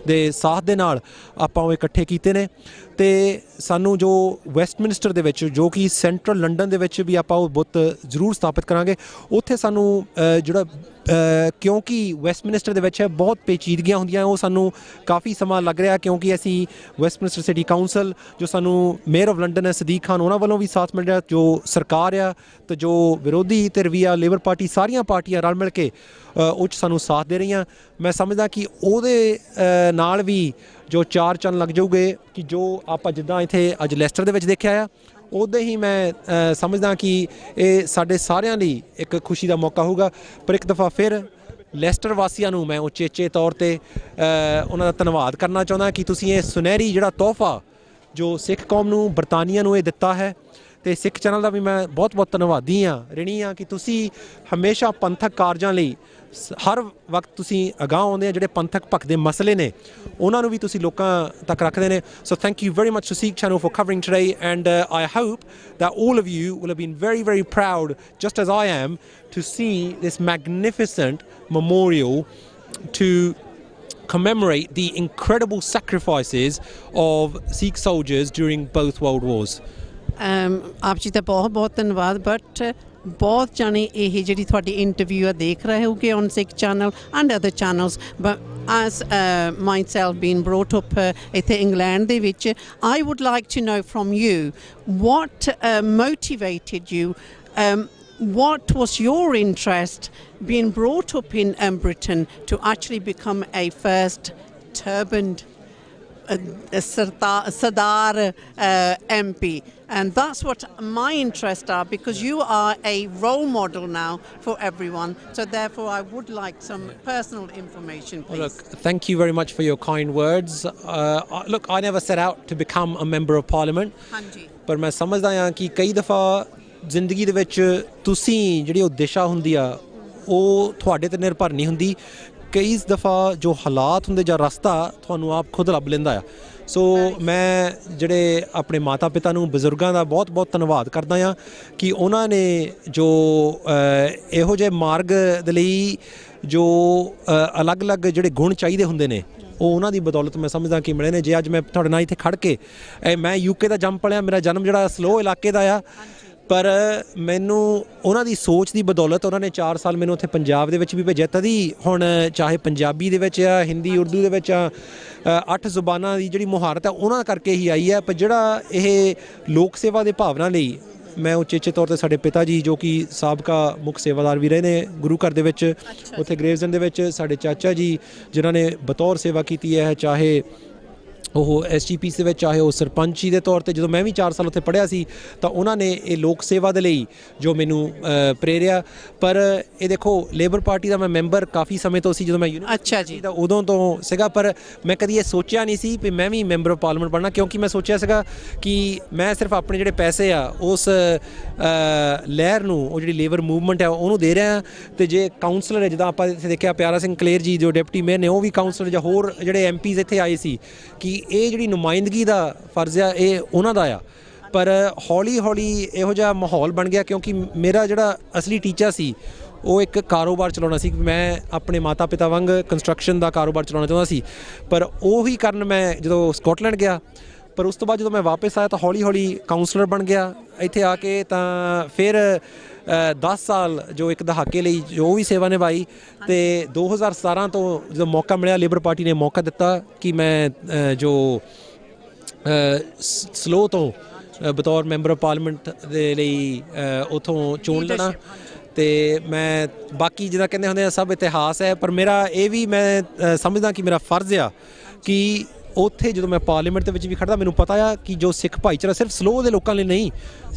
ਦੇ ਸਾਥ ਦੇ ਨਾਲ ਆਪਾਂ ਉਹ ਇਕੱਠੇ ਕੀਤੇ ਨੇ, ਅਤੇ ਸਾਨੂੰ ਜੋ ਵੈਸਟਮਿਨਸਟਰ ਦੇ ਵਿੱਚ, ਜੋ ਕਿ ਸੈਂਟਰਲ ਲੰਡਨ ਦੇ ਵਿੱਚ ਵੀ ਆਪਾਂ ਉਹ ਬੁੱਤ ਜ਼ਰੂਰ ਸਥਾਪਿਤ ਕਰਾਂਗੇ। ਉੱਥੇ ਸਾਨੂੰ ਜਿਹੜਾ ਕਿਉਂਕਿ ਵੈਸਟਮਿਨਸਟਰ ਦੇ ਵਿੱਚ ਬਹੁਤ ਪੇਚੀਦਗੀਆਂ ਹੁੰਦੀਆਂ, ਉਹ ਸਾਨੂੰ ਕਾਫੀ ਸਮਾਂ ਲੱਗ ਰਿਹਾ, ਕਿਉਂਕਿ ਅਸੀਂ ਵੈਸਟਮਿਨਸਟਰ ਸਿਟੀ ਕਾਊਂਸਲ ਜੋ ਸਾਨੂੰ ਮੇਅਰ ਆਫ ਲੰਡਨ ਹੈ ਸਦੀਕ ਖਾਨ, ਉਹਨਾਂ ਵੱਲੋਂ ਵੀ ਸਾਥ ਮਿਲ ਰਿਹਾ, ਜੋ ਸਰਕਾਰ ਆ ਅਤੇ ਜੋ ਵਿਰੋਧੀ ਧਿਰ ਵੀ ਆ ਲੇਬਰ ਪਾਰਟੀ, ਸਾਰੀਆਂ ਪਾਰਟੀਆਂ ਰਲ ਮਿਲ ਕੇ ਉਹ 'ਚ ਸਾਨੂੰ ਸਾਥ ਦੇ ਰਹੀਆਂ। ਮੈਂ ਸਮਝਦਾ ਕਿ ਉਹਦੇ ਨਾਲ ਵੀ ਜੋ 4 ਚੰਨ ਲੱਗ ਜਾਊਗੇ, ਕਿ ਜੋ ਆਪਾਂ ਜਿੱਦਾਂ ਇੱਥੇ ਅੱਜ ਲੈਸਟਰ ਦੇ ਵਿੱਚ ਦੇਖਿਆ ਆ, ਉੱਦਾਂ ਹੀ ਮੈਂ ਸਮਝਦਾ ਕਿ ਇਹ ਸਾਡੇ ਸਾਰਿਆਂ ਲਈ ਇੱਕ ਖੁਸ਼ੀ ਦਾ ਮੌਕਾ ਹੋਊਗਾ। ਪਰ ਇੱਕ ਦਫਾ ਫਿਰ ਲੈਸਟਰ ਵਾਸੀਆਂ ਨੂੰ ਮੈਂ ਉਚੇਚੇ ਤੌਰ 'ਤੇ ਉਹਨਾਂ ਦਾ ਧੰਨਵਾਦ ਕਰਨਾ ਚਾਹੁੰਦਾ ਕਿ ਤੁਸੀਂ ਇਹ ਸੁਨਹਿਰੀ ਜਿਹੜਾ ਤੋਹਫਾ ਜੋ ਸਿੱਖ ਕੌਮ ਨੂੰ, ਬਰਤਾਨੀਆ ਨੂੰ ਇਹ ਦਿੱਤਾ ਹੈ, ਅਤੇ ਸਿੱਖ ਚੈਨਲ ਦਾ ਵੀ ਮੈਂ ਬਹੁਤ ਧੰਨਵਾਦੀ ਰਿਣੀ ਹਾਂ ਕਿ ਤੁਸੀਂ ਹਮੇਸ਼ਾ ਪੰਥਕ ਕਾਰਜਾਂ ਲਈ ਹਰ ਵਕਤ ਤੁਸੀਂ ਅਗਾਂਹ ਆਉਂਦੇ ਆ, ਜਿਹੜੇ ਪੰਥਕ ਪੱਖ ਦੇ ਮਸਲੇ ਨੇ ਉਹਨਾਂ ਨੂੰ ਵੀ ਤੁਸੀਂ ਲੋਕਾਂ ਤੱਕ ਰੱਖਦੇ ਨੇ। So thank you very much to Sikh channel for covering today, and I hope that all of you will have been very, very proud, just as I am, to see this magnificent memorial to commemorate the incredible sacrifices of Sikh soldiers during both world wars। ਆਪ ਜੀ ਦਾ ਬਹੁਤ ਧੰਨਵਾਦ। But ਬਹੁਤ ਜਾਣੇ ਇਹ ਜਿਹੜੀ ਤੁਹਾਡੀ interview ਆ ਦੇਖ ਰਹੇ ਹੋਗੇ on Sikh channel and other channels, but as myself being brought up ਇੱਥੇ ਇੰਗਲੈਂਡ ਦੇ ਵਿੱਚ, I would like to know from you what motivated you, what was your interest being brought up in Britain to actually become a first turbaned Sardar MP, and that's what my interests are, because you are a role model now for everyone, so therefore I would like some personal information, please. Look, thank you very much for your kind words. Look, I never set out to become a member of parliament, ਪਰ ਮੈਂ ਸਮਝਦਾ ਹਾਂ ਕਿ ਕਈ ਦਫਾ ਜ਼ਿੰਦਗੀ ਦੇ ਵਿੱਚ ਤੁਸੀਂ ਜਿਹੜੀ ਉਹ ਦਿਸ਼ਾ ਹੁੰਦੀ ਆ ਉਹ ਤੁਹਾਡੇ 'ਤੇ ਨਿਰਭਰ ਨਹੀਂ ਹੁੰਦੀ, ਕਈ ਦਫਾ ਜੋ ਹਾਲਾਤ ਹੁੰਦੇ ਜਾਂ ਰਸਤਾ ਤੁਹਾਨੂੰ ਆਪ ਖੁਦ ਲੱਭ ਲੈਂਦਾ ਆ। ਸੋ ਮੈਂ ਜਿਹੜੇ ਆਪਣੇ ਮਾਤਾ ਪਿਤਾ ਨੂੰ, ਬਜ਼ੁਰਗਾਂ ਦਾ ਬਹੁਤ ਧੰਨਵਾਦ ਕਰਦਾ ਹਾਂ ਕਿ ਉਹਨਾਂ ਨੇ ਜੋ ਇਹੋ ਜਿਹੇ ਮਾਰਗ ਦੇ ਲਈ ਜੋ ਅਲੱਗ-ਅਲੱਗ ਜਿਹੜੇ ਗੁਣ ਚਾਹੀਦੇ ਹੁੰਦੇ ਨੇ, ਉਹ ਉਹਨਾਂ ਦੀ ਬਦੌਲਤ ਮੈਂ ਸਮਝਦਾ ਕਿ ਮਿਲੇ ਨੇ। ਜੇ ਅੱਜ ਮੈਂ ਤੁਹਾਡੇ ਨਾਲ ਇੱਥੇ ਖੜ੍ਹ ਕੇ, ਮੈਂ UK ਦਾ ਜੰਮ ਪਲਿਆ, ਮੇਰਾ ਜਨਮ ਜਿਹੜਾ ਸਲੋ ਇਲਾਕੇ ਦਾ ਆ, ਪਰ ਮੈਨੂੰ ਉਹਨਾਂ ਦੀ ਸੋਚ ਦੀ ਬਦੌਲਤ ਉਹਨਾਂ ਨੇ 4 ਸਾਲ ਮੈਨੂੰ ਉੱਥੇ ਪੰਜਾਬ ਦੇ ਵਿੱਚ ਵੀ ਭੇਜਿਆ, ਤਦੀ ਹੁਣ ਚਾਹੇ ਪੰਜਾਬੀ ਦੇ ਵਿੱਚ ਆ, ਹਿੰਦੀ, ਉਰਦੂ ਦੇ ਵਿੱਚ ਆ, 8 ਜ਼ੁਬਾਨਾਂ ਦੀ ਜਿਹੜੀ ਮੁਹਾਰਤ ਹੈ ਉਹਨਾਂ ਕਰਕੇ ਹੀ ਆਈ ਹੈ। ਪਰ ਜਿਹੜਾ ਇਹ ਲੋਕ ਸੇਵਾ ਦੇ ਭਾਵਨਾ ਲਈ ਮੈਂ ਉਚੇਚੇ ਤੌਰ 'ਤੇ ਸਾਡੇ ਪਿਤਾ ਜੀ ਜੋ ਕਿ ਸਾਬਕਾ ਮੁੱਖ ਸੇਵਾਦਾਰ ਵੀ ਰਹੇ ਨੇ ਗੁਰੂ ਘਰ ਦੇ ਵਿੱਚ ਉੱਥੇ ਗ੍ਰੇਵਜ਼ੈਂਡ ਦੇ ਵਿੱਚ, ਸਾਡੇ ਚਾਚਾ ਜੀ ਜਿਨ੍ਹਾਂ ਨੇ ਬਤੌਰ ਸੇਵਾ ਕੀਤੀ ਹੈ, ਚਾਹੇ ਉਹ SGPC ਦੇ ਵਿੱਚ, ਚਾਹੇ ਉਹ ਸਰਪੰਚੀ ਦੇ ਤੌਰ ਤੇ, ਜਦੋਂ ਮੈਂ ਵੀ 4 ਸਾਲ ਉੱਥੇ ਪੜ੍ਹਿਆ ਸੀ ਤਾਂ ਉਹਨਾਂ ਨੇ ਇਹ ਲੋਕ ਸੇਵਾ ਦੇ ਲਈ ਜੋ ਮੈਨੂੰ ਪ੍ਰੇਰਿਆ। ਪਰ ਇਹ ਦੇਖੋ ਲੇਬਰ ਪਾਰਟੀ ਦਾ ਮੈਂ ਮੈਂਬਰ ਕਾਫੀ ਸਮੇਂ ਤੋਂ ਸੀ, ਜਦੋਂ ਮੈਂ ਅੱਛਾ ਜੀ ਤਾਂ ਉਦੋਂ ਤੋਂ ਸੀਗਾ, ਪਰ ਮੈਂ ਕਦੀ ਇਹ ਸੋਚਿਆ ਨਹੀਂ ਸੀ ਵੀ ਮੈਂ ਵੀ ਮੈਂਬਰ ਆਫ ਪਾਰਲੀਮੈਂਟ ਬਣਨਾ, ਕਿਉਂਕਿ ਮੈਂ ਸੋਚਿਆ ਸੀਗਾ ਕਿ ਮੈਂ ਸਿਰਫ ਆਪਣੇ ਜਿਹੜੇ ਪੈਸੇ ਆ ਉਸ ਲਹਿਰ ਨੂੰ, ਉਹ ਜਿਹੜੀ ਲੇਬਰ ਮੂਵਮੈਂਟ ਹੈ ਉਹਨੂੰ ਦੇ ਰਿਹਾ। ਅਤੇ ਜੇ ਕਾਊਂਸਲਰ ਹੈ, ਜਿੱਦਾਂ ਆਪਾਂ ਇੱਥੇ ਦੇਖਿਆ ਪਿਆਰਾ ਸਿੰਘ ਕਲੇਰ ਜੀ ਜੋ ਡਿਪਟੀ ਮੇਅਰ ਨੇ, ਉਹ ਵੀ ਕਾਊਂਸਲਰ ਜਾਂ ਹੋਰ ਜਿਹੜੇ MPs ਇੱਥੇ ਆਏ ਸੀ, ਕਿ ਇਹ ਜਿਹੜੀ ਨੁਮਾਇੰਦਗੀ ਦਾ ਫਰਜ਼ ਆ ਇਹ ਉਹਨਾਂ ਦਾ ਆ। ਪਰ ਹੌਲੀ ਹੌਲੀ ਇਹੋ ਜਿਹਾ ਮਾਹੌਲ ਬਣ ਗਿਆ, ਕਿਉਂਕਿ ਮੇਰਾ ਜਿਹੜਾ ਅਸਲੀ ਟੀਚਾ ਸੀ ਉਹ ਇੱਕ ਕਾਰੋਬਾਰ ਚਲਾਉਣਾ ਸੀ। ਮੈਂ ਆਪਣੇ ਮਾਤਾ ਪਿਤਾ ਵਾਂਗ ਕੰਸਟਰਕਸ਼ਨ ਦਾ ਕਾਰੋਬਾਰ ਚਲਾਉਣਾ ਚਾਹੁੰਦਾ ਸੀ, ਪਰ ਉਹੀ ਕਾਰਨ ਮੈਂ ਜਦੋਂ ਸਕਾਟਲੈਂਡ ਗਿਆ, ਪਰ ਉਸ ਤੋਂ ਬਾਅਦ ਜਦੋਂ ਮੈਂ ਵਾਪਸ ਆਇਆ ਤਾਂ ਹੌਲੀ ਹੌਲੀ ਕਾਊਂਸਲਰ ਬਣ ਗਿਆ ਇੱਥੇ ਆ ਕੇ। ਤਾਂ ਫਿਰ 10 ਸਾਲ ਜੋ ਇੱਕ ਦਹਾਕੇ ਲਈ ਜੋ ਵੀ ਸੇਵਾ ਨਿਭਾਈ, ਅਤੇ 2017 ਤੋਂ ਜਦੋਂ ਮੌਕਾ ਮਿਲਿਆ, ਲੇਬਰ ਪਾਰਟੀ ਨੇ ਮੌਕਾ ਦਿੱਤਾ ਕਿ ਮੈਂ ਜੋ ਸਲੋ ਤੋਂ ਬਤੌਰ ਮੈਂਬਰ ਆਫ ਪਾਰਲੀਮੈਂਟ ਦੇ ਲਈ ਉੱਥੋਂ ਚੋਣ ਲੜਾਂ। ਅਤੇ ਮੈਂ ਬਾਕੀ ਜਿੱਦਾਂ ਕਹਿੰਦੇ ਹੁੰਦੇ ਆ ਸਭ ਇਤਿਹਾਸ ਹੈ, ਪਰ ਮੇਰਾ ਇਹ ਵੀ ਮੈਂ ਸਮਝਦਾ ਕਿ ਮੇਰਾ ਫਰਜ਼ ਆ ਕਿ ਉੱਥੇ ਜਦੋਂ ਮੈਂ ਪਾਰਲੀਮੈਂਟ ਦੇ ਵਿੱਚ ਵੀ ਖੜ੍ਹਦਾ, ਮੈਨੂੰ ਪਤਾ ਆ ਕਿ ਜੋ ਸਿੱਖ ਭਾਈਚਾਰਾ ਸਿਰਫ ਸਲੋ ਦੇ ਲੋਕਾਂ ਲਈ ਨਹੀਂ,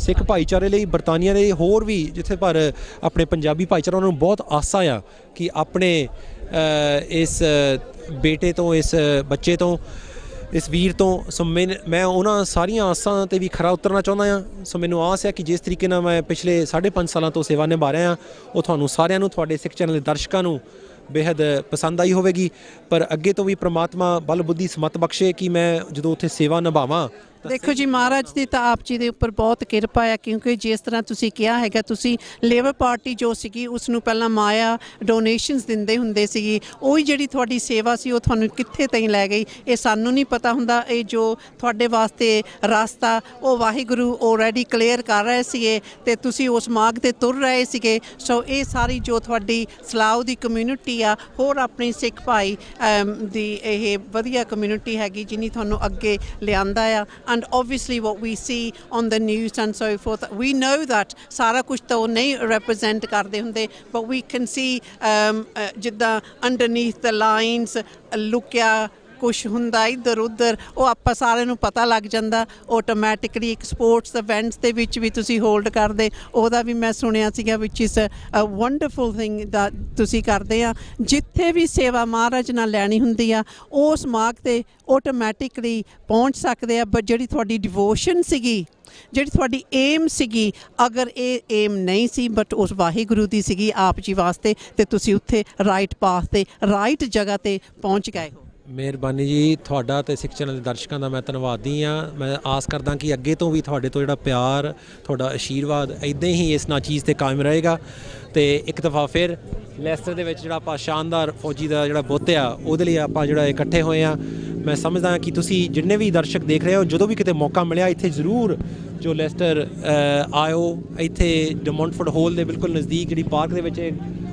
ਸਿੱਖ ਭਾਈਚਾਰੇ ਲਈ, ਬਰਤਾਨੀਆ ਲਈ, ਹੋਰ ਵੀ ਜਿੱਥੇ ਪਰ ਆਪਣੇ ਪੰਜਾਬੀ ਭਾਈਚਾਰਾ, ਉਹਨਾਂ ਨੂੰ ਬਹੁਤ ਆਸਾਂ ਆ ਕਿ ਆਪਣੇ ਇਸ ਬੇਟੇ ਤੋਂ, ਇਸ ਬੱਚੇ ਤੋਂ, ਇਸ ਵੀਰ ਤੋਂ। ਸੋ ਮੈਂ ਉਹਨਾਂ ਸਾਰੀਆਂ ਆਸਾਂ 'ਤੇ ਵੀ ਖਰਾ ਉਤਰਨਾ ਚਾਹੁੰਦਾ ਹਾਂ। ਸੋ ਮੈਨੂੰ ਆਸ ਹੈ ਕਿ ਜਿਸ ਤਰੀਕੇ ਨਾਲ ਮੈਂ ਪਿਛਲੇ 5.5 ਸਾਲਾਂ ਤੋਂ ਸੇਵਾ ਨਿਭਾ ਰਿਹਾ ਹਾਂ, ਉਹ ਤੁਹਾਨੂੰ ਸਾਰਿਆਂ ਨੂੰ, ਤੁਹਾਡੇ ਸਿੱਖ ਚੈਨਲ ਦੇ ਦਰਸ਼ਕਾਂ ਨੂੰ ਬੇਹੱਦ ਪਸੰਦ ਆਈ ਹੋਵੇਗੀ। ਪਰ ਅੱਗੇ ਤੋਂ ਵੀ ਪ੍ਰਮਾਤਮਾ ਬਲ ਬੁੱਧੀ ਸਮਤ ਬਖਸ਼ੇ ਕਿ ਮੈਂ ਜਦੋਂ ਉੱਥੇ ਸੇਵਾ ਨਿਭਾਵਾਂ। ਦੇਖੋ ਜੀ, ਮਹਾਰਾਜ ਦੀ ਤਾਂ ਆਪ ਜੀ ਦੇ ਉੱਪਰ ਬਹੁਤ ਕਿਰਪਾ ਹੈ, ਕਿਉਂਕਿ ਜਿਸ ਤਰ੍ਹਾਂ ਤੁਸੀਂ ਕਿਹਾ ਹੈਗਾ, ਤੁਸੀਂ ਲੇਬਰ ਪਾਰਟੀ ਜੋ ਸੀਗੀ ਉਸ ਨੂੰ ਪਹਿਲਾਂ ਮਾਇਆ ਡੋਨੇਸ਼ਨਸ ਦਿੰਦੇ ਹੁੰਦੇ ਸੀਗੀ, ਉਹੀ ਜਿਹੜੀ ਤੁਹਾਡੀ ਸੇਵਾ ਸੀ ਉਹ ਤੁਹਾਨੂੰ ਕਿੱਥੇ ਤਾਈਂ ਲੈ ਗਈ ਇਹ ਸਾਨੂੰ ਨਹੀਂ ਪਤਾ ਹੁੰਦਾ। ਇਹ ਜੋ ਤੁਹਾਡੇ ਵਾਸਤੇ ਰਸਤਾ ਉਹ ਵਾਹਿਗੁਰੂ ਆਲਰੇਡੀ ਕਲੀਅਰ ਕਰ ਰਹੇ ਸੀਗੇ ਅਤੇ ਤੁਸੀਂ ਉਸ ਮਾਰਗ 'ਤੇ ਤੁਰ ਰਹੇ ਸੀਗੇ। ਸੋ ਇਹ ਸਾਰੀ ਜੋ ਤੁਹਾਡੀ ਸਲਾਉ ਦੀ ਕਮਿਊਨਿਟੀ ਆ, ਹੋਰ ਆਪਣੀ ਸਿੱਖ ਭਾਈ ਦੀ ਇਹ ਵਧੀਆ ਕਮਿਊਨਿਟੀ ਹੈਗੀ ਜਿਹਨੇ ਤੁਹਾਨੂੰ ਅੱਗੇ ਲਿਆਂਦਾ ਆ। And obviously what we see on the news and so forth, we know that ਸਾਰਾ ਕੁਝ ਤਾਂ ਉਹ ਨਹੀਂ represent ਕਰਦੇ ਹੁੰਦੇ, but we can see ਜਿੱਦਾਂ underneath the lines ਲੁਕਿਆ ਕੁਛ ਹੁੰਦਾ ਇੱਧਰ ਉੱਧਰ, ਉਹ ਆਪਾਂ ਸਾਰਿਆਂ ਨੂੰ ਪਤਾ ਲੱਗ ਜਾਂਦਾ ਆਟੋਮੈਟਿਕਲੀ। ਇੱਕ ਸਪੋਰਟਸ ਇਵੈਂਟਸ ਦੇ ਵਿੱਚ ਵੀ ਤੁਸੀਂ ਹੋਲਡ ਕਰਦੇ, ਉਹਦਾ ਵੀ ਮੈਂ ਸੁਣਿਆ ਸੀਗਾ, ਵਿਚ ਇਜ਼ ਅ ਵੰਡਰਫੁਲ ਥਿੰਗ ਦਾ ਤੁਸੀਂ ਕਰਦੇ ਆ। ਜਿੱਥੇ ਵੀ ਸੇਵਾ ਮਹਾਰਾਜ ਨਾਲ ਲੈਣੀ ਹੁੰਦੀ ਆ ਉਸ ਮਾਰਗ 'ਤੇ ਆਟੋਮੈਟਿਕਲੀ ਪਹੁੰਚ ਸਕਦੇ ਆ। ਬਟ ਜਿਹੜੀ ਤੁਹਾਡੀ ਡਿਵੋਸ਼ਨ ਸੀਗੀ, ਜਿਹੜੀ ਤੁਹਾਡੀ ਏਮ ਸੀਗੀ, ਅਗਰ ਇਹ ਏਮ ਨਹੀਂ ਸੀ ਬਟ ਉਸ ਵਾਹਿਗੁਰੂ ਦੀ ਸੀਗੀ ਆਪ ਜੀ ਵਾਸਤੇ, ਅਤੇ ਤੁਸੀਂ ਉੱਥੇ ਰਾਈਟ ਪਾਥ 'ਤੇ, ਰਾਈਟ ਜਗ੍ਹਾ 'ਤੇ ਪਹੁੰਚ ਗਏ ਹੋ। ਮਿਹਰਬਾਨੀ ਜੀ ਤੁਹਾਡਾ ਅਤੇ ਸਿੱਖ ਚੈਨਲ ਦੇ ਦਰਸ਼ਕਾਂ ਦਾ ਮੈਂ ਧੰਨਵਾਦੀ ਹਾਂ। ਮੈਂ ਆਸ ਕਰਦਾ ਕਿ ਅੱਗੇ ਤੋਂ ਵੀ ਤੁਹਾਡੇ ਤੋਂ ਜਿਹੜਾ ਪਿਆਰ, ਤੁਹਾਡਾ ਆਸ਼ੀਰਵਾਦ ਇੱਦਾਂ ਹੀ ਇਸ ਨਾਚੀਜ਼ 'ਤੇ ਕਾਇਮ ਰਹੇਗਾ। ਅਤੇ ਇੱਕ ਦਫਾ ਫਿਰ ਲੈਸਟਰ ਦੇ ਵਿੱਚ ਜਿਹੜਾ ਆਪਾਂ ਸ਼ਾਨਦਾਰ ਫੌਜੀ ਦਾ ਜਿਹੜਾ ਬੁੱਤ ਆ, ਉਹਦੇ ਲਈ ਆਪਾਂ ਜਿਹੜਾ ਇਕੱਠੇ ਹੋਏ ਹਾਂ। ਮੈਂ ਸਮਝਦਾ ਕਿ ਤੁਸੀਂ ਜਿੰਨੇ ਵੀ ਦਰਸ਼ਕ ਦੇਖ ਰਹੇ ਹੋ, ਜਦੋਂ ਵੀ ਕਿਤੇ ਮੌਕਾ ਮਿਲਿਆ ਇੱਥੇ ਜ਼ਰੂਰ ਜੋ ਲੈਸਟਰ ਆਇਓ। ਇੱਥੇ ਡਮੌਂਟਫੋਰਡ ਹੋਲ ਦੇ ਬਿਲਕੁਲ ਨਜ਼ਦੀਕ ਜਿਹੜੀ ਪਾਰਕ ਦੇ ਵਿੱਚ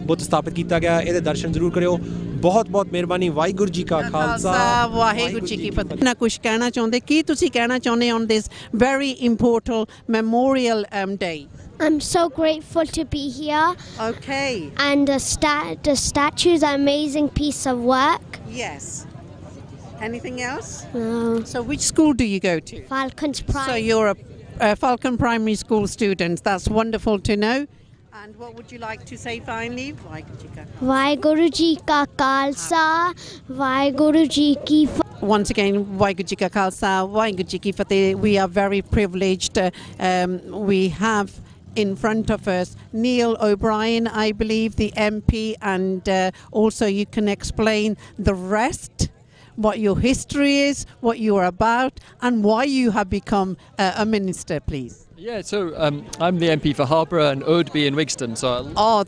ਬੁੱਤ ਸਥਾਪਿਤ ਕੀਤਾ ਗਿਆ, ਇਹਦੇ ਦਰਸ਼ਨ ਜ਼ਰੂਰ ਕਰਿਓ। ਬਹੁਤ ਬਹੁਤ ਮਿਹਰਬਾਨੀ। ਵਾਹਿਗੁਰੂ ਜੀ ਕਾ ਖਾਲਸਾ, ਵਾਹਿਗੁਰੂ ਜੀ ਕੀ ਫਤਿਹ। ਨਾ ਕੁਝ ਕਹਿਣਾ ਚਾਹੁੰਦੇ, ਕੀ ਤੁਸੀਂ ਕਹਿਣਾ ਚਾਹੁੰਦੇ on this very important memorial day? I'm so grateful to be here. Okay. And the statue is an amazing piece of work. Yes. Anything else? No. So which school do you go to? Falcons Primary. So you're a Falcon Primary School student. That's wonderful to know. And what would you like to say finally? Vaiguru ji ka khalsa, Vaiguru ji ki fateh. Once again, Vaiguru ji ka khalsa, Vaiguru ji ki fateh. We are very privileged. We have in front of us Neil O'Brien, I believe, the MP, and also you can explain the rest, what your history is, what you are about, and why you have become a minister, please. Yeah, so I'm the MP for Harborough and Oadby and Wigston. So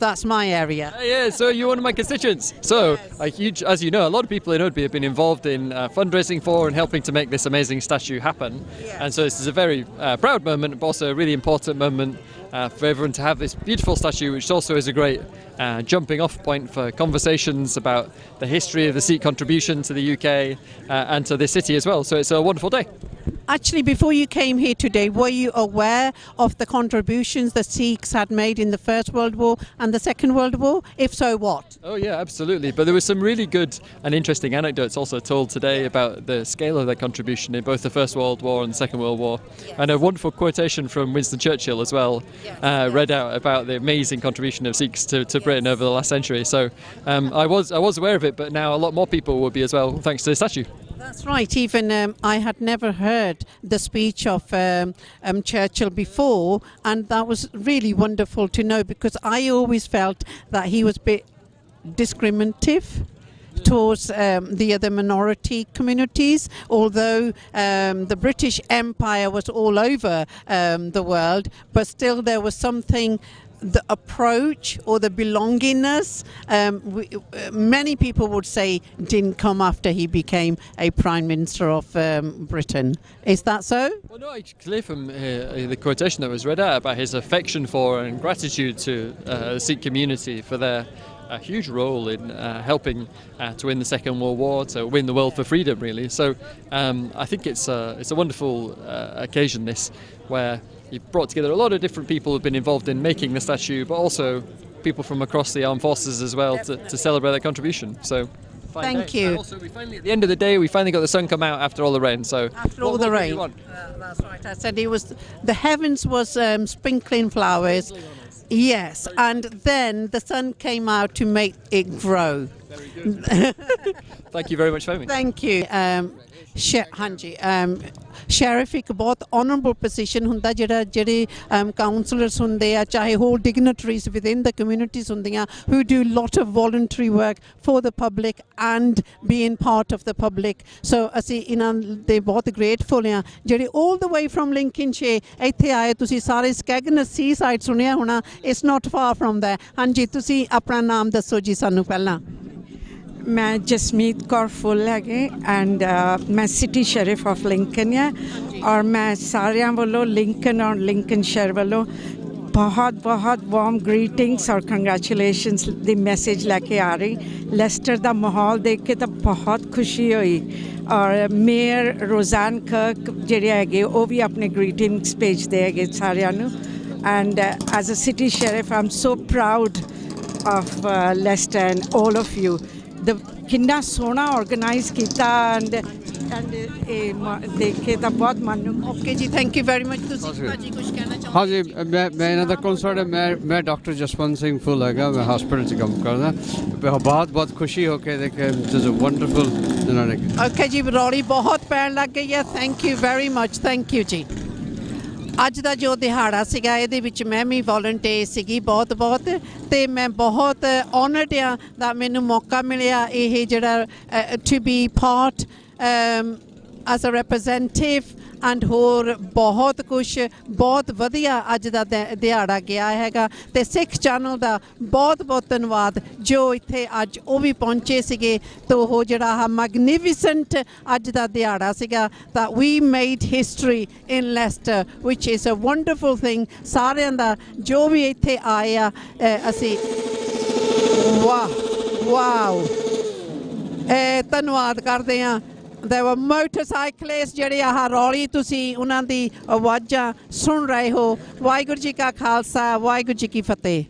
that's my area. Yeah, so you're one of my constituents. So as you know, a lot of people in Oadby have been involved in fundraising for and helping to make this amazing statue happen. Yes. And so this is a very proud moment, but also a really important moment for everyone to have this beautiful statue, which also is a great jumping off point for conversations about the history of the Sikh contribution to the UK and to this city as well. So it's a wonderful day. Actually, before you came here today, were you aware of the contributions the Sikhs had made in the First World War and the Second World War? If so, what? Oh yeah, absolutely. But there were some really good and interesting anecdotes also told today about the scale of their contribution in both the First World War and the Second World War. Yes. And a wonderful quotation from Winston Churchill as well, read out about the amazing contribution of Sikhs to Britain over the last century. So I was aware of it, but now a lot more people will be as well, thanks to the statue. That's right. Even I had never heard the speech of Churchill before, and that was really wonderful to know, because I always felt that he was a bit discriminative towards the other minority communities, although the British Empire was all over the world, but still there was something, the approach or the belongingness, many people would say didn't come after he became a Prime Minister of Britain. Is that so? Well, no, it's clear from the quotation that was read out about his affection for and gratitude to the Sikh community for their huge role in helping to win the Second World War, to win the world for freedom, really. So I think it's a wonderful occasion, this, where you've brought together a lot of different people who've been involved in making the statue, but also people from across the armed forces as well to celebrate their contribution. So thank you. And also, we finally, at the end of the day, we finally got the sun come out after all the rain. So after all the rain, that's right. I said the heavens was sprinkling flowers. Yes, and then the sun came out to make it grow. Very good. Thank you very much for having me. Thank you. ਹਾਂਜੀ sheriff ਇੱਕ ਬਹੁਤ honourable position ਹੁੰਦਾ ਜਿਹੜੇ councillors ਹੁੰਦੇ ਆ, ਚਾਹੇ ਹੋਰ ਡਿਗਨਿਟਰੀਜ਼ within ਦ communities ਹੁੰਦੀਆਂ, who do lot of voluntary work for the public and being part of the public. So ਅਸੀਂ ਇਹਨਾਂ ਦੇ ਬਹੁਤ ਗ੍ਰੇਟਫੁਲ ਆ ਜਿਹੜੇ all the way from Lincolnshire ਇੱਥੇ ਆਏ। ਤੁਸੀਂ ਸਾਰੇ ਸਕੈਗਨਸ ਸੀ ਸਾਈਡ ਸੁਣਿਆ ਹੋਣਾ, it's not far from there. ਹਾਂਜੀ, ਤੁਸੀਂ ਆਪਣਾ ਨਾਮ ਦੱਸੋ ਜੀ ਸਾਨੂੰ ਪਹਿਲਾਂ। ਮੈਂ ਜਸਮੀਤ ਕੌਰ ਫੁੱਲ ਹੈਗੇ ਐਂਡ ਮੈਂ ਸਿਟੀ ਸ਼ੈਰਿਫ ਆਫ ਲਿੰਕਨ ਹੈ, ਔਰ ਮੈਂ ਸਾਰਿਆਂ ਵੱਲੋਂ ਲਿੰਕਨ ਔਰ ਲਿੰਕਨਸ਼ਾਇਰ ਵੱਲੋਂ ਬਹੁਤ ਬਹੁਤ ਵਾਰਮ ਗ੍ਰੀਟਿੰਗਸ ਔਰ ਕੰਗ੍ਰੈਚੁਲੇਸ਼ਨਸ ਦੀ ਮੈਸੇਜ ਲੈ ਕੇ ਆ ਰਹੀ। ਲੈਸਟਰ ਦਾ ਮਾਹੌਲ ਦੇਖ ਕੇ ਤਾਂ ਬਹੁਤ ਖੁਸ਼ੀ ਹੋਈ, ਔਰ ਮੇਅਰ ਰੋਜ਼ਾਨ ਕਰਕ ਜਿਹੜੇ ਹੈਗੇ ਉਹ ਵੀ ਆਪਣੇ ਗ੍ਰੀਟਿੰਗਸ ਭੇਜਦੇ ਹੈਗੇ ਸਾਰਿਆਂ ਨੂੰ। And as a city sheriff I am so proud of Leicester and all of you. ਕਿੰਨਾ ਸੋਹਣਾ ਆਰਗੇਨਾਈਜ਼ ਕੀਤਾ ਐਂਡ ਇਹ ਦੇਖ ਕੇ ਤਾਂ ਬਹੁਤ ਮਨ ਨੂੰ। ਓਕੇ ਜੀ, ਥੈਂਕ ਯੂ ਵੈਰੀ ਮਚ। ਤੁਸੀਂ ਭਾਜੀ ਕੁਝ ਕਹਿਣਾ ਚਾਹੁੰਦੇ? ਹਾਂਜੀ, ਮੈਂ ਇਹਨਾਂ ਦਾ ਕੰਸਰਟ ਮੈਂ ਡਾਕਟਰ ਜਸਵੰਤ ਸਿੰਘ ਫੁੱਲ ਹੈਗਾ, ਮੈਂ ਹਸਪੀਟਲ 'ਚ ਕੰਮ ਕਰਦਾ। ਬਹੁਤ ਖੁਸ਼ੀ ਹੋ ਕੇ ਦੇਖੇ, ਇਟਸ ਅ ਵੰਡਰਫੁਲ। ਓਕੇ ਜੀ, ਰੌਲੀ ਬਹੁਤ ਪੈਣ ਲੱਗ ਗਈ ਹੈ। Thank you very much, thank you ਜੀ। ਅੱਜ ਦਾ ਜੋ ਦਿਹਾੜਾ ਸੀਗਾ ਇਹਦੇ ਵਿੱਚ ਮੈਂ ਵੀ ਵੋਲੰਟੀਅਰ ਸੀਗੀ ਬਹੁਤ ਅਤੇ ਮੈਂ ਬਹੁਤ ਓਨਰਡ ਆ ਦਾ ਮੈਨੂੰ ਮੌਕਾ ਮਿਲਿਆ ਇਹ ਜਿਹੜਾ to be part as a representative and ਹੋਰ ਬਹੁਤ ਕੁਛ ਬਹੁਤ ਵਧੀਆ ਅੱਜ ਦਾ ਦਿਹਾੜਾ ਗਿਆ ਹੈਗਾ। ਅਤੇ ਸਿੱਖ ਚੈਨਲ ਦਾ ਬਹੁਤ ਧੰਨਵਾਦ ਜੋ ਇੱਥੇ ਅੱਜ ਉਹ ਵੀ ਪਹੁੰਚੇ ਸੀਗੇ। ਤਾਂ ਉਹ ਜਿਹੜਾ ਆਹ ਮੈਗਨੀਫੀਸੈਂਟ ਅੱਜ ਦਾ ਦਿਹਾੜਾ ਸੀਗਾ ਤਾਂ we made history in Leicester ਵਿਚ ਇਜ਼ ਅ ਵੰਡਰਫੁਲ ਥਿੰਗ। ਸਾਰਿਆਂ ਦਾ ਜੋ ਵੀ ਇੱਥੇ ਆਏ ਆ ਅਸੀਂ ਵਾਓ ਧੰਨਵਾਦ ਕਰਦੇ ਹਾਂ। There were motorcyclists ਜਿਹੜੇ ਆਹ ਰੌਲੀ ਤੁਸੀਂ ਉਹਨਾਂ ਦੀ ਆਵਾਜ਼ਾਂ ਸੁਣ ਰਹੇ ਹੋ। ਵਾਹਿਗੁਰੂ ਜੀ ਕਾ ਖਾਲਸਾ, ਵਾਹਿਗੁਰੂ ਜੀ ਕੀ ਫਤਿਹ।